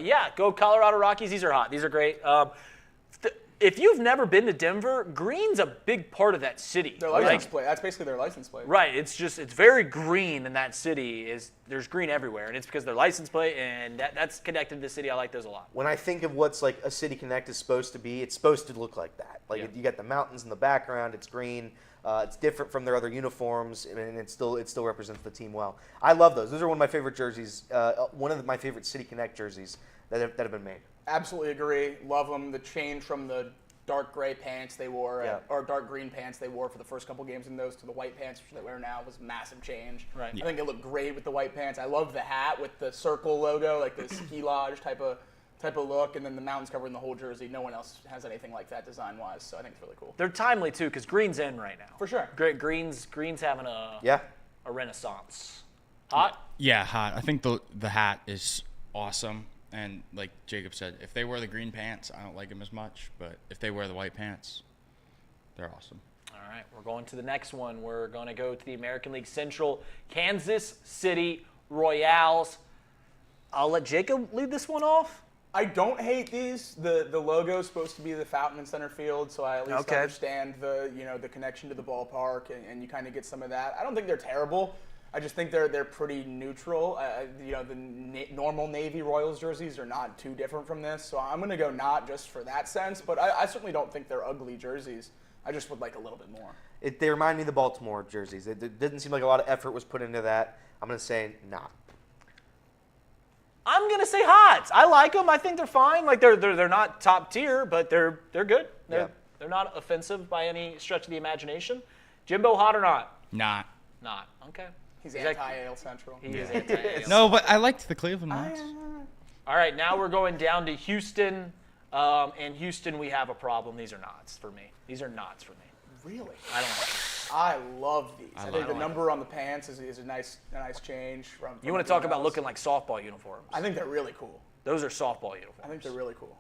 yeah, go Colorado Rockies. These are hot. These are great. If you've never been to Denver, green's a big part of that city. Their license plate. That's basically their license plate. Right. It's very green in that city. There's green everywhere, and it's because their license plate, and that's connected to the city. I like those a lot. When I think of what's like a City Connect is supposed to be, it's supposed to look like that. Like Yeah. you got the mountains in the background. It's green. It's different from their other uniforms, and it still represents the team well. I love those. Those are one of my favorite jerseys. One of my favorite City Connect jerseys that have been made. Absolutely agree. Love them. The change from the dark gray pants they wore, Yeah. or dark green pants they wore for the first couple games in those to the white pants which they wear now was a massive change. Right. I think it looked great with the white pants. I love the hat with the circle logo, like the ski lodge type of type of look, and then the mountains covering the whole jersey. No one else has anything like that design-wise, so I think it's really cool. They're timely too, because green's in right now. For sure. Green's having a renaissance. Hot? Yeah, hot. I think the hat is awesome. And like Jacob said, if they wear the green pants, I don't like them as much. But if they wear the white pants, they're awesome. All right, we're going to the next one. We're going to go to the American League Central Kansas City Royals. I'll let Jacob lead this one off. I don't hate these. The logo is supposed to be the fountain in center field, so I at least understand the connection to the ballpark, and you kind of get some of that. I don't think they're terrible. I just think they're pretty neutral. The normal Navy Royals jerseys are not too different from this, so I'm going to go not just for that sense, but I certainly don't think they're ugly jerseys. I just would like a little bit more. They remind me of the Baltimore jerseys. It didn't seem like a lot of effort was put into that. I'm going to say not. I'm going to say hot. I like them. I think they're fine. Like they're not top tier, but they're good. They're not offensive by any stretch of the imagination. Jimbo, hot or not? Not. Not. Okay. He's anti-AL Central. He is anti-AL. No, but I liked the Cleveland ones. All right, now we're going down to Houston. In Houston, we have a problem. These are knots for me. These are knots for me. Really? I don't like them. I love these. I think the number on the pants is a nice change. From You want to talk about looking like softball uniforms? I think they're really cool. Those are softball uniforms. I think they're really cool.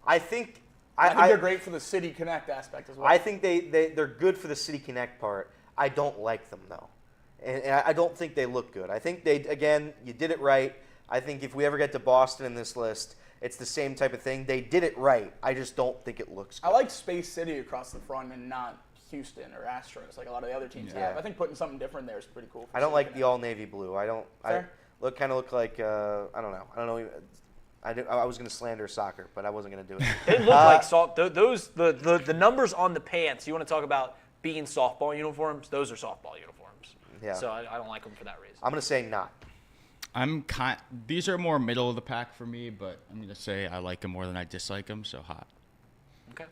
I think they're great for the City Connect aspect as well. I think they're good for the City Connect part. I don't like them though, and I don't think they look good. I think you did it right. I think if we ever get to Boston in this list, it's the same type of thing. They did it right. I just don't think it looks good. I like Space City across the front and not Houston or Astros like a lot of the other teams have. I think putting something different there is pretty cool. I don't like the all navy blue. I don't. Fair. I look like I don't know. I was going to slander soccer, but I wasn't going to do it. They look like soft. The numbers on the pants. You want to talk about being softball uniforms? Those are softball uniforms. Yeah. So I don't like them for that reason. I'm going to say not. These are more middle of the pack for me, but I'm going to say I like them more than I dislike them, so hot. Okay.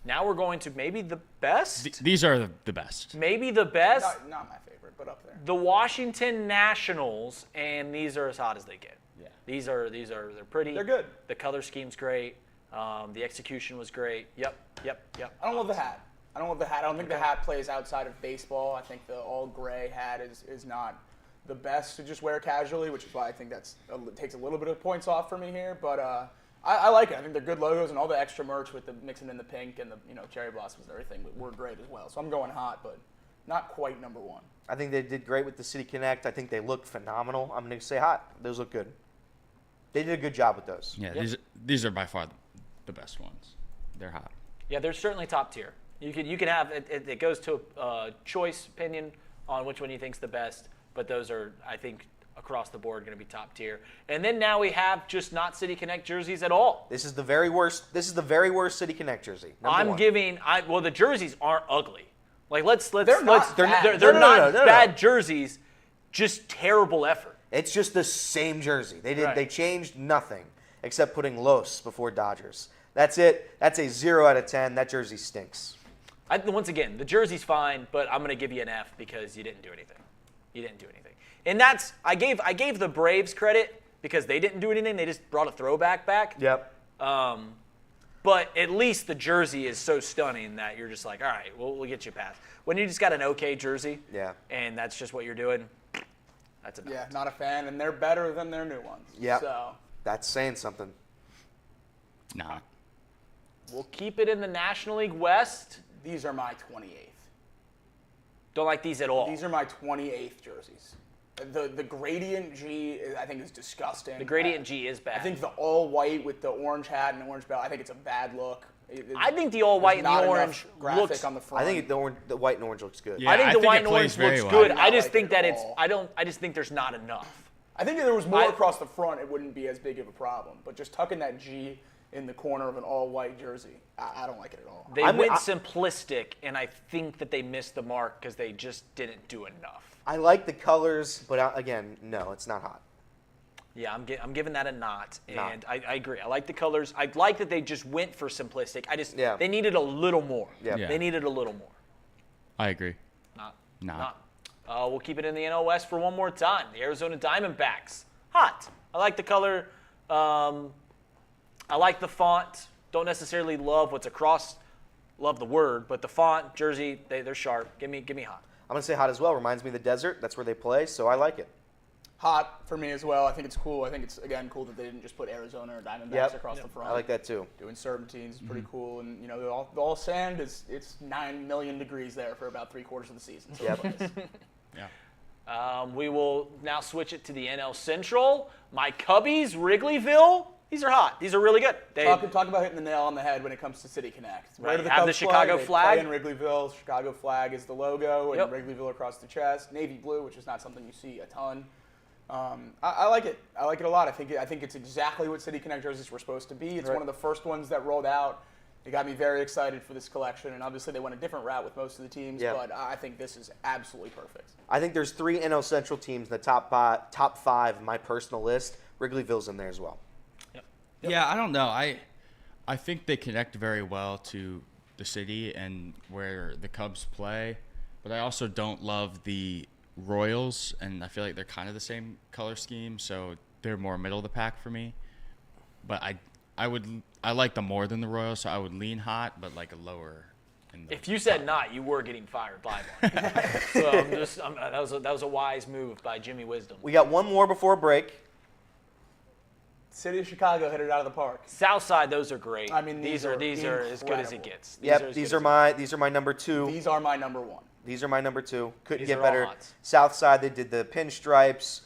Now we're going to maybe the best. These are the best. Maybe the best. Not my favorite, but up there. The Washington Nationals, and these are as hot as they get. Yeah. They're pretty. They're good. The color scheme's great. The execution was great. Yep. I don't love the hat. I don't think the hat plays outside of baseball. I think the all gray hat is not the best to just wear casually, which is why I think takes a little bit of points off for me here. But I like it. I think they're good logos, and all the extra merch with the mixing in the pink and the cherry blossoms and everything were great as well. So I'm going hot, but not quite number one. I think they did great with the City Connect. I think they looked phenomenal. I'm going to say hot. Those look good. They did a good job with those. Yeah, these are by far the best ones. They're hot. Yeah, they're certainly top tier. You can have it goes to a choice opinion on which one you think's the best, but those are, I think, across the board going to be top tier. And then now we have just not City Connect jerseys at all. This is the very worst. This is the very worst City Connect jersey. The jerseys aren't ugly. Like They're not bad. They're not bad jerseys, just terrible effort. It's just the same jersey. They changed nothing except putting Los before Dodgers. That's it. That's a 0 out of 10. That jersey stinks. Once again, the jersey's fine, but I'm going to give you an F because you didn't do anything. And I gave the Braves credit because they didn't do anything. They just brought a throwback back. Yep. But at least the jersey is so stunning that you're just like, all right, we'll get you a pass. When you just got an okay jersey, and that's just what you're doing, that's enough. Yeah, not a fan, and they're better than their new ones. Yeah. So That's saying something. Nah. We'll keep it in the National League West. these are my 28th. Don't like these at all. These are my 28th jerseys. The gradient G, I think, is disgusting. The gradient G is bad. I think the all white with the orange hat and the orange belt, I think it's a bad look. I think the all white and the orange graphic looks on the front. I think the white and orange looks good. Yeah, I think the white it and plays orange very looks well. good. I just like think it that at it's all. I just think there's not enough. I think if there was more across the front, it wouldn't be as big of a problem. But just tucking that G in the corner of an all-white jersey, I don't like it at all. They went simplistic, and I think that they missed the mark because they just didn't do enough. I like the colors, but again, no, it's not hot. Yeah, I'm giving that a not, and Not. I agree. I like the colors. I like that they just went for simplistic. Yeah. They needed a little more. Yeah. Yeah. They needed a little more. I agree. Not. We'll keep it in the NL West for one more time. The Arizona Diamondbacks, hot. I like the color I like the font. Don't necessarily love what's across. Love the word, but the font, jersey, they're sharp. Give me hot. I'm gonna say hot as well. Reminds me of the desert. That's where they play, so I like it. Hot for me as well. I think it's cool. I think it's, again, cool that they didn't just put Arizona or Diamondbacks across the front. I like that too. Doing serpentines is pretty cool. And, you know, the all sand, it's 9 million degrees there for about 3/4 of the season. So Yep. We will now switch it to the NL Central. My Cubbies, Wrigleyville. These are hot. These are really good. Talk about hitting the nail on the head when it comes to City Connect. Right. Do the Have Cubs the Chicago play? flag. They play in Wrigleyville. Chicago flag is the logo, and Yep. Wrigleyville across the chest. Navy blue, which is not something you see a ton. I like it. I like it a lot. I think it's exactly what City Connect jerseys were supposed to be. It's one of the first ones that rolled out. It got me very excited for this collection, and obviously they went a different route with most of the teams, but I think this is absolutely perfect. I think there's 3 NL Central teams in the top 5 of my personal list. Wrigleyville's in there as well. Yep. Yeah, I don't know. I think they connect very well to the city and where the Cubs play, but I also don't love the Royals, and I feel like they're kind of the same color scheme, so they're more middle of the pack for me. But I like them more than the Royals, so I would lean hot, but like a lower. If you said not, you were getting fired live on. So that was a wise move by Jimmy Wisdom. We got one more before break. City of Chicago hit it out of the park. Southside, those are great. I mean, these are as good as it incredible. gets. These are my number 2. These are my number 1. These are my number 2. Couldn't These get are all better. hots. Southside, they did the pinstripes.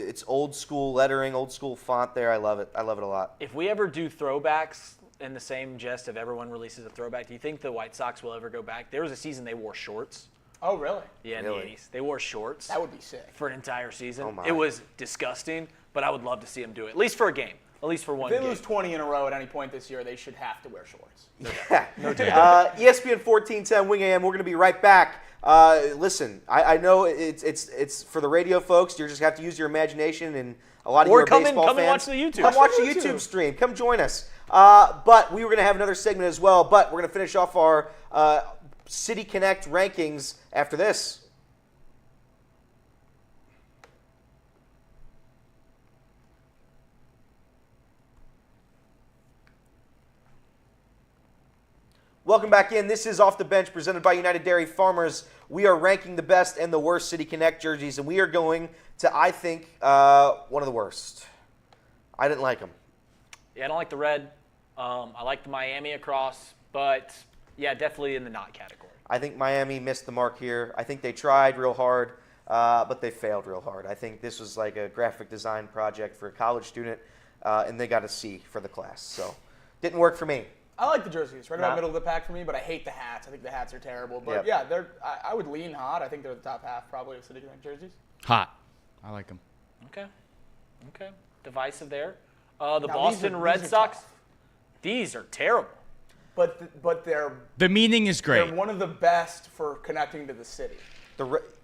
It's old school lettering, old school font there. I love it. I love it a lot. If we ever do throwbacks in the same jest of everyone releases a throwback, do you think the White Sox will ever go back? There was a season they wore shorts. Oh, really? Yeah, in Really? the 80s. They wore shorts That would be sick. for an entire season. Oh, my. It was disgusting, but I would love to see them do it, at least for a game. At least for one If they game. lose 20 in a row at any point this year, they should have to wear shorts. ESPN 1410 Wing AM. We're going to be right back. Listen, I know it's for the radio folks. You just have to use your imagination, and a lot of you are come baseball and fans. watch the YouTube. Come watch the YouTube stream. Come join us. But we were going to have another segment as well. But we're going to finish off our City Connect rankings after this. Welcome back in. This is Off the Bench presented by United Dairy Farmers. We are ranking the best and the worst City Connect jerseys, and we are going to, I think, one of the worst. I didn't like them. Yeah, I don't like the red. I like the Miami across, but yeah, definitely in the not category. I think Miami missed the mark here. I think they tried real hard, but they failed real hard. I think this was like a graphic design project for a college student, and they got a C for the class. So didn't work for me. I like the jerseys. Right about Nah. middle of the pack for me, but I hate the hats. I think the hats are terrible. Yep. But yeah, I would lean hot. I think they're the top half probably of City Connect jerseys. Hot. I like them. Okay. Divisive there. The Now, Boston these Red are Sox, tough. these are terrible. But they're The meaning is great. they're one of the best for connecting to the city.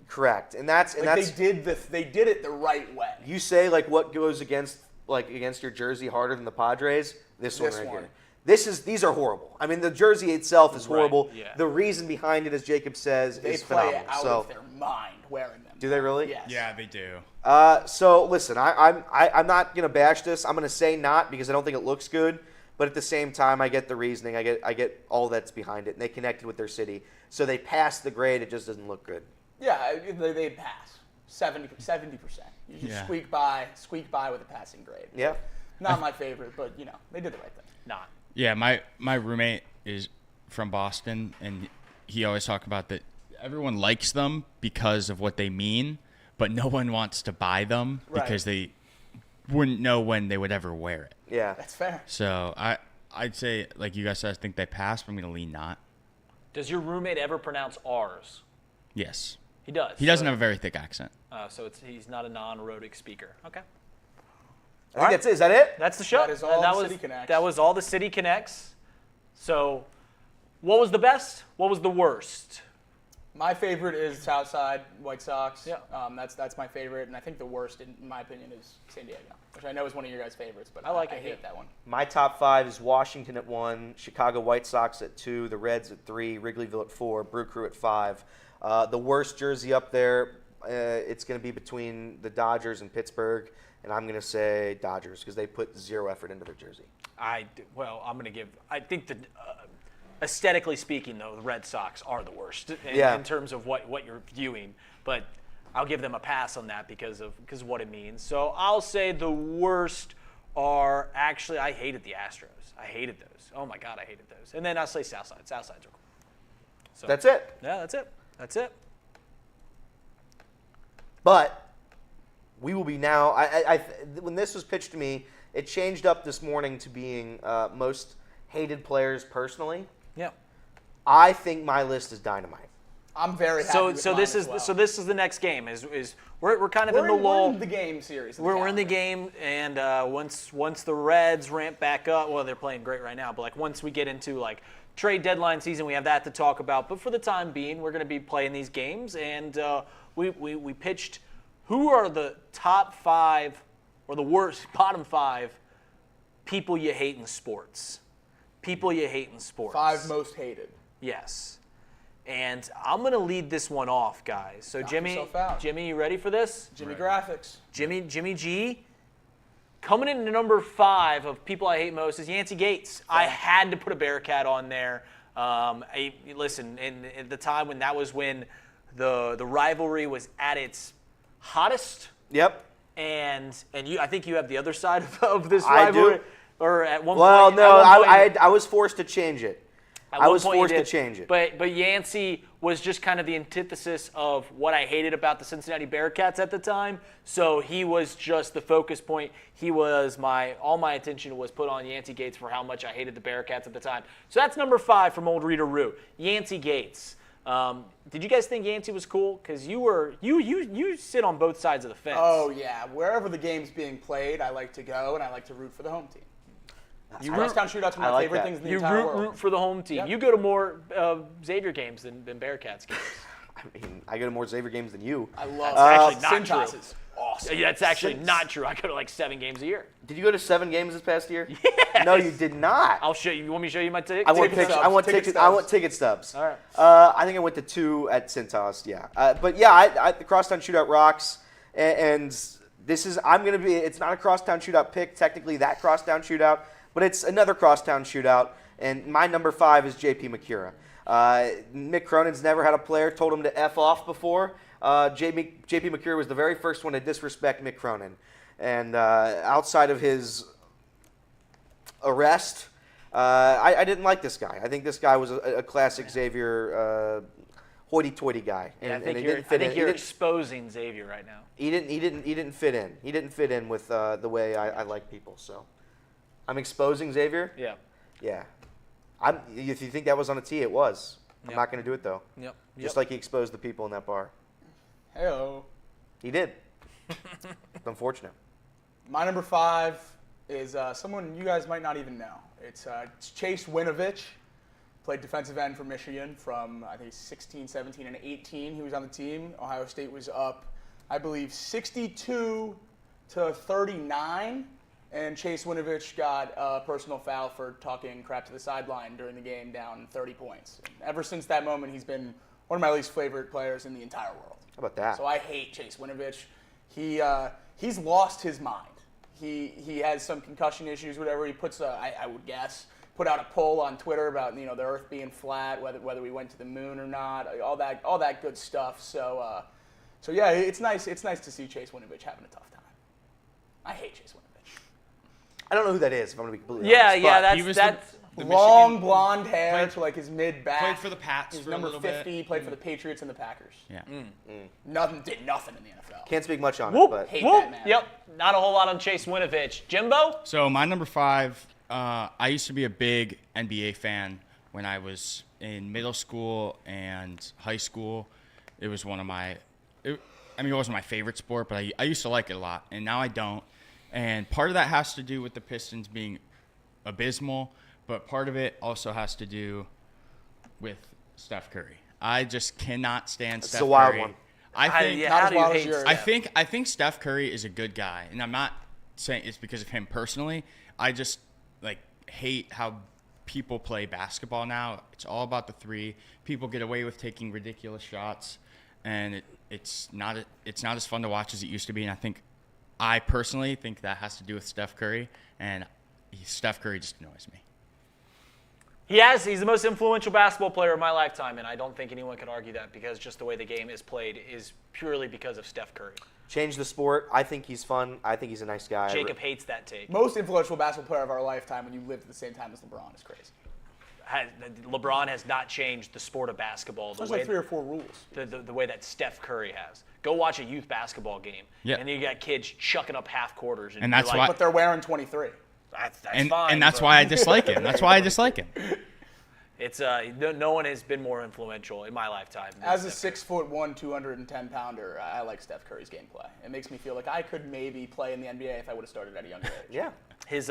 Correct, and that's They did it the right way. you say like what goes against your jersey harder than the Padres. This one This right one. here. These are horrible. I mean, the jersey itself is Right, horrible. yeah. The reason behind it, as Jacob says, They is play phenomenal. out So of their mind wearing them. do they really? Yes. Yeah, they do. So listen, I'm not gonna bash this. I'm gonna say not because I don't think it looks good. But at the same time, I get the reasoning. I get all that's behind it, and they connected with their city, so they passed the grade. It just doesn't look good. Yeah, they pass 70%. You just Yeah. squeak by with a passing grade. Yeah. Not my favorite, but they did the right thing. Not. Yeah, my roommate is from Boston, and he always talks about that everyone likes them because of what they mean, but no one wants to buy them Right. because they wouldn't know when they would ever wear it. Yeah. That's fair. So I'd say, like you guys said, I think they passed, but I'm going to lean not. Does your roommate ever pronounce R's? Yes. He does. He doesn't have a very thick accent. So he's not a non-rhotic speaker. Okay. I think that's it. Is that it? That's the show. That is all that the was, City Connects. That was all the City Connects. So, what was the best? What was the worst? My favorite is Southside White Sox. Yeah. That's my favorite, and I think the worst, in my opinion, is San Diego, which I know is one of your guys' favorites, but I like I it. hate that one. My top 5 is Washington at 1, Chicago White Sox at 2, the Reds at 3, Wrigleyville at 4, Brew Crew at 5. The worst jersey up there, it's going to be between the Dodgers and Pittsburgh, and I'm going to say Dodgers because they put zero effort into their jersey. I'm going to give. I think that aesthetically speaking, though, the Red Sox are the worst in terms of what you're viewing. But I'll give them a pass on that because of what it means. So I'll say the worst are actually. I hated the Astros. I hated those. Oh my God, I hated those. And then I'll say Southside. Southside's are cool. So That's it. Yeah, that's it. That's it. But we will be now. When this was pitched to me, it changed up this morning to being most hated players personally. Yeah. I think my list is dynamite. I'm very happy with mine as well. So this is the next game. We're kind of in the We're lull. in the game series. We're in the game, and once the Reds ramp back up, well, they're playing great right now. But like once we get into like trade deadline season, we have that to talk about. But for the time being, we're going to be playing these games, and we pitched. Who are the top 5 or the worst bottom 5 people you hate in sports? People you hate in sports. 5 most hated. Yes. And I'm going to lead this one off, guys. So, Knock Jimmy, yourself out. you ready for this? Jimmy Graphics. Jimmy G. Coming in at number 5 of people I hate most is Yancey Gates. I had to put a Bearcat on there. Listen, at the time when that was when the rivalry was at its hottest. Yep. And I think you have the other side of this I rivalry. do. Or at one Well, point. no, at one point- I was forced to change it. I was forced to change it. But Yancey was just kind of the antithesis of what I hated about the Cincinnati Bearcats at the time. So he was just the focus point. He was all my attention was put on Yancey Gates for how much I hated the Bearcats at the time. So that's number 5 from old Rita Rue. Yancey Gates. Did you guys think Yancey was cool? Because you sit on both sides of the fence. Oh, yeah. Wherever the game's being played, I like to go, and I like to root for the home team. Crosstown shootouts are my favorite things in the entire world. You root for the home team. Yep. You go to more Xavier games than Bearcats games. I mean, I go to more Xavier games than you. I love That's actually not Cintas true. is awesome. Yeah, that's actually not true. I go to like 7 games a year. Did you go to 7 games this past year? Yes. No, you did not. I'll show you. You want me to show you my ticket? I want Ticket tickets. stubs. I want Ticket tickets. stubs. I want ticket stubs. All right. I think I went to 2 at Cintas. Yeah. But yeah, the crosstown shootout rocks, and this is. I'm gonna be. It's not a crosstown shootout pick. Technically, that crosstown shootout, but it's another crosstown shootout. And my number 5 is J.P. McCura. Mick Cronin's never had a player told him to F off before. J.P. McCura was the very first one to disrespect Mick Cronin. And outside of his arrest, I didn't like this guy. I think this guy was a classic Xavier hoity-toity guy. Yeah, And I think you're exposing Xavier right now. He didn't fit in. He didn't fit in with the way I like people. So I'm exposing Xavier. Yeah. Yeah. If you think that was on a tee, it was. I'm Yep. not going to do it, though. Yep. Just like he exposed the people in that bar. Hey-o. He did. It's unfortunate. My number 5 is someone you guys might not even know. It's Chase Winovich. Played defensive end for Michigan from, I think, 16, 17, and 18. He was on the team. Ohio State was up, I believe, 62-39. And Chase Winovich got a personal foul for talking crap to the sideline during the game, down 30 points. And ever since that moment, he's been one of my least favorite players in the entire world. How about that? So I hate Chase Winovich. He's lost his mind. He has some concussion issues, whatever. He puts, I would guess, put out a poll on Twitter about the Earth being flat, whether we went to the moon or not, all that good stuff. So yeah, it's nice to see Chase Winovich having a tough time. I hate Chase Winovich. I don't know who that is, if I'm going to be completely Yeah, honest. yeah, but he was that's the Long Michigan- blonde hair played- to like his mid-back. Played for the Pats He's for a number little 50. bit. Played for the Patriots and the Packers. Yeah. Did nothing in the NFL. Can't speak much on Whoop, it, but Hate whoop. that man. Yep. Not a whole lot on Chase Winovich. Jimbo? So my number 5, I used to be a big NBA fan when I was in middle school and high school. It was one of my, it wasn't my favorite sport, but I used to like it a lot, and now I don't. And part of that has to do with the Pistons being abysmal, but part of it also has to do with Steph Curry. I just cannot stand Steph a wild Curry. one. I think yeah, Not how as do you wild as hate yours. I think Steph Curry is a good guy, and I'm not saying it's because of him personally. I just hate how people play basketball now. It's all about the 3. People get away with taking ridiculous shots. and it's not as fun to watch as it used to be. And I personally think that has to do with Steph Curry, and Steph Curry just annoys me. He's the most influential basketball player of my lifetime, and I don't think anyone could argue that because just the way the game is played is purely because of Steph Curry. Change the sport. I think he's fun. I think he's a nice guy. Jacob hates that take. Most influential basketball player of our lifetime when you lived at the same time as LeBron is crazy. LeBron has not changed the sport of basketball. There's like 3 or 4 rules. The way that Steph Curry has. Go watch a youth basketball game, and you got kids chucking up half quarters. And that's why. But they're wearing 23. That's and, fine. And that's why I dislike him. That's why I dislike him. It's no one has been more influential in my lifetime. As a 6'1", 210-pounder, I like Steph Curry's gameplay. It makes me feel like I could maybe play in the NBA if I would have started at a younger age. Yeah. His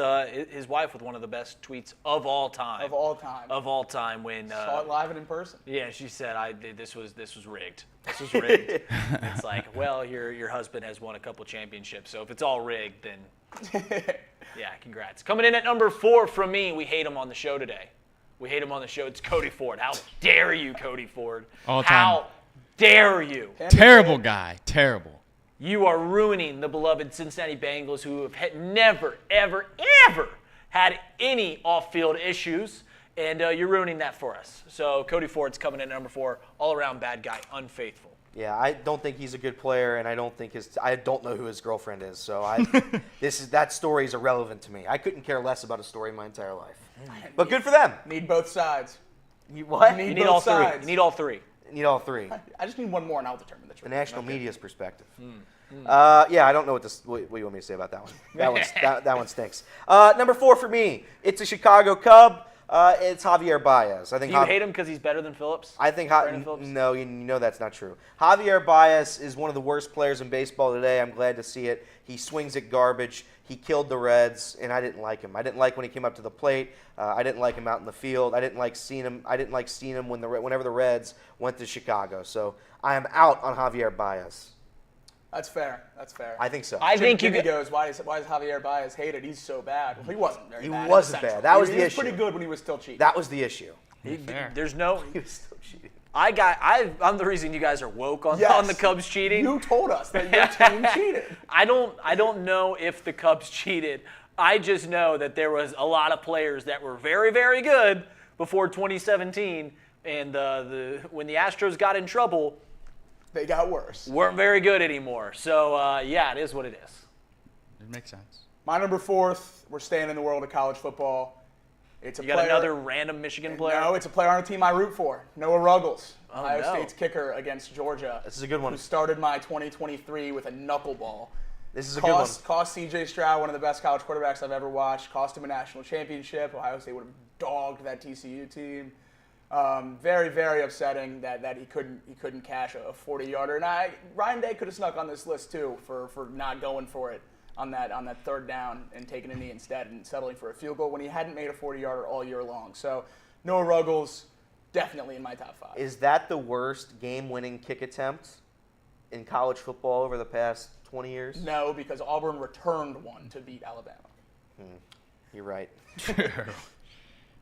wife with one of the best tweets of all time. Of all time. Of all time when saw it live and in person. Yeah, she said this was rigged. This was rigged. It's like, well, your husband has won a couple championships, so if it's all rigged, then yeah, congrats. Coming in at number 4 from me, we hate him on the show today. We hate him on the show. It's Cody Ford. How dare you, Cody Ford? All time. How dare you? Terrible guy. Terrible. You are ruining the beloved Cincinnati Bengals, who have never, ever, ever had any off-field issues, and you're ruining that for us. So Cody Ford's coming in at number 4, all-around bad guy, unfaithful. Yeah, I don't think he's a good player, and I don't know who his girlfriend is. So that story is irrelevant to me. I couldn't care less about a story in my entire life. But good for them. Need both sides. What? You need all 3. You need all 3. Need all 3. I just need one more, and I'll determine the truth. The national media's perspective. Yeah, I don't know what you want me to say about that one. That one stinks. Number 4 for me, it's a Chicago Cub. It's Javier Baez. I think. Do you hate him because he's better than Phillips? I think Phillips? No, you know that's not true. Javier Baez is one of the worst players in baseball today. I'm glad to see it. He swings at garbage. He killed the Reds, and I didn't like him. I didn't like when he came up to the plate. I didn't like him out in the field. I didn't like seeing him whenever the Reds went to Chicago. So I am out on Javier Baez. That's fair. I think so. I think Jimmy goes, why is Javier Baez hated? He's so bad. Well, he wasn't very bad. He wasn't bad. That was the issue. He was pretty good when he was still cheating. That was the issue. There's no. He was still cheating. I'm the reason you guys are woke on the Cubs cheating. You told us that your team cheated. I don't know if the Cubs cheated. I just know that there was a lot of players that were very, very good before 2017, and when the Astros got in trouble, they got worse. Weren't very good anymore. So yeah, it is what it is. It makes sense. My number 4th, we're staying in the world of college football. It's a you got another random Michigan player? No, it's a player on a team I root for. Noah Ruggles, Oh, Ohio no. State's kicker against Georgia. This is a good one. Who started my 2023 with a knuckleball. This is a good one. Cost C.J. Stroud, one of the best college quarterbacks I've ever watched. Cost him a national championship. Ohio State would have dogged that TCU team. Very, very upsetting that he couldn't cash a 40-yarder. And Ryan Day could have snuck on this list too for not going for it on that third down and taking a knee instead and settling for a field goal when he hadn't made a 40-yarder all year long. So Noah Ruggles definitely in my top 5. Is that the worst game-winning kick attempt in college football over the past 20 years? No, because Auburn returned one to beat Alabama. You're right.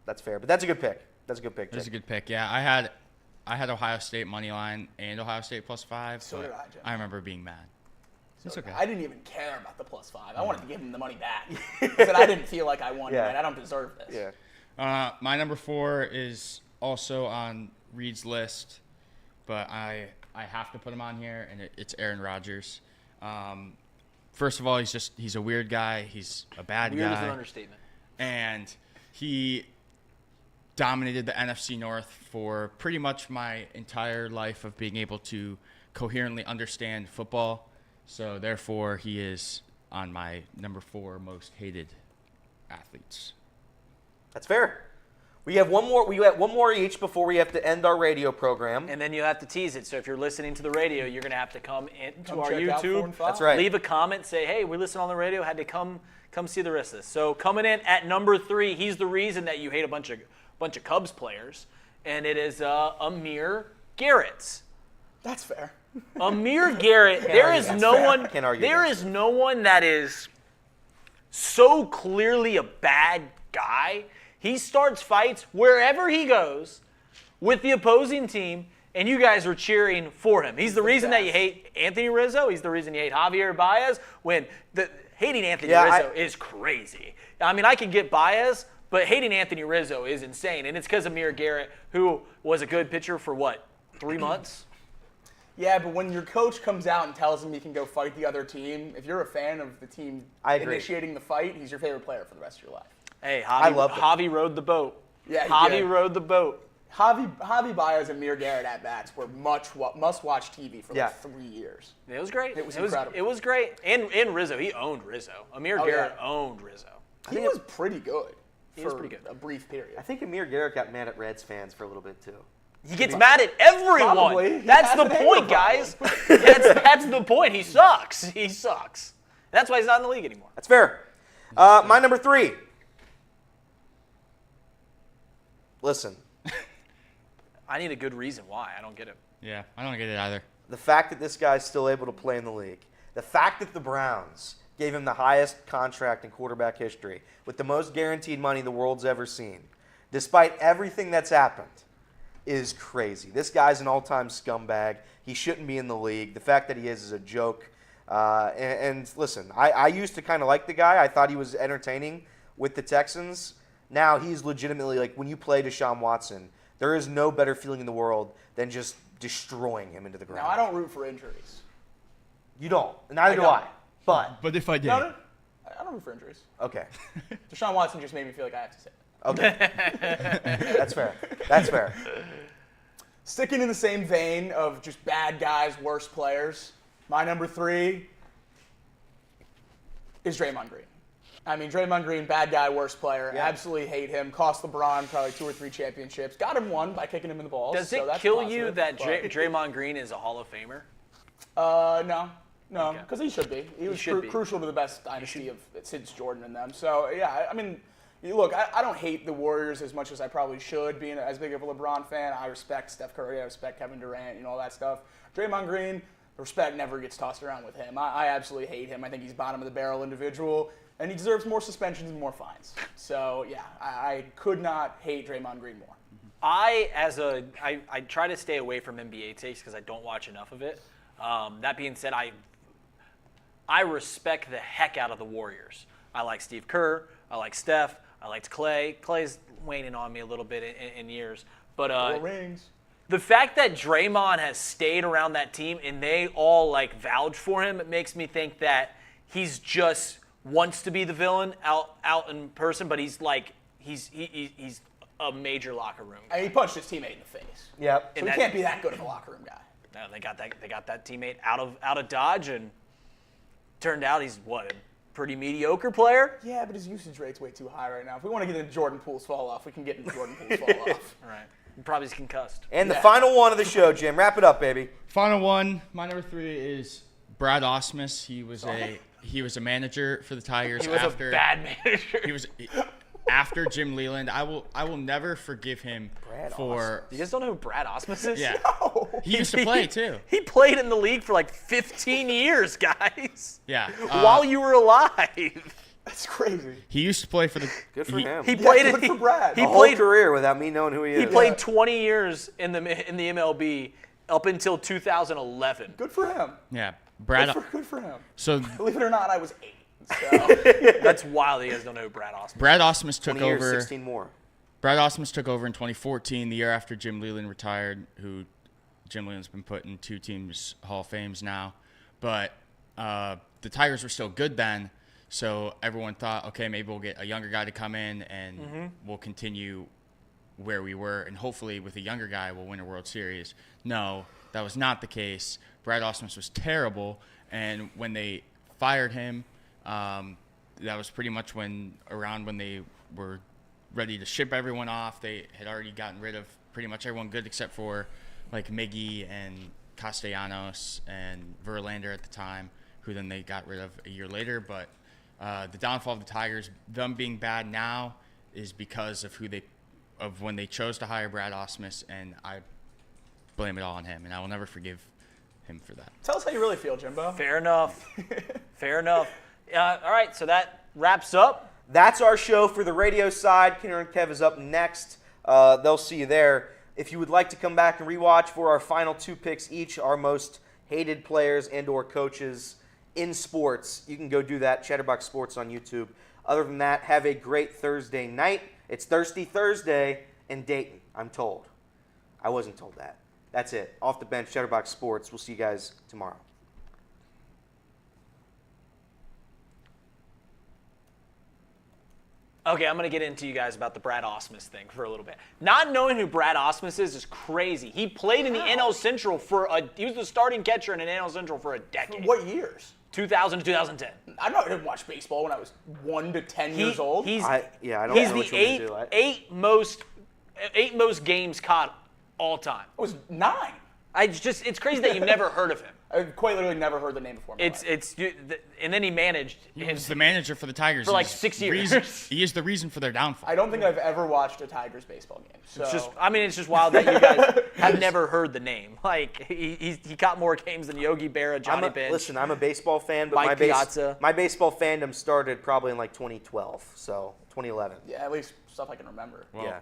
That's fair, but that's a good pick. That's a good pick. That's a Jake. good pick. Yeah, I had Ohio State money line and Ohio State +5. So but did I, Jim. I remember being mad. It's okay. I didn't even care about the +5. I wanted to give him the money back. I said I didn't feel like I won. Yeah. Right? I don't deserve this. Yeah. My number 4 is also on Reed's list, but I have to put him on here, and it's Aaron Rodgers. First of all, he's a weird guy. He's a bad Weird guy. is an understatement. And he dominated the NFC North for pretty much my entire life of being able to coherently understand football. So therefore, he is on my number 4 most hated athletes. That's fair. We have one more. We have one more each before we have to end our radio program. And then you have to tease it. So if you're listening to the radio, you're going to have to come into our check out 4 YouTube. and 5. That's right. Leave a comment. Say, hey, we listen on the radio. Had to come see the rest of this. So coming in at number 3, he's the reason that you hate a bunch of Cubs players, and it is Amir Garrett. That's fair. Amir Garrett. There is That's no fair. one. Can't argue There against is no one that is so clearly a bad guy. He starts fights wherever he goes with the opposing team, and you guys were cheering for him. He's the reason that you hate Anthony Rizzo. He's the reason you hate Javier Baez. When hating Anthony Rizzo is crazy. I mean, I can get Baez, but hating Anthony Rizzo is insane, and it's because of Amir Garrett, who was a good pitcher for, 3 months? Yeah, but when your coach comes out and tells him he can go fight the other team, if you're a fan of the team initiating the fight, he's your favorite player for the rest of your life. Hey, Javi rode the boat. Yeah, Javi rode the boat. Javi Baez and Amir Garrett at-bats were must-watch TV for 3 years. It was great. It was incredible. It was great. And Rizzo, he owned Rizzo. Amir Garrett owned Rizzo. He was pretty good was pretty good. a brief period. I think Amir Garrett got mad at Reds fans for a little bit, too. He gets mad at everyone. Probably. That's the point, guys. That's the point. He sucks. He sucks. That's why he's not in the league anymore. That's fair. My number 3. Listen. I need a good reason why. I don't get it. Yeah, I don't get it either. The fact that this guy's still able to play in the league. The fact that the Browns gave him the highest contract in quarterback history with the most guaranteed money the world's ever seen, despite everything that's happened, is crazy. This guy's an all-time scumbag. He shouldn't be in the league. The fact that he is a joke. And listen, I used to kind of like the guy. I thought he was entertaining with the Texans. Now he's legitimately, like, when you play Deshaun Watson, there is no better feeling in the world than just destroying him into the ground. Now, I don't root for injuries. You don't. Neither do I. But if I did. No, I don't root for injuries. okay. Deshaun Watson just made me feel like I have to say it. Okay. That's fair. That's fair. Sticking in the same vein of just bad guys, worst players, my number 3 is Draymond Green. I mean, Draymond Green, bad guy, worst player. Yeah. Absolutely hate him. Cost LeBron probably 2 or 3 championships. Got him one by kicking him in the balls. Does it kill you that Draymond Green is a Hall of Famer? No, because he should be. He was crucial to the best dynasty since Jordan and them. So, yeah, I mean, look, I don't hate the Warriors as much as I probably should, being as big of a LeBron fan. I respect Steph Curry. I respect Kevin Durant, all that stuff. Draymond Green, respect never gets tossed around with him. I absolutely hate him. I think he's bottom of the barrel individual, and he deserves more suspensions and more fines. So, yeah, I could not hate Draymond Green more. I try to stay away from NBA takes because I don't watch enough of it. That being said, I respect the heck out of the Warriors. I like Steve Kerr. I like Steph. I liked Clay. Clay's waning on me a little bit in years. But 4 rings. The fact that Draymond has stayed around that team and they all vouch for him, it makes me think that he's just wants to be the villain out in person, but he's a major locker room guy. And he punched his teammate in the face. Yep. So he can't be that good of a locker room guy. No, they got that teammate out of Dodge, and turned out he's a pretty mediocre player. Yeah, but his usage rate's way too high right now. If we want to get into Jordan Poole's fall off, we can get into Jordan Poole's fall off. All right. Probably is concussed. And the final one of the show, Jim. Wrap it up, baby. Final one. My number 3 is Brad Osmus. He was a manager for the Tigers. He was a bad manager. He was after Jim Leland. I will never forgive him for. You guys don't know who Brad Osmus is? Yeah. No. He used to play too. He played in the league for 15 years, guys. Yeah. While you were alive. That's crazy. He used to play for the. Good for him. He played good for Brad. He played career without me knowing who he is. He played 20 years in the MLB up until 2011. Good for him. Yeah. Brad. Good for him. So believe it or not, I was 8. So. That's wild that you guys don't know who Brad Osmus is. Brad Osmus took 20 years, over. 16 more. Brad Osmus took over in 2014, the year after Jim Leland retired, who Jim Leland's been put in 2 teams Hall of Fames now. But the Tigers were still good then, so everyone thought, okay, maybe we'll get a younger guy to come in and we'll continue where we were, and hopefully with a younger guy we'll win a World Series. No, that was not the case. Brad Osmus was terrible, and when they fired him, that was pretty much around when they were ready to ship everyone off. They had already gotten rid of pretty much everyone good except for Miggy and Castellanos and Verlander at the time, who then they got rid of a year later. But the downfall of the Tigers, them being bad now, is because of when they chose to hire Brad Osmus, and I blame it all on him, and I will never forgive him for that. Tell us how you really feel, Jimbo. Fair enough. Fair enough. All right, so that wraps up. That's our show for the radio side. Kinder and Kev is up next. They'll see you there. If you would like to come back and rewatch for our final 2 picks each, our most hated players and or coaches in sports, you can go do that. Chatterbox Sports on YouTube. Other than that, have a great Thursday night. It's Thirsty Thursday in Dayton, I'm told. I wasn't told that. That's it. Off the bench, Chatterbox Sports. We'll see you guys tomorrow. Okay, I'm going to get into you guys about the Brad Ausmus thing for a little bit. Not knowing who Brad Ausmus is crazy. He played in the NL Central he was the starting catcher in an NL Central for a decade. What years? 2000 to 2010. I didn't watch baseball when I was 1 to 10 years old. He's I don't he's know what the you want to do. eight most games caught all time. I was 9. It's crazy that you've never heard of him. I've quite literally never heard the name before. And then he managed. He was the manager for the Tigers For like He's 6 years. He is the reason for their downfall. I don't think I've ever watched a Tigers baseball game. So It's just wild that you guys have never heard the name. Like he caught more games than Yogi Berra, Johnny Bench. Listen, I'm a baseball fan, but Mike Piazza. my baseball fandom started probably in like 2012, so 2011. yeah, at least stuff I can remember. Well, Yeah.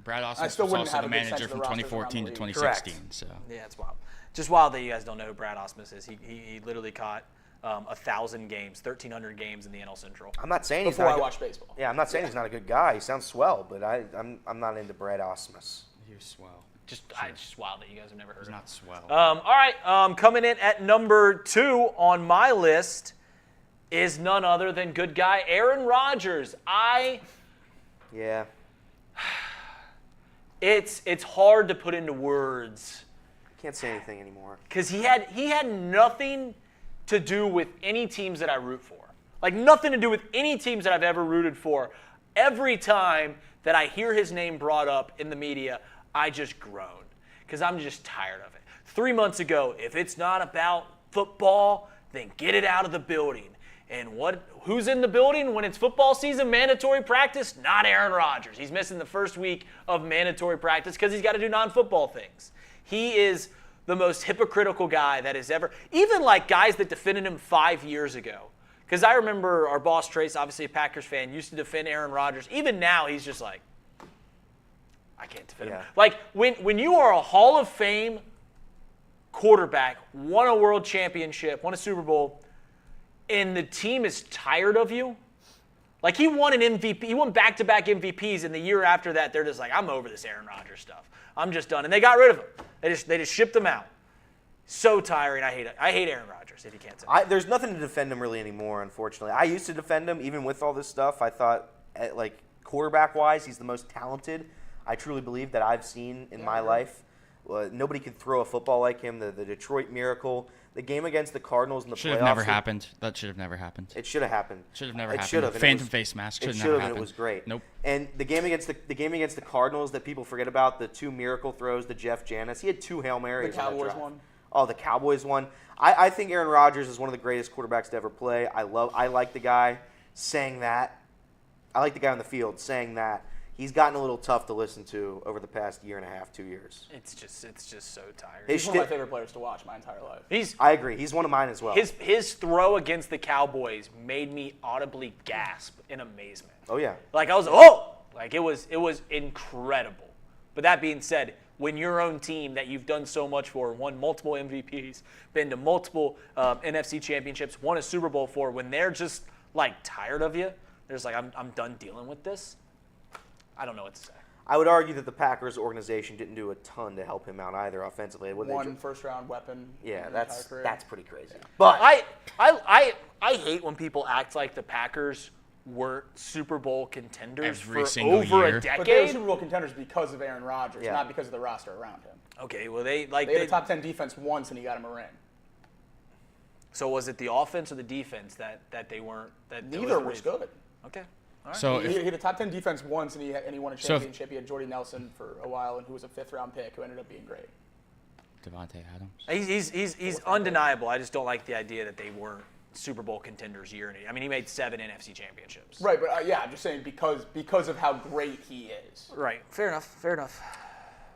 Brad I Ausmus still was wouldn't also have the a good sense manager of the from rosters 2014 to around the league. 2016. So Yeah, it's wild. Just wild that you guys don't know who Brad Ausmus is. He literally caught 1,000 games, 1,300 games in the NL Central. I'm not saying he's Before not. I a good- watched baseball. Yeah, I'm not saying he's not a good guy. He sounds swell, but I'm not into Brad Ausmus. he was swell. It's just wild that you guys have never heard of him. Not swell. All right, coming in at number 2 on my list is none other than good guy Aaron Rodgers. Yeah. It's hard to put into words Can't say anything anymore. because he had nothing to do with any teams that I root for. Like nothing to do with any teams that I've ever rooted for. Every time that I hear his name brought up in the media, I just groan because I'm just tired of it. 3 months ago, if it's not about football, then get it out of the building. And who's in the building when it's football season? Mandatory practice? Not Aaron Rodgers. He's missing the first week of mandatory practice because he's got to do non-football things. He is the most hypocritical guy that has ever, even like guys that defended him 5 years ago. Because I remember our boss, Trace, obviously a Packers fan, used to defend Aaron Rodgers. Even now, he's just like, I can't defend him. Like, when you are a Hall of Fame quarterback, won a world championship, won a Super Bowl, and the team is tired of you, like he won an MVP, he won back-to-back MVPs, and the year after that, they're just like, I'm over this Aaron Rodgers stuff. I'm just done. And they got rid of him. They just shipped him out. So tiring. I hate it. I hate Aaron Rodgers, if you can't tell. There's nothing to defend him really anymore, unfortunately. I used to defend him, even with all this stuff. I thought, like, quarterback-wise, he's the most talented, I truly believe, that I've seen in my life. Nobody could throw a football like him. The Detroit Miracle. The game against the Cardinals in the playoffs. Should have never happened. That should have never happened. It should have happened. Should have never It happened. should have. Phantom face mask should have never happened. It was great. Nope. And the game against the Cardinals that people forget about, the 2 miracle throws to Jeff Janis. He had 2 Hail Marys. The on that Cowboys drive. one. Oh, the Cowboys one. I think Aaron Rodgers is one of the greatest quarterbacks to ever play. I like the guy saying that. I like the guy on the field saying that. He's gotten a little tough to listen to over the past year and a half, 2 years. It's just so tiring. He's one of my favorite players to watch my entire life. I agree. He's one of mine as well. His throw against the Cowboys made me audibly gasp in amazement. Oh yeah. Like I was, oh, like it was incredible. But that being said, when your own team that you've done so much for, won multiple MVPs, been to multiple NFC championships, won a Super Bowl for, when they're just like tired of you, they're just like, I'm done dealing with this. I don't know what to say. I would argue that the Packers organization didn't do a ton to help him out either offensively. One first-round weapon. Yeah, in that's his entire career. pretty crazy. But I hate when people act like the Packers weren't Super Bowl contenders Every for single over year. a decade. But they were Super Bowl contenders because of Aaron Rodgers, Yeah. not because of the roster around him. Okay, well they They had a top 10 defense once, and he got him a ring. So was it the offense or the defense that they weren't? Neither was good. Okay. All right. So He if, had a top 10 defense once, and he won a So if- championship. He had Jordy Nelson for a while, and who was a 5th-round pick, who ended up being great. Devontae Adams. He's undeniable. I just don't like the idea that they weren't Super Bowl contenders year in. I mean, he made 7 NFC championships. Right, but yeah, I'm just saying because of how great he is. Right. Fair enough.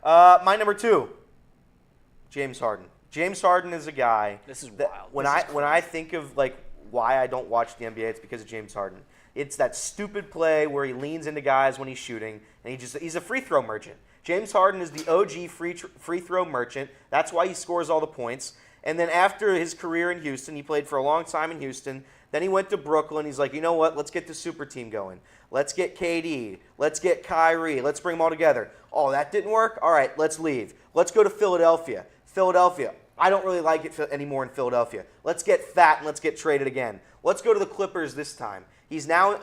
my number 2, James Harden. James Harden is a guy. This is that wild. When I think of like why I don't watch the NBA, it's because of James Harden. It's that stupid play where he leans into guys when he's shooting, and he's a free throw merchant. James Harden is the OG free throw merchant. That's why he scores all the points. And then after his career in Houston, he played for a long time in Houston. Then he went to Brooklyn. He's like, you know what? Let's get the super team going. Let's get KD. Let's get Kyrie. Let's bring them all together. Oh, that didn't work? All right, let's leave. Let's go to Philadelphia. Philadelphia. I don't really like it anymore in Philadelphia. Let's get fat and let's get traded again. Let's go to the Clippers this time. He's now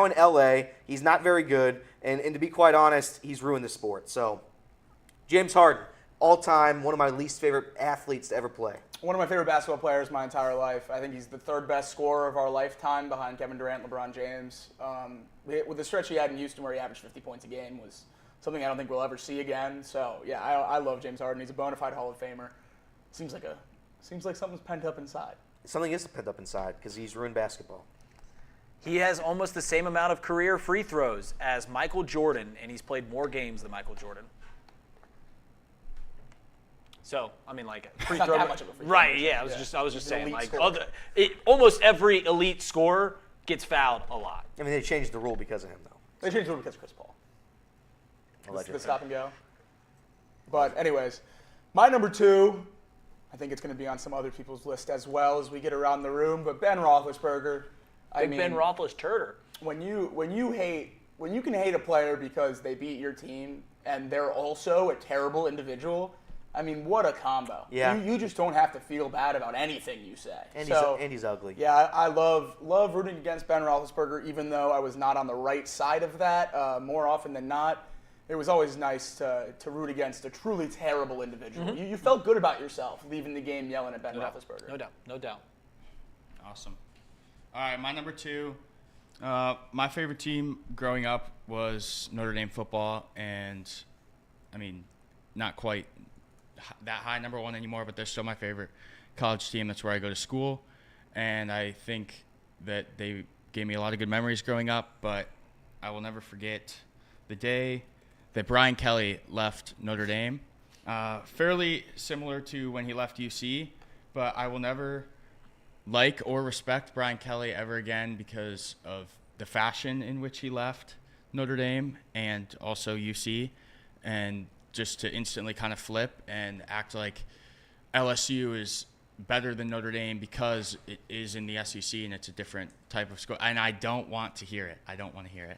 in LA. He's not very good. And to be quite honest, he's ruined the sport. So, James Harden, all-time, one of my least favorite athletes to ever play. One of my favorite basketball players my entire life. I think he's the third best scorer of our lifetime behind Kevin Durant, LeBron James. With the stretch he had in Houston where he averaged 50 points a game was something I don't think we'll ever see again. So, yeah, I love James Harden. He's a bona fide Hall of Famer. Seems like something's pent up inside. Something is pent up inside because he's ruined basketball. He has almost the same amount of career free throws as Michael Jordan, and he's played more games than Michael Jordan. So, I mean, like free Not throw, that much of a free throw right? merchant, Yeah, I was just He's an saying, elite like scorer. almost every elite scorer gets fouled a lot. I mean, they changed the rule because of him, though. They changed the rule because of Chris Paul. Allegedly. The stop and go. But anyways, my number 2, I think it's going to be on some other people's list as well as we get around the room. But Ben Roethlisberger. Ben Roethlisberger. When you can hate a player because they beat your team and they're also a terrible individual, I mean, what a combo. Yeah. You just don't have to feel bad about anything you say. And he's ugly. Yeah, I love rooting against Ben Roethlisberger, even though I was not on the right side of that more often than not. It was always nice to root against a truly terrible individual. Mm-hmm. You felt good about yourself leaving the game yelling at Ben Roethlisberger. No doubt. Awesome. All right, my number 2. My favorite team growing up was Notre Dame football, and I mean, not quite that high number 1 anymore, but they're still my favorite college team. That's where I go to school, and I think that they gave me a lot of good memories growing up, but I will never forget the day that Brian Kelly left Notre Dame. Fairly similar to when he left UC, but I will never like or respect Brian Kelly ever again because of the fashion in which he left Notre Dame and also UC, and just to instantly kind of flip and act like LSU is better than Notre Dame because it is in the SEC and it's a different type of school. And I don't want to hear it. I don't want to hear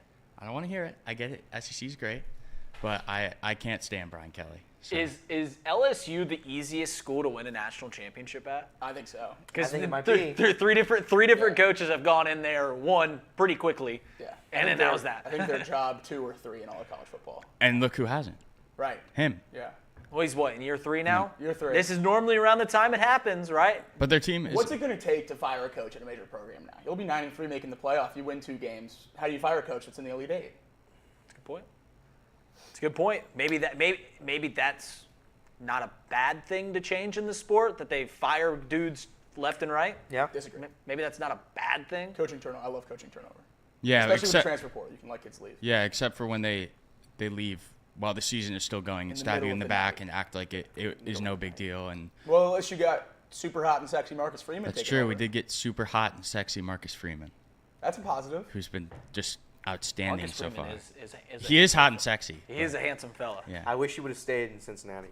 it. I get it. SEC's great, but I can't stand Brian Kelly. So. Is LSU the easiest school to win a national championship at? I think so. Because I think it might be. three different coaches have gone in there, won pretty quickly, Yeah. and then that was that. I think their job 2 or 3 in all of college football. And look who hasn't. Right. Him. Yeah. Well, he's what, in year 3 now? Year 3. This is normally around the time it happens, right? But their team is. What's it going to take to fire a coach at a major program now? You'll be 9-3 making the playoff. You win 2 games. How do you fire a coach that's in the Elite 8? Good point. It's a good point. Maybe that's not a bad thing to change in the sport, that they fire dudes left and right. Yeah. Disagree. Maybe that's not a bad thing. Coaching turnover. I love coaching turnover. Yeah, Especially with the except transfer portal. You can let kids leave. yeah, except for when they leave while the season is still going and the stab middle you in of the the back night. and act like it is no big deal. And Well, unless you got super hot and sexy Marcus Freeman. that's taking true. over. We did get super hot and sexy Marcus Freeman, That's a positive. who's been just outstanding Marcus so Freeman far. He is hot and sexy. He is a handsome fella. Yeah. I wish he would have stayed in Cincinnati.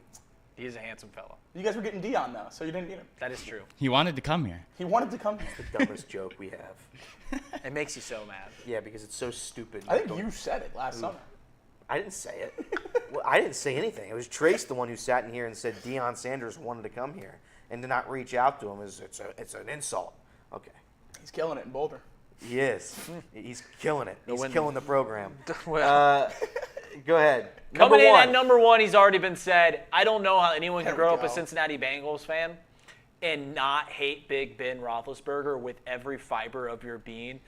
He is a handsome fella. You guys were getting Dion, though, so you didn't get him. That is true. He wanted to come here. He wanted to come here. The dumbest joke we have. It makes you so mad. Yeah, because it's so stupid. I think you said it last summer. I didn't say it. Well, I didn't say anything. It was Trace, the one who sat in here and said Deion Sanders wanted to come here, and to not reach out to him it's an insult. Okay, He's killing it in Boulder. he is. He's killing it. He's win. killing the program. Well, Go ahead. coming in one. at number 1, he's already been said. I don't know how anyone can There we grow up a go. Cincinnati Bengals fan and not hate Big Ben Roethlisberger with every fiber of your being.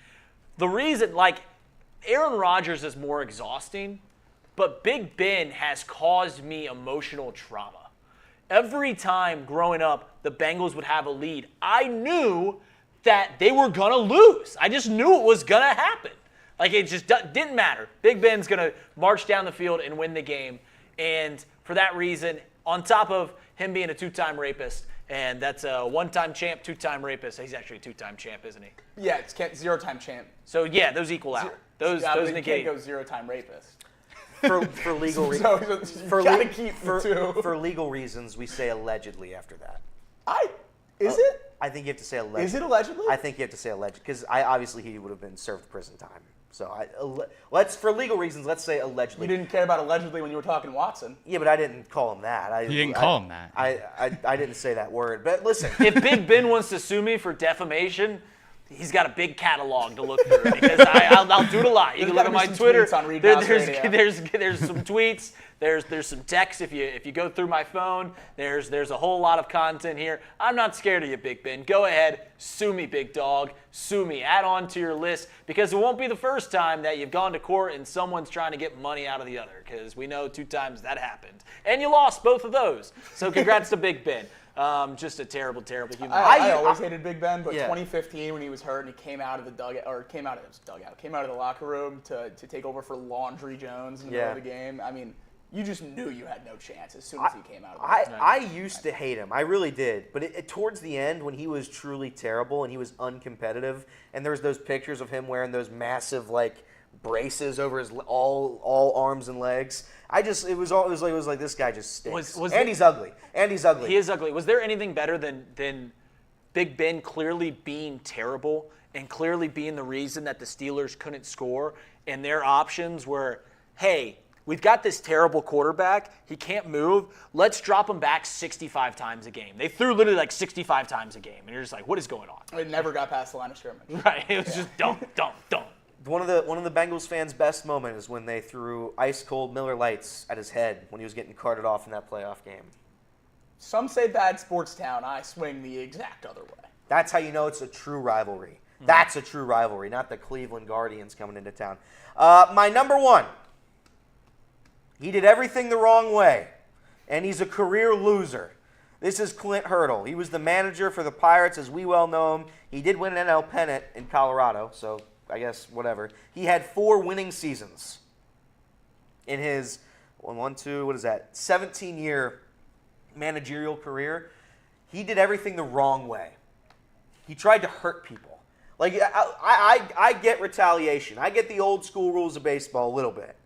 The reason, like, Aaron Rodgers is more exhausting, but Big Ben has caused me emotional trauma. Every time growing up, the Bengals would have a lead, I knew that they were going to lose. I just knew it was going to happen. Like, it just didn't matter. Big Ben's going to march down the field and win the game. And for that reason, on top of him being a 2-time rapist, and that's a 1-time champ, 2-time rapist. He's actually a 2-time champ, isn't he? Yeah, it's 0-time champ. So, yeah, those equal out. Those But you negate. can't go 0-time rapist. for legal reasons. So you gotta keep the two. For legal reasons, we say allegedly after that. Is it? I think you have to say allegedly. Is it allegedly? I think you have to say alleged because obviously he would have been served prison time. So let's for legal reasons let's say allegedly. You didn't care about allegedly when you were talking Watson. Yeah, but I didn't call him that. You didn't call him that. I didn't say that word. But listen, If Big Ben wants to sue me for defamation, he's got a big catalog to look through because I'll do it a lot. You can look at my Twitter. There's some tweets. There's some text if you go through my phone. There's a whole lot of content here. I'm not scared of you, Big Ben. Go ahead, sue me, big dog. Sue me. Add on to your list because it won't be the first time that you've gone to court and someone's trying to get money out of the other because we know 2 times that happened and you lost both of those. So congrats to Big Ben. Just a terrible, terrible human. I always hated Big Ben, but Yeah. 2015 when he was hurt and he came out of the came out of the locker room to take over for Laundry Jones in the middle of the game. I mean, you just knew you had no chance as soon as he came out of the game. I used to hate him. I really did. But towards the end, when he was truly terrible and he was uncompetitive, and there's those pictures of him wearing those massive braces over his all arms and legs. It was like this guy just stinks. He's ugly. And he's ugly. He is ugly. Was there anything better than Big Ben clearly being terrible and clearly being the reason that the Steelers couldn't score and their options were, hey, we've got this terrible quarterback. He can't move. Let's drop him back 65 times a game. They threw literally 65 times a game. And you're just like, what is going on? It never got past the line of scrimmage. Right. It was just don't. One of the Bengals fans' best moment is when they threw ice cold Miller Lights at his head when he was getting carted off in that playoff game. Some say bad sports town. I swing the exact other way. That's how you know it's a true rivalry. That's a true rivalry, not the Cleveland Guardians coming into town. My number 1. He did everything the wrong way, and he's a career loser. This is Clint Hurdle. He was the manager for the Pirates, as we well know him. He did win an NL pennant in Colorado, so I guess whatever. He had 4 winning seasons in his 17-year managerial career. He did everything the wrong way. He tried to hurt people. I get retaliation. I get the old school rules of baseball a little bit.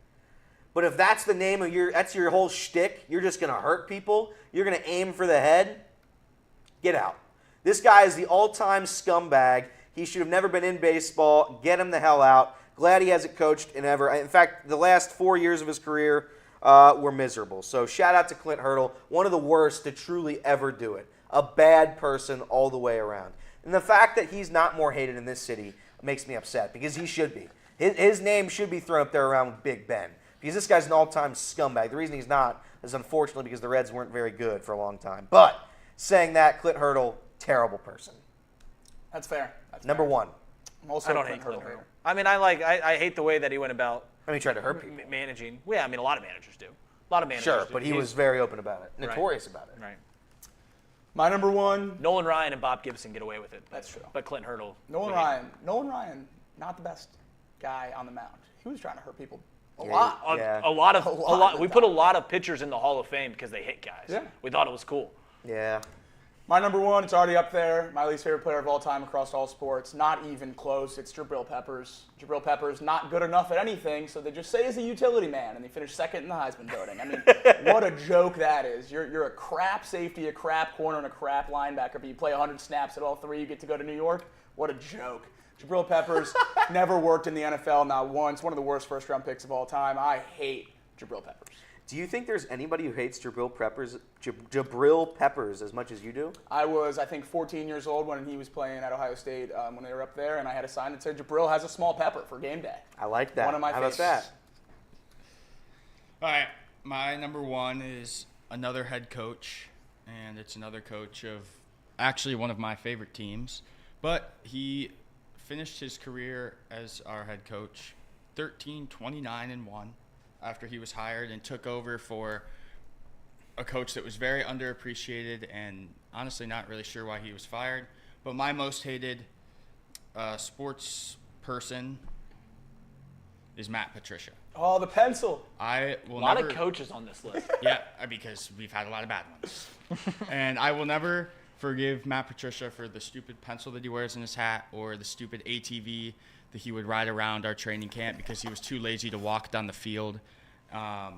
But if that's the name of that's your whole shtick, you're just going to hurt people, you're going to aim for the head, get out. This guy is the all-time scumbag. He should have never been in baseball. Get him the hell out. Glad he hasn't coached in ever. In fact, the last 4 years of his career were miserable. So shout out to Clint Hurdle, one of the worst to truly ever do it. A bad person all the way around. And the fact that he's not more hated in this city makes me upset because he should be. His name should be thrown up there around with Big Ben because this guy's an all-time scumbag. The reason he's not is unfortunately because the Reds weren't very good for a long time. But saying that, Clint Hurdle, terrible person. That's fair. Number 1. I'm also I don't a hate Clint Clint Hurdle. Hurdle. I mean, I hate the way that he went about He tried to hurt people. managing. Well, yeah, I mean, a lot of managers do. A lot of managers Sure, do. but he was very open about it. Notorious about it. Right. My number 1, Nolan Ryan and Bob Gibson get away with it. That's true. But Clint Hurdle. Nolan Ryan, not the best guy on the mound. He was trying to hurt people a Yeah, lot. yeah. A lot. of the We put a time. lot of pitchers in the Hall of Fame because they hit guys. Yeah. We thought it was cool. Yeah. My number 1, it's already up there. My least favorite player of all time across all sports. Not even close. It's Jabril Peppers. Jabril Peppers not good enough at anything, so they just say he's a utility man, and he finished second in the Heisman voting. I mean, what a joke that is. You're a crap safety, a crap corner, and a crap linebacker, but you play 100 snaps at all 3, you get to go to New York? What a joke. Jabril Peppers never worked in the NFL, not once. One of the worst first-round picks of all time. I hate Jabril Peppers. Do you think there's anybody who hates Jabril Peppers as much as you do? I was, I think, 14 years old when he was playing at Ohio State when they were up there, and I had a sign that said, Jabril has a small pepper for game day. I like that. One of my How about favorites. that? All right, my number 1 is another head coach, and it's another coach of actually one of my favorite teams. But he finished his career as our head coach 13-29-1 after he was hired and took over for a coach that was very underappreciated and honestly not really sure why he was fired. But my most hated sports person is Matt Patricia. Oh, the pencil. I will A lot never, of coaches on this list. Yeah, because we've had a lot of bad ones. And I will never forgive Matt Patricia for the stupid pencil that he wears in his hat or the stupid ATV that he would ride around our training camp because he was too lazy to walk down the field. all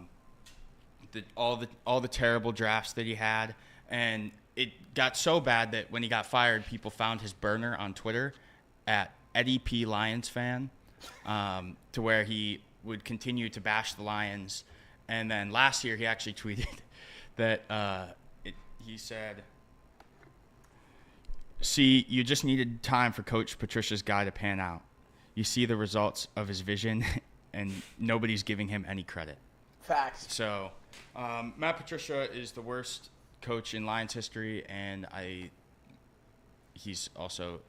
the terrible drafts that he had, and it got so bad that when he got fired, people found his burner on Twitter at Eddie P. Lions fan, to where he would continue to bash the Lions. And then last year, he actually tweeted that he said, "See, you just needed time for Coach Patricia's guy to pan out. You see the results of his vision, and nobody's giving him any credit." Facts. So, Matt Patricia is the worst coach in Lions history, and he's also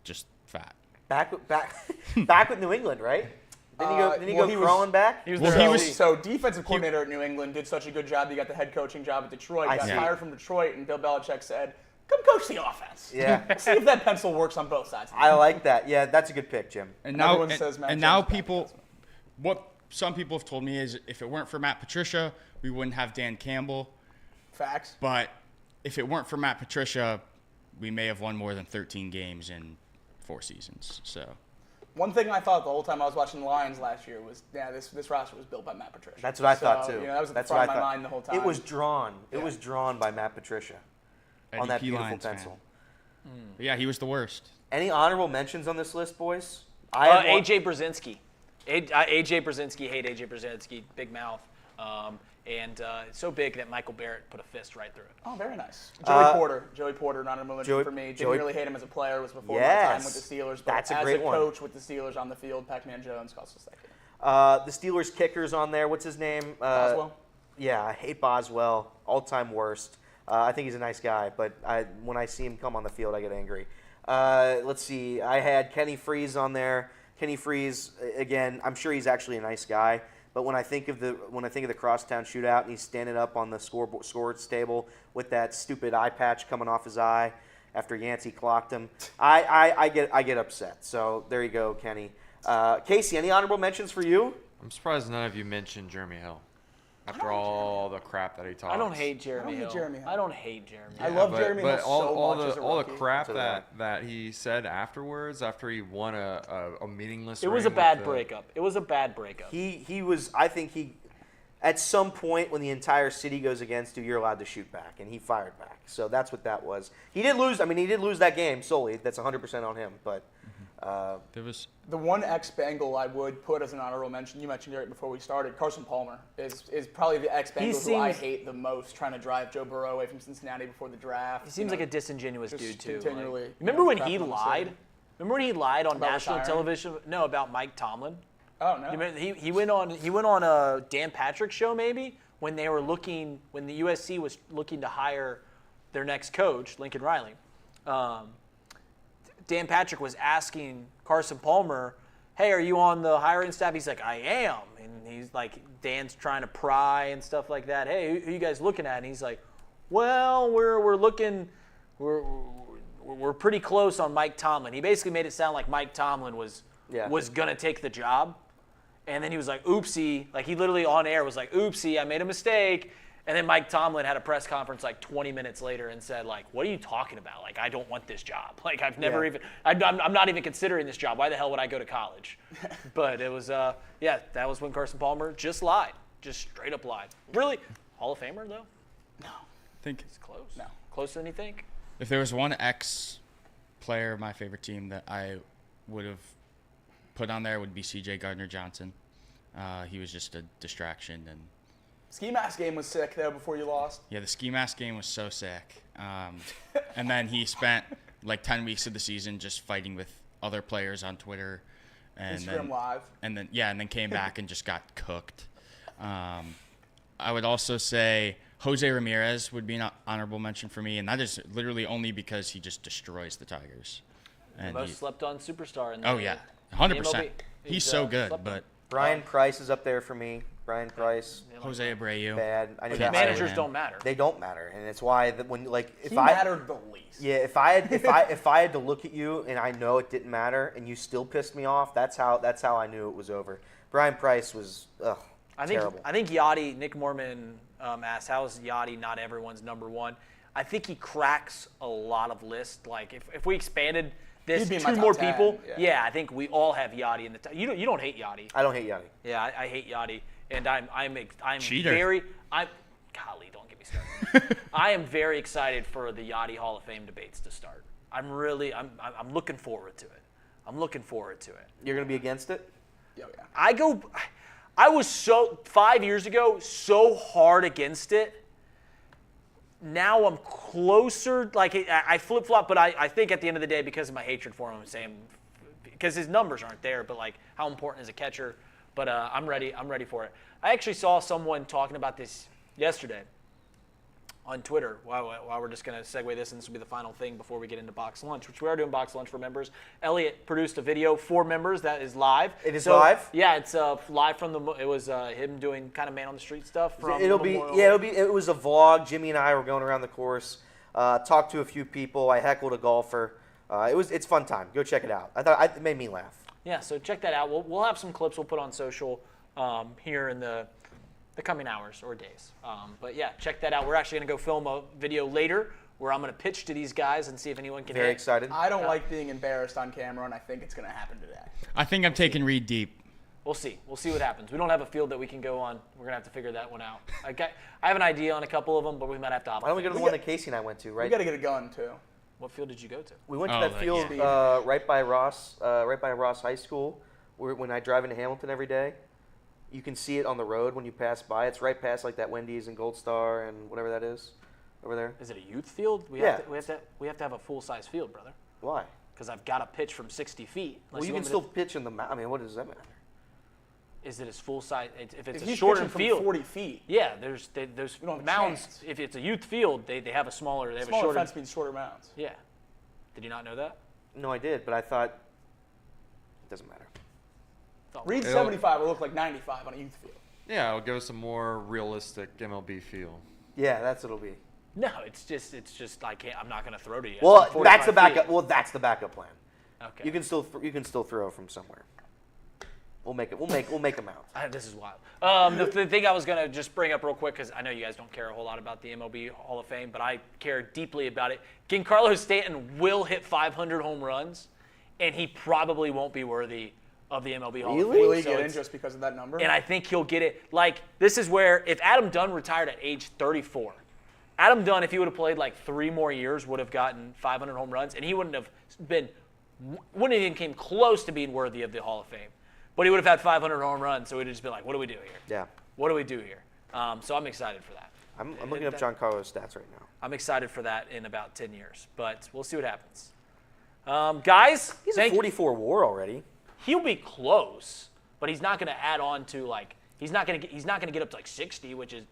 just fat. Back with New England, right? Didn't he go he was- crawling back? So defensive coordinator at New England did such a good job. He got the head coaching job at Detroit. Got see. fired from Detroit, and Bill Belichick said, "Come coach the offense. Yeah. See if that pencil works on both sides." I like that. Yeah, that's a good pick, Jim. And now, everyone says Matt and now Jones is people, bad. what some people have told me is if it weren't for Matt Patricia, we wouldn't have Dan Campbell. Facts. But if it weren't for Matt Patricia, we may have won more than 13 games in 4 seasons. So. One thing I thought the whole time I was watching the Lions last year was, this roster was built by Matt Patricia. That's what I thought too. You know, that was at the That's front what of I my thought. mind the whole time. It was drawn. It was drawn by Matt Patricia on that IDP beautiful Lions pencil. fan. Yeah, he was the worst. Any honorable mentions on this list, boys? I had one- AJ Brzezinski. AJ Brzezinski, hate AJ Brzezinski, big mouth. And so big that Michael Barrett put a fist right through it. Oh, very nice. Joey Porter, not a moment Joey- for me. Didn't Joey- really hate him as a player. Was before my Yes. time with the Steelers. But That's a as great a one. coach with the Steelers on the field, Pac-Man Jones cost us that game. the Steelers kicker's on there. What's his name? Boswell? Yeah, I hate Boswell. All-time worst. I think he's a nice guy, but when I see him come on the field, I get angry. Let's see. I had Kenny Freese on there. Kenny Freese, again, I'm sure he's actually a nice guy. But when I think of the crosstown shootout and he's standing up on the scores table with that stupid eye patch coming off his eye after Yancey clocked him, I get upset. So there you go, Kenny. Casey, any honorable mentions for you? I'm surprised none of you mentioned Jeremy Hill. After all the crap that he talks. I don't hate Jeremy Hill. Jeremy Hill. I don't hate Jeremy I Hill. love Jeremy Hill all so much as a the rookie. crap So do I. that he said afterwards, after he won a meaningless. It was a ring bad with the- breakup. It was a bad breakup. He was. I think he. At some point, when the entire city goes against you, you're allowed to shoot back, and he fired back. So that's what that was. He did lose. I mean, he did lose that game solely. That's 100% on him. But There was The one ex-Bengal I would put as an honorable mention, you mentioned it right before we started, Carson Palmer is probably the ex-Bengal who I seems- hate the most, trying to drive Joe Burrow away from Cincinnati before the draft. He seems like a disingenuous just dude, too. continually, Like, remember when crapping he on the lied? city. Remember when he lied on About national retiring? television? No, about Mike Tomlin. Oh, no. You remember, he went on a Dan Patrick show maybe when the USC was looking to hire their next coach, Lincoln Riley. Dan Patrick was asking Carson Palmer, "Hey, are you on the hiring staff?" He's like, "I am," and he's like, Dan's trying to pry and stuff like that. "Hey, who you guys looking at?" And he's like, "Well, we're looking, we're pretty close on Mike Tomlin." He basically made it sound like Mike Tomlin was gonna take the job. And then he was like, "Oopsie." Like, he literally on air was like, "Oopsie, I made a mistake." And then Mike Tomlin had a press conference like 20 minutes later and said, like, "What are you talking about? Like, I don't want this job. Like, I've never I'm not even considering this job. Why the hell would I go to college?" But it was, that was when Carson Palmer just lied. Just straight up lied. Really? Hall of Famer, though? I think It's close. No. Closer than you think? if there was one ex-player of my favorite team that I would have put on there, it would be C.J. Gardner-Johnson. He was just a distraction, and Ski mask game was sick, though, before you lost. yeah, the ski mask game was so sick. And then he spent like 10 weeks of the season just fighting with other players on Twitter, and Instagram Live. and then came back and just got cooked. I would also say Jose Ramirez would be an honorable mention for me, and that is literally only because he just destroys the Tigers. And Most slept on superstar in the oh yeah, 100%. MLB. He's so good, slept on. but Brian Price is up there for me. Brian Price, Jose Abreu. bad. I knew But that. Managers man. don't matter. They don't matter, and it's why when if He I mattered the least. yeah if I had to look at you and I know it didn't matter and you still pissed me off, that's how I knew it was over. Brian Price was terrible. I think Yachty, Nick Mormon asked, "How is Yachty not everyone's number one?" I think he cracks a lot of lists. Like if we expanded this He'd be in my two top more 10, people, yeah. I think we all have Yachty in the top. You don't hate Yachty. I don't hate Yachty. Yeah, I hate Yachty. and I'm Cheater. golly, don't get me started. I am very excited for the Yachty Hall of Fame debates to start. I'm looking forward to it. You're going to be against it? Yeah, yeah. I was 5 years ago so hard against it. Now I'm closer. Like I flip flop, but I think at the end of the day, because of my hatred for him, I'm saying because his numbers aren't there, but like how important is a catcher? But I'm ready. I'm ready for it. I actually saw someone talking about this yesterday on Twitter. While we're just going to segue this, and this will be the final thing before we get into Box Lunch, which we are doing Box Lunch for members. Elliot produced a video for members that is live. It is live? Yeah, it's live from the. It was him doing kind of man on the street stuff. From It was a vlog. Jimmy and I were going around the course, talked to a few people. I heckled a golfer. It's fun time. Go check it out. It made me laugh. Yeah, so check that out. We'll have some clips we'll put on social here in the coming hours or days. But yeah, check that out. We're actually going to go film a video later where I'm going to pitch to these guys and see if anyone can Very hit. excited. I don't like being embarrassed on camera, and I think it's going to happen today. I think I'm taking Reed deep. We'll see. We'll see what happens. We don't have a field that we can go on. We're going to have to figure that one out. I have an idea on a couple of them, but we might have to hop Why don't we on. go to the one that Casey and I went to, We right? got to get a gun, too. What field did you go to? We went to Oh, that that- field yeah. right by Ross High School. When I drive into Hamilton every day, you can see it on the road when you pass by. It's right past like that Wendy's and Gold Star and whatever that is over there. Is it a youth field? We have to have a full-size field, brother. Why? Because I've got to pitch from 60 feet. Well, you can still pitch in the mountain. I mean, what does that matter? Is it as full-size? If it's If a he's shorter pitching from field. 40 feet, Yeah, there's don't have a mounds. chance. If it's a youth field, they have a smaller. They have a smaller shorter fence means shorter mounds. Yeah. Did you not know that? No, I did, but I thought it doesn't matter. Oh, Reed It'll- 75 will look like 95 on a youth field. Yeah, it'll give us a more realistic MLB feel. Yeah, that's what it'll be. No, it's just I'm not going to throw to you. Well, It's 45 that's the backup. feet. Well, that's the backup plan. Okay. You can still throw from somewhere. We'll make it. We'll make them out. This is wild. The thing I was going to just bring up real quick, because I know you guys don't care a whole lot about the MLB Hall of Fame, but I care deeply about it. Giancarlo Stanton will hit 500 home runs, and he probably won't be worthy of the MLB Hall of Fame. Will he So get in it's- just because of that number? And I think he'll get it. Like, this is where, if Adam Dunn retired at age 34, Adam Dunn, if he would have played like 3 more years, would have gotten 500 home runs, and he wouldn't even came close to being worthy of the Hall of Fame. But he would have had 500 home runs, so we'd have just been like, what do we do here? Yeah. What do we do here? So I'm excited for that. I'm looking up John Carlos stats right now. I'm excited for that in about 10 years, but we'll see what happens. Guys, He's a 44 WAR already. he'll be close, but he's not going to add on to like he's not going to get up to like 60, which is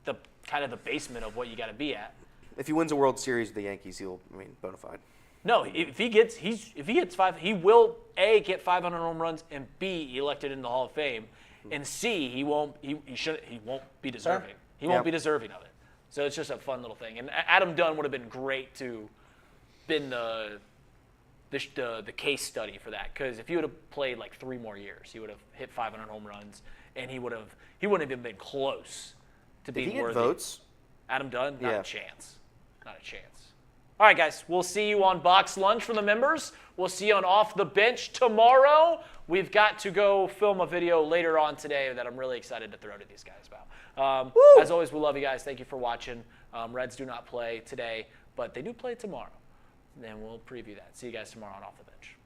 the kind of the basement of what you got to be at. If he wins a World Series with the Yankees, bona fide. No, if he gets 5, he will A, get 500 home runs, and B, elected in the Hall of Fame, and C, he won't be deserving. He won't Yep. be deserving of it. So it's just a fun little thing. And Adam Dunn would have been great to been the case study for that, because if he would have played like 3 more years, he would have hit 500 home runs, and he wouldn't have been close to Did being he get worthy. votes? Adam Dunn, not Yeah. a chance. Not a chance. All right, guys, we'll see you on Box Lunch for the members. We'll see you on Off the Bench tomorrow. We've got to go film a video later on today that I'm really excited to throw to these guys about. As always, we love you guys. Thank you for watching. Reds do not play today, but they do play tomorrow. And then we'll preview that. See you guys tomorrow on Off the Bench.